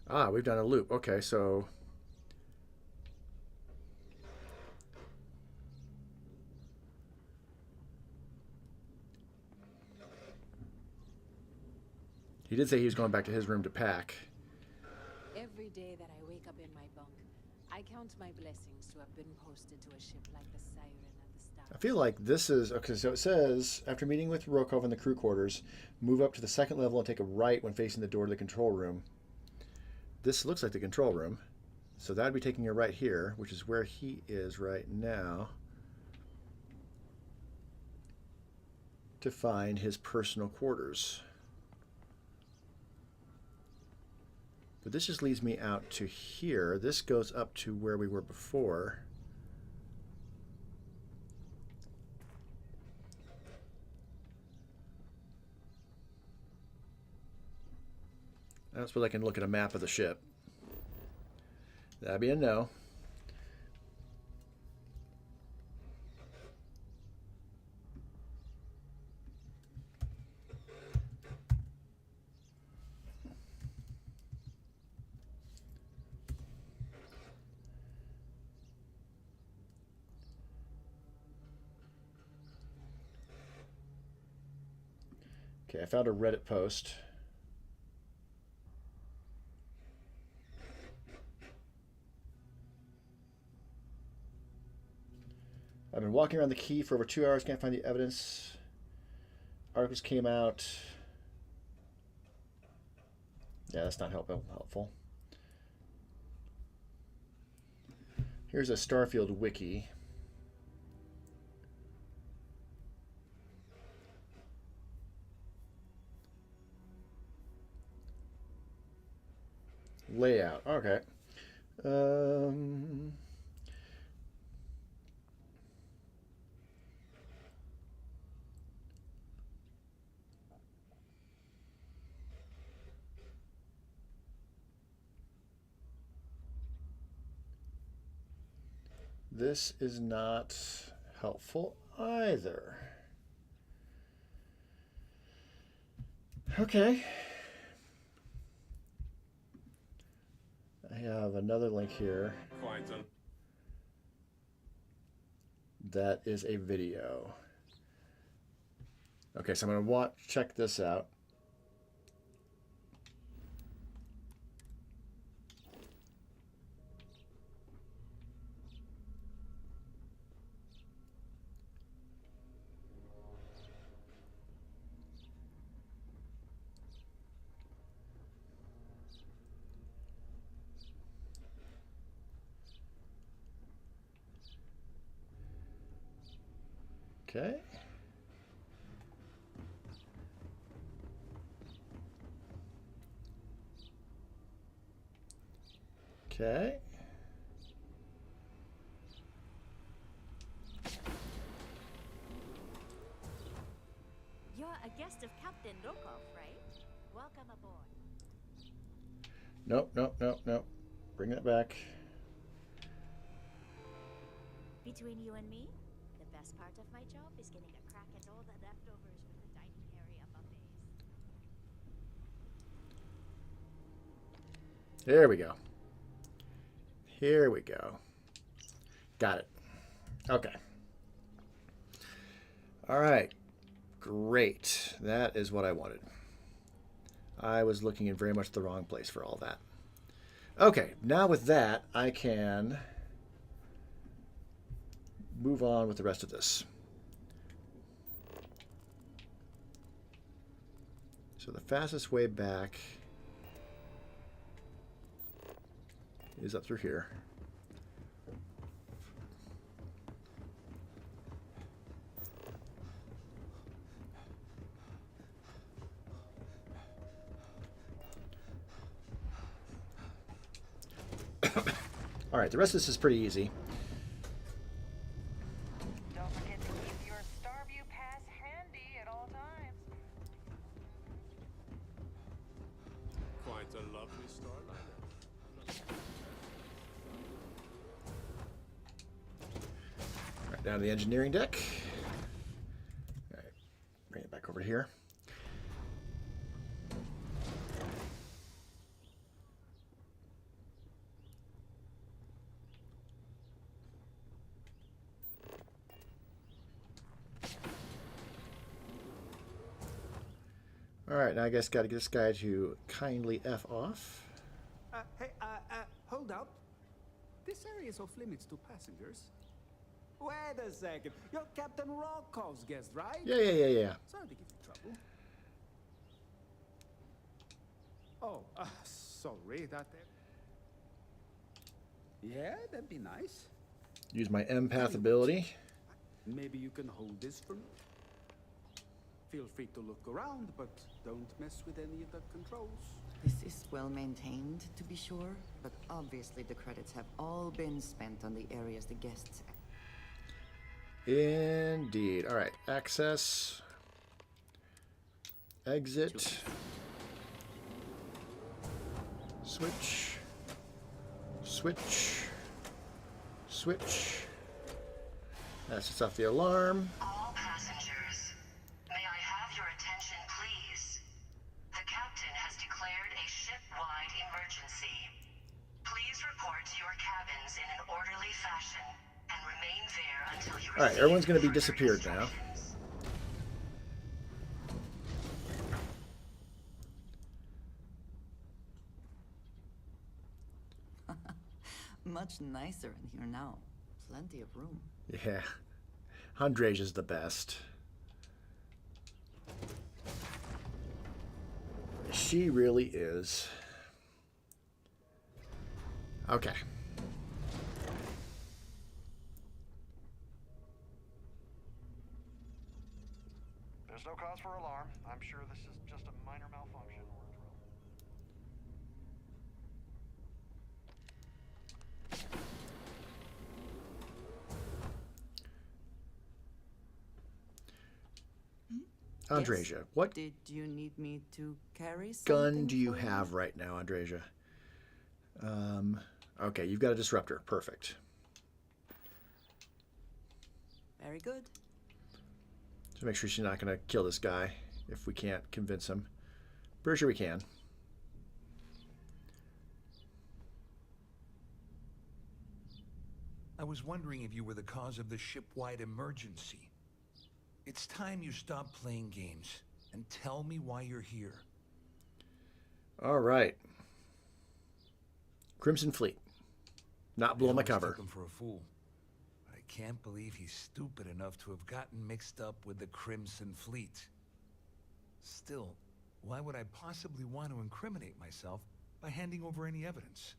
Ah, we've done a loop. Okay, so... He did say he was going back to his room to pack. Every day that I wake up in my bunk, I count my blessings to have been posted to a ship like the Siren at the start. I feel like this is... Okay, so it says, after meeting with Rokov in the crew quarters, move up to the second level and take a right when facing the door to the control room. This looks like the control room. So that would be taking a right here, which is where he is right now, to find his personal quarters. But this just leads me out to here. This goes up to where we were before. I suppose I can look at a map of the ship. That'd be a no. Okay, I found a Reddit post. I've been walking around the key for over 2 hours, can't find the evidence. Articles came out. Yeah, that's not helpful. Here's a Starfield wiki. Layout. Okay. This is not helpful either. Okay. I have another link here. That is a video. Okay, so I'm going to check this out. Okay. Okay. You're a guest of Captain Rokov, right? Welcome aboard. Nope. Bring that back. Between you and me, the best part of my job is getting a crack at all the leftovers from the dining area buffets. There we go. Here we go. Got it. Okay. All right. Great. That is what I wanted. I was looking in very much the wrong place for all that. Okay. Now with that, I can move on with the rest of this. So the fastest way back is up through here. All right, the rest of this is pretty easy. Don't forget to keep your Starview pass handy at all times. Quite a lovely starliner. All right, down to the engineering deck. All right, bring it back over here. All right, now I guess got to get this guy to kindly F off. Hey, hold up. This area is off limits to passengers. Wait a second. You're Captain Rokov's guest, right? Yeah. Sorry to give you trouble. Oh, sorry that. Yeah, that'd be nice. Use my empath ability. Maybe you can hold this for me. Feel free to look around, but don't mess with any of the controls. This is well maintained, to be sure, but obviously the credits have all been spent on the areas the guests. Indeed. All right, access. Exit. Switch. Switch. Switch. That sets off the alarm. All passengers, may I have your attention, please? The captain has declared a ship-wide emergency. Please report to your cabins in an orderly fashion and remain there until you All right, everyone's going to be disappeared now. Much nicer in here now. Plenty of room. Yeah. Andresia's the best. She really is. Okay. There's no cause for alarm. I'm sure this is just a minor malfunction. Andresia, what did you need me to carry something gun do you for have right now, Andresia? Okay, you've got a disruptor. Perfect. Very good. Just make sure she's not going to kill this guy if we can't convince him. Pretty sure we can. I was wondering if you were the cause of the ship-wide emergency. It's time you stop playing games and tell me why you're here. All right. Crimson Fleet. Not blowing my cover. Took him for a fool. But I can't believe he's stupid enough to have gotten mixed up with the Crimson Fleet. Still, why would I possibly want to incriminate myself by handing over any evidence?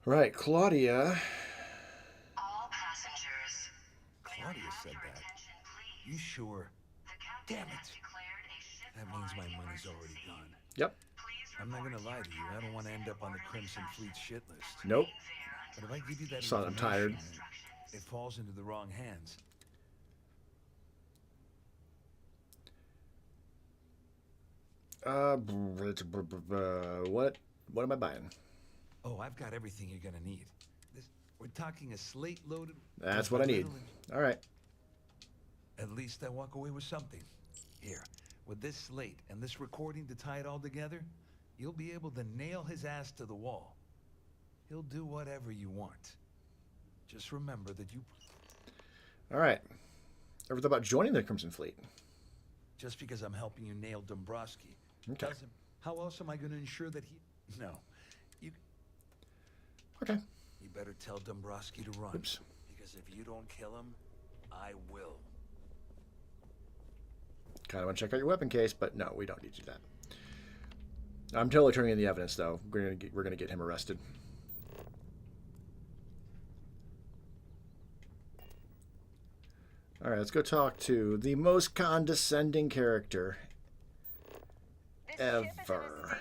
Right, Claudia. All passengers. Claudia said that. You sure? Damn it. That means my money's already gone. Yep. I'm not gonna lie to you. I don't want to end up on the Crimson Fleet shit list. Nope. But if I give you that Son, I'm tired. information, it falls into the wrong hands. What am I buying? Oh, I've got everything you're gonna need. We're talking a slate loaded. That's what I need. All right. At least I walk away with something. Here, with this slate and this recording to tie it all together, you'll be able to nail his ass to the wall. He'll do whatever you want. Just remember that you... All right. Ever thought about joining the Crimson Fleet? Just because I'm helping you nail Dombrowski. Okay. How else am I going to ensure that he... No. You... Okay. You better tell Dombrowski to run. Oops. Because if you don't kill him, I will. Kind of want to check out your weapon case, but no, we don't need to do that. I'm totally turning in the evidence, though. We're gonna get him arrested. All right, let's go talk to the most condescending character ever.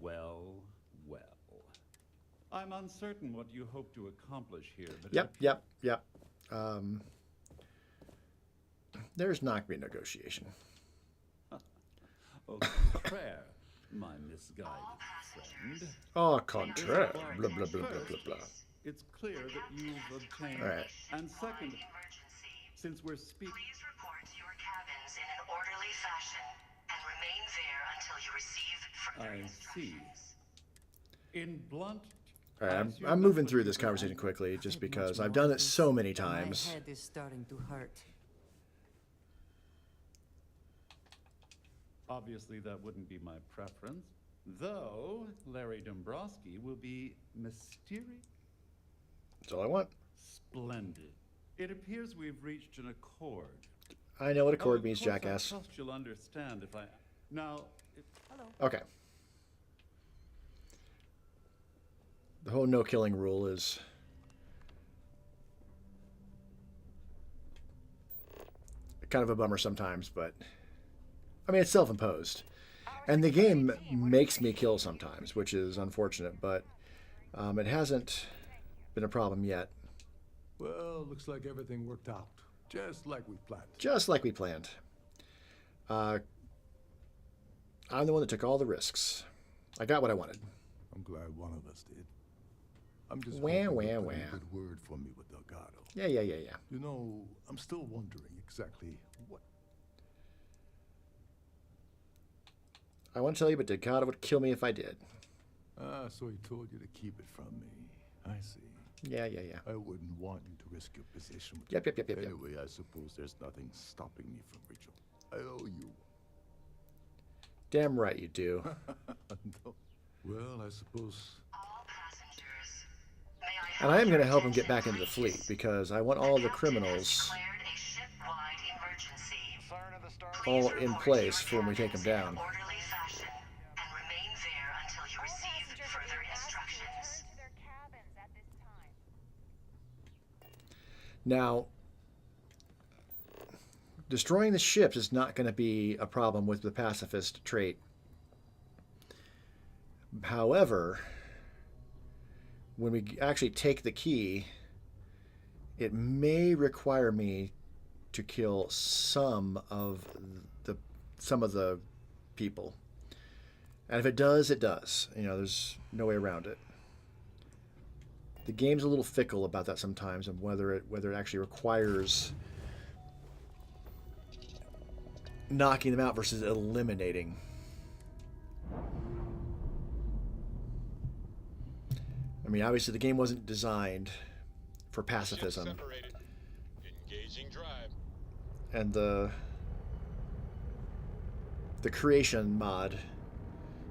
Well, well. I'm uncertain what you hope to accomplish here, but... Yep. There's not going to be negotiation. Au contraire, my misguided friend. Au contraire. Blah, blah, blah, blah, blah, blah. It's clear that you've obtained... All right. And second, since we're speaking... Please report to your cabins in an orderly fashion and remain there until you receive further instructions. In blunt... All right, I'm moving through this conversation quickly just because I've done it so many times. My head is starting to hurt. Obviously, that wouldn't be my preference, though Larry Dombrowski will be mysterious. That's all I want. Splendid. It appears we've reached an accord. I know what accord means, jackass. I trust you'll understand if I... Now... Hello. Okay. The whole no-killing rule is... kind of a bummer sometimes, but... I mean, it's self-imposed. And the game makes me kill sometimes, which is unfortunate, but it hasn't been a problem yet. Well, looks like everything worked out. Just like we planned. Just like we planned. I'm the one that took all the risks. I got what I wanted. I'm glad one of us did. I'm just Wah, hoping wah, you put wah. in a good word for me with Delgado. Yeah. You know, I'm still wondering exactly what... I want to tell you, but Delgado would kill me if I did. Ah, so he told you to keep it from me. I see. Yeah. I wouldn't want you to risk your position with Yep. Anyway, I suppose there's nothing stopping me from Rachel. I owe you. Damn right you do. No. Well, I suppose. And I am going to help him get back into the fleet because I want all the criminals all in place for when we take them down. Now, destroying the ships is not going to be a problem with the Pacifist trait. However, when we actually take the key, it may require me to kill some of the people. And if it does, it does. You know, there's no way around it. The game's a little fickle about that sometimes, and whether it actually requires knocking them out versus eliminating. I mean, obviously the game wasn't designed for pacifism. Engaging drive. And the creation mod,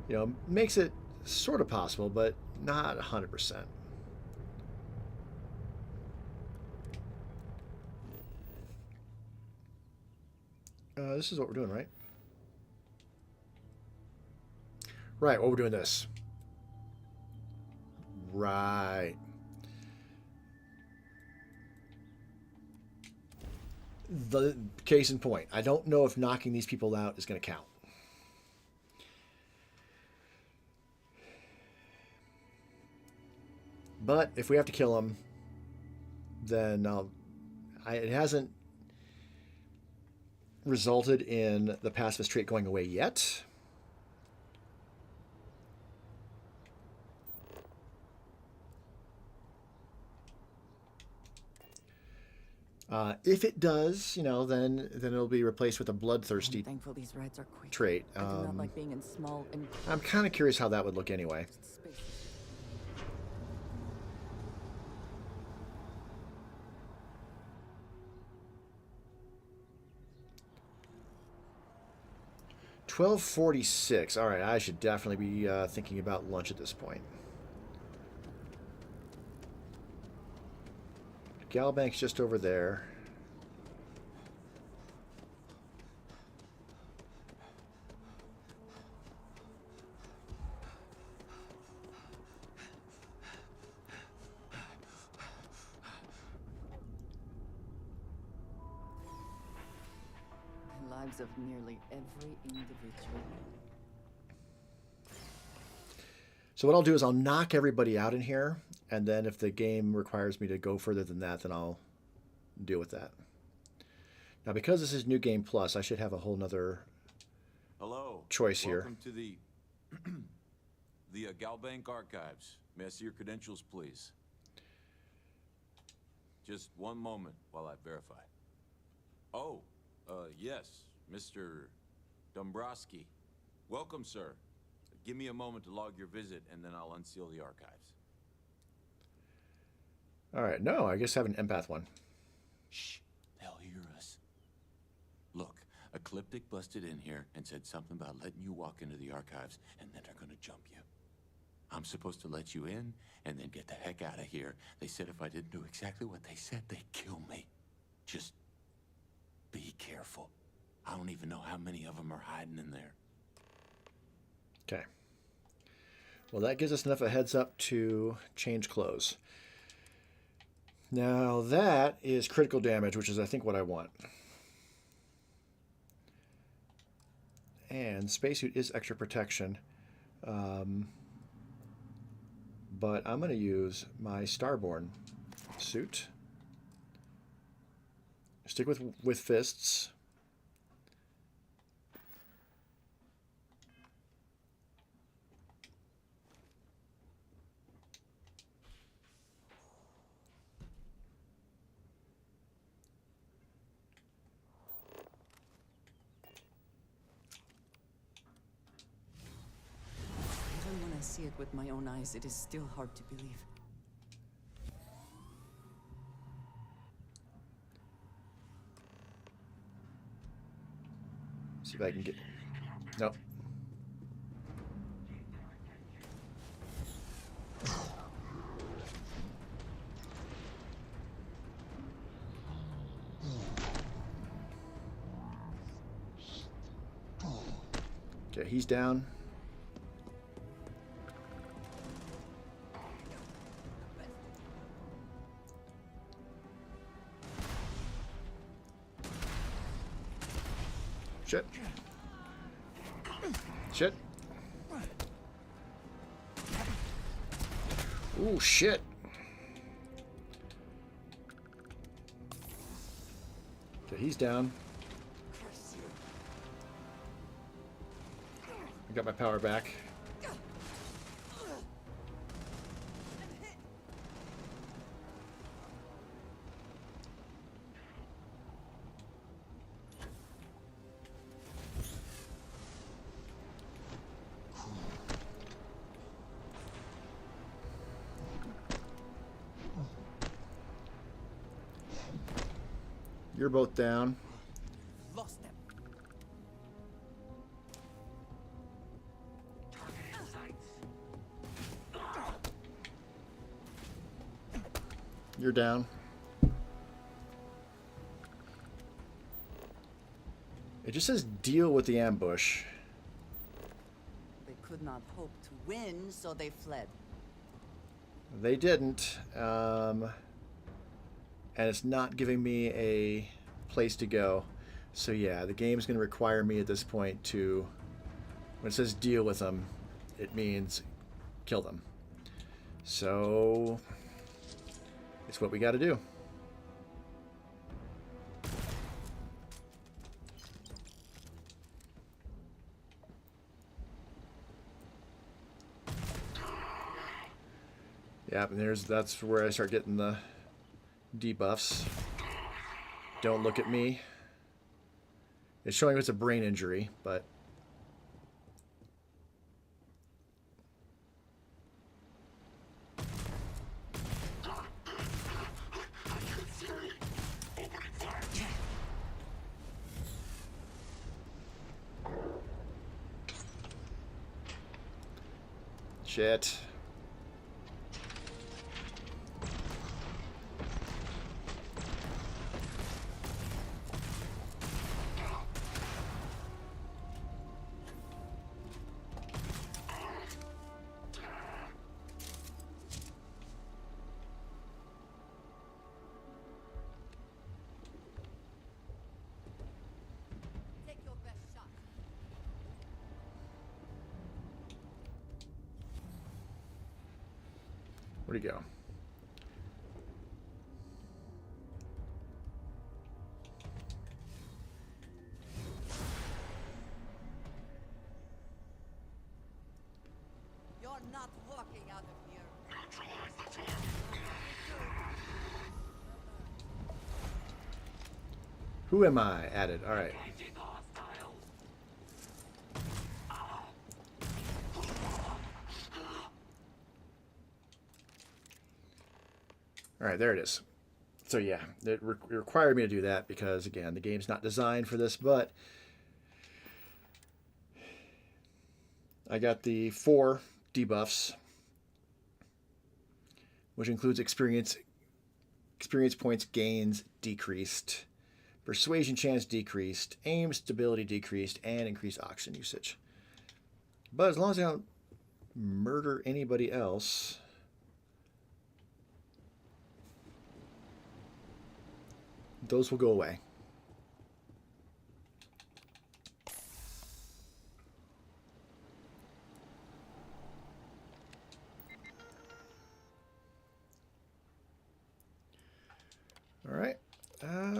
you know, makes it sort of possible, but not 100%. This is what we're doing, right? Right, well, we're doing this. Right. The case in point. I don't know if knocking these people out is going to count. But if we have to kill them, then it hasn't resulted in the pacifist trait going away yet. If it does, you know, then it'll be replaced with a bloodthirsty Thankful these rides are quick. trait. I do not like being in small and I'm kind of curious how that would look anyway. $12.46. All right, I should definitely be thinking about lunch at this point. Galbank's just over there. the lives of nearly every individual. So what I'll do is I'll knock everybody out in here, and then if the game requires me to go further than that, then I'll deal with that. Now, because this is New Game Plus, I should have a whole nother choice here. Welcome to the Galbank Archives. May I see your credentials, please? Just one moment while I verify. Oh, yes, Mr. Dombrowski. Welcome, sir. Give me a moment to log your visit, and then I'll unseal the archives. All right, no, I guess I have an empath one. Shh, they'll hear us. Look, Ecliptic busted in here and said something about letting you walk into the archives, and then they're gonna jump you. I'm supposed to let you in, and then get the heck out of here. They said if I didn't do exactly what they said, they'd kill me. Just be careful. I don't even know how many of them are hiding in there. Okay. Well, that gives us enough of a heads up to change clothes. Now that is critical damage, which is I think what I want. And spacesuit is extra protection. But I'm going to use my Starborn suit. Stick with fists. Even when I see it with my own eyes, it is still hard to believe. See if I can get... Nope. Okay, he's down. Shit. Shit. Ooh, shit. Okay, he's down. I got my power back. You're both down. Lost them. You're down. It just says deal with the ambush. They could not hope to win, so they fled. They didn't. And it's not giving me a place to go. So yeah, the game's going to require me at this point to, when it says deal with them, it means kill them. So it's what we got to do. Yeah, and that's where I start getting the debuffs. Don't look at me. It's showing it's a brain injury, but shit. Where'd he go? You're not walking out of here. Who am I? Added. All right. All right, there it is. So yeah, it required me to do that because, again, the game's not designed for this, but I got the 4 debuffs, which includes experience points gains decreased, persuasion chance decreased, aim stability decreased, and increased oxygen usage. But as long as I don't murder anybody else, those will go away. All right,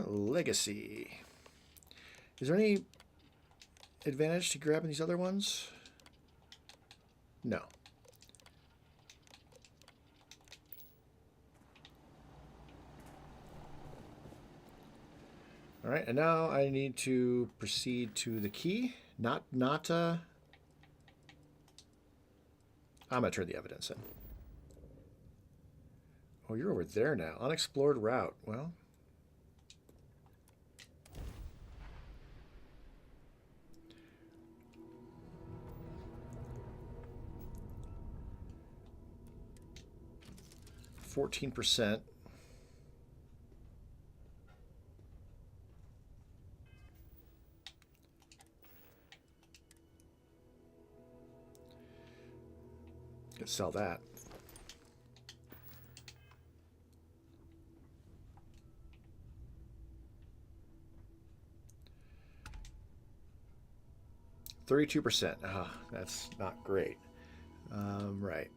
legacy. Is there any advantage to grabbing these other ones? No. All right, and now I need to proceed to the key. I'm gonna turn the evidence in. Oh, you're over there now. Unexplored route. Well, 14%. Could sell that. %. Ah, that's not great. Right.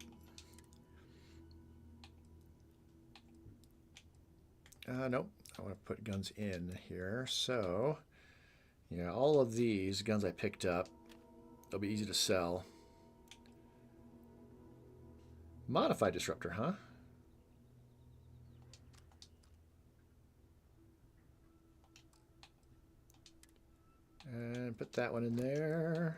Nope. I want to put guns in here. So, yeah, all of these guns I picked up, they'll be easy to sell. Modified disruptor, huh? And put that one in there.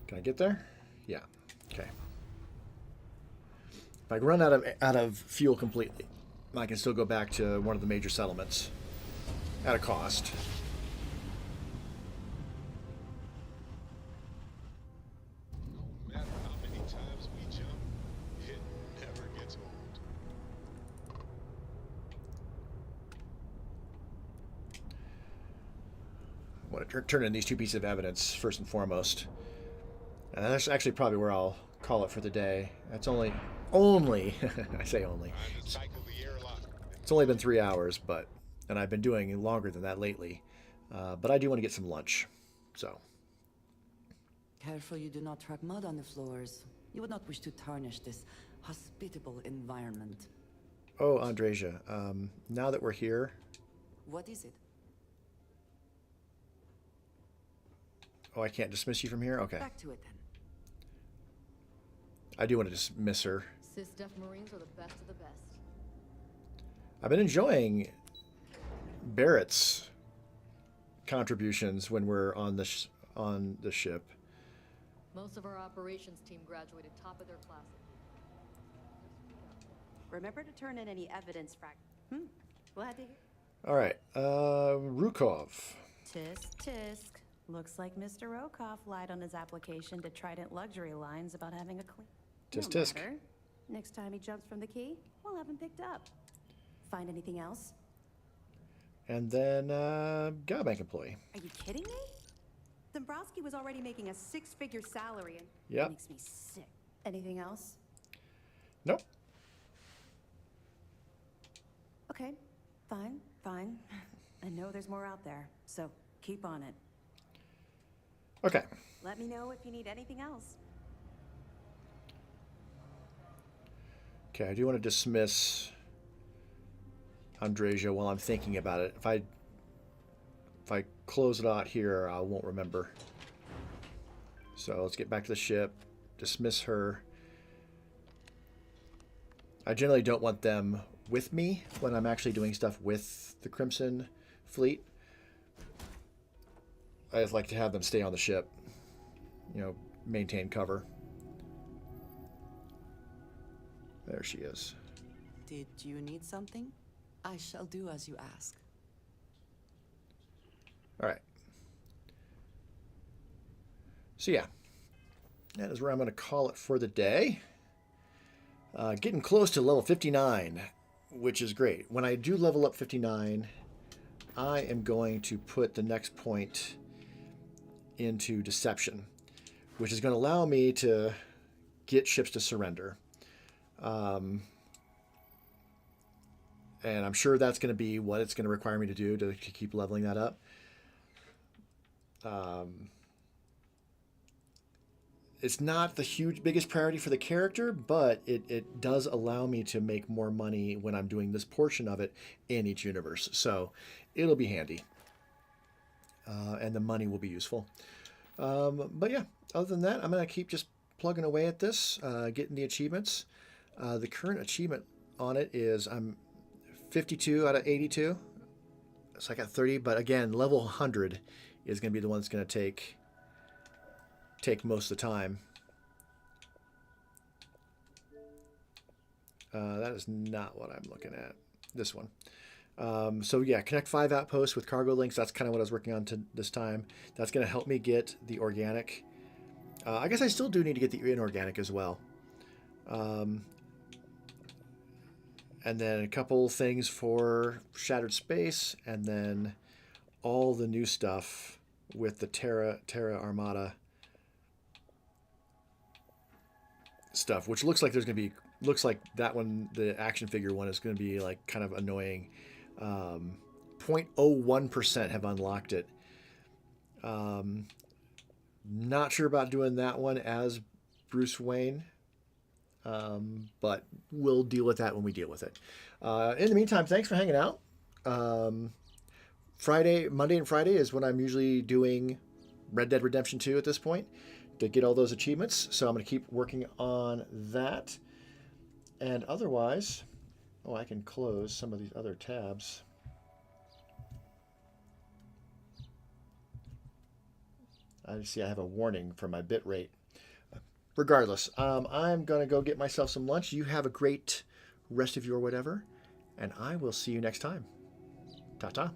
Can I get there? Yeah. Okay. If I run out of fuel completely, I can still go back to one of the major settlements at a cost. No matter how many times we jump, it never gets old. I want to turn in these 2 pieces of evidence first and foremost. And that's actually probably where I'll call it for the day. That's only I say only. It's only been 3 hours, and I've been doing longer than that lately. But I do want to get some lunch, so. Careful you do not track mud on the floors. You would not wish to tarnish this hospitable environment. Oh, Andreja, now that we're here. What is it? Oh, I can't dismiss you from here? Okay. Back to it then. I do want to dismiss her. Sys-Def Marines are the best of the best. I've been enjoying Barrett's contributions when we're on the ship. Most of our operations team graduated top of their class. Remember to turn in any evidence, glad to hear. All right, Rukov. Tisk. Looks like Mr. Rokov lied on his application to Trident Luxury Lines about having a clean. Tisk. Matter. Next time he jumps from the key, we'll have him picked up. Find anything else? And then, GalBank employee. Are you kidding me? Dombrowski was already making a 6-figure salary and Yep. it makes me sick. Anything else? Nope. Okay, fine. I know there's more out there, so keep on it. Okay. Let me know if you need anything else. Okay, I do want to dismiss Andreja while I'm thinking about it. If I close it out here, I won't remember. So let's get back to the ship. Dismiss her. I generally don't want them with me when I'm actually doing stuff with the Crimson Fleet. I just like to have them stay on the ship. You know, maintain cover. There she is. Did you need something? I shall do as you ask. All right. So yeah, that is where I'm going to call it for the day. Getting close to level 59, which is great. When I do level up 59, I am going to put the next point into Deception, which is going to allow me to get ships to surrender. And I'm sure that's going to be what it's going to require me to do to keep leveling that up. It's not the biggest priority for the character, but it does allow me to make more money when I'm doing this portion of it in each universe. So it'll be handy. And the money will be useful. But yeah, other than that, I'm going to keep just plugging away at this, getting the achievements. The current achievement on it is I'm 52 out of 82. So I got 30, but again, level 100 is going to be the one that's going to take most of the time. That is not what I'm looking at. This one. So yeah, connect 5 outposts with cargo links. That's kind of what I was working on this time. That's going to help me get the organic. I guess I still do need to get the inorganic as well. And then a couple things for Shattered Space, and then all the new stuff with the Terra Armada stuff, which looks like there's going to be, looks like that one, the action figure one, is going to be like kind of annoying. 0.01% have unlocked it. Not sure about doing that one as Bruce Wayne, but we'll deal with that when we deal with it. In the meantime, thanks for hanging out. Monday and Friday is when I'm usually doing Red Dead Redemption 2 at this point to get all those achievements. So I'm going to keep working on that. And otherwise, oh, I can close some of these other tabs. I see I have a warning for my bit rate. Regardless, I'm going to go get myself some lunch. You have a great rest of your whatever, and I will see you next time. Ta-ta.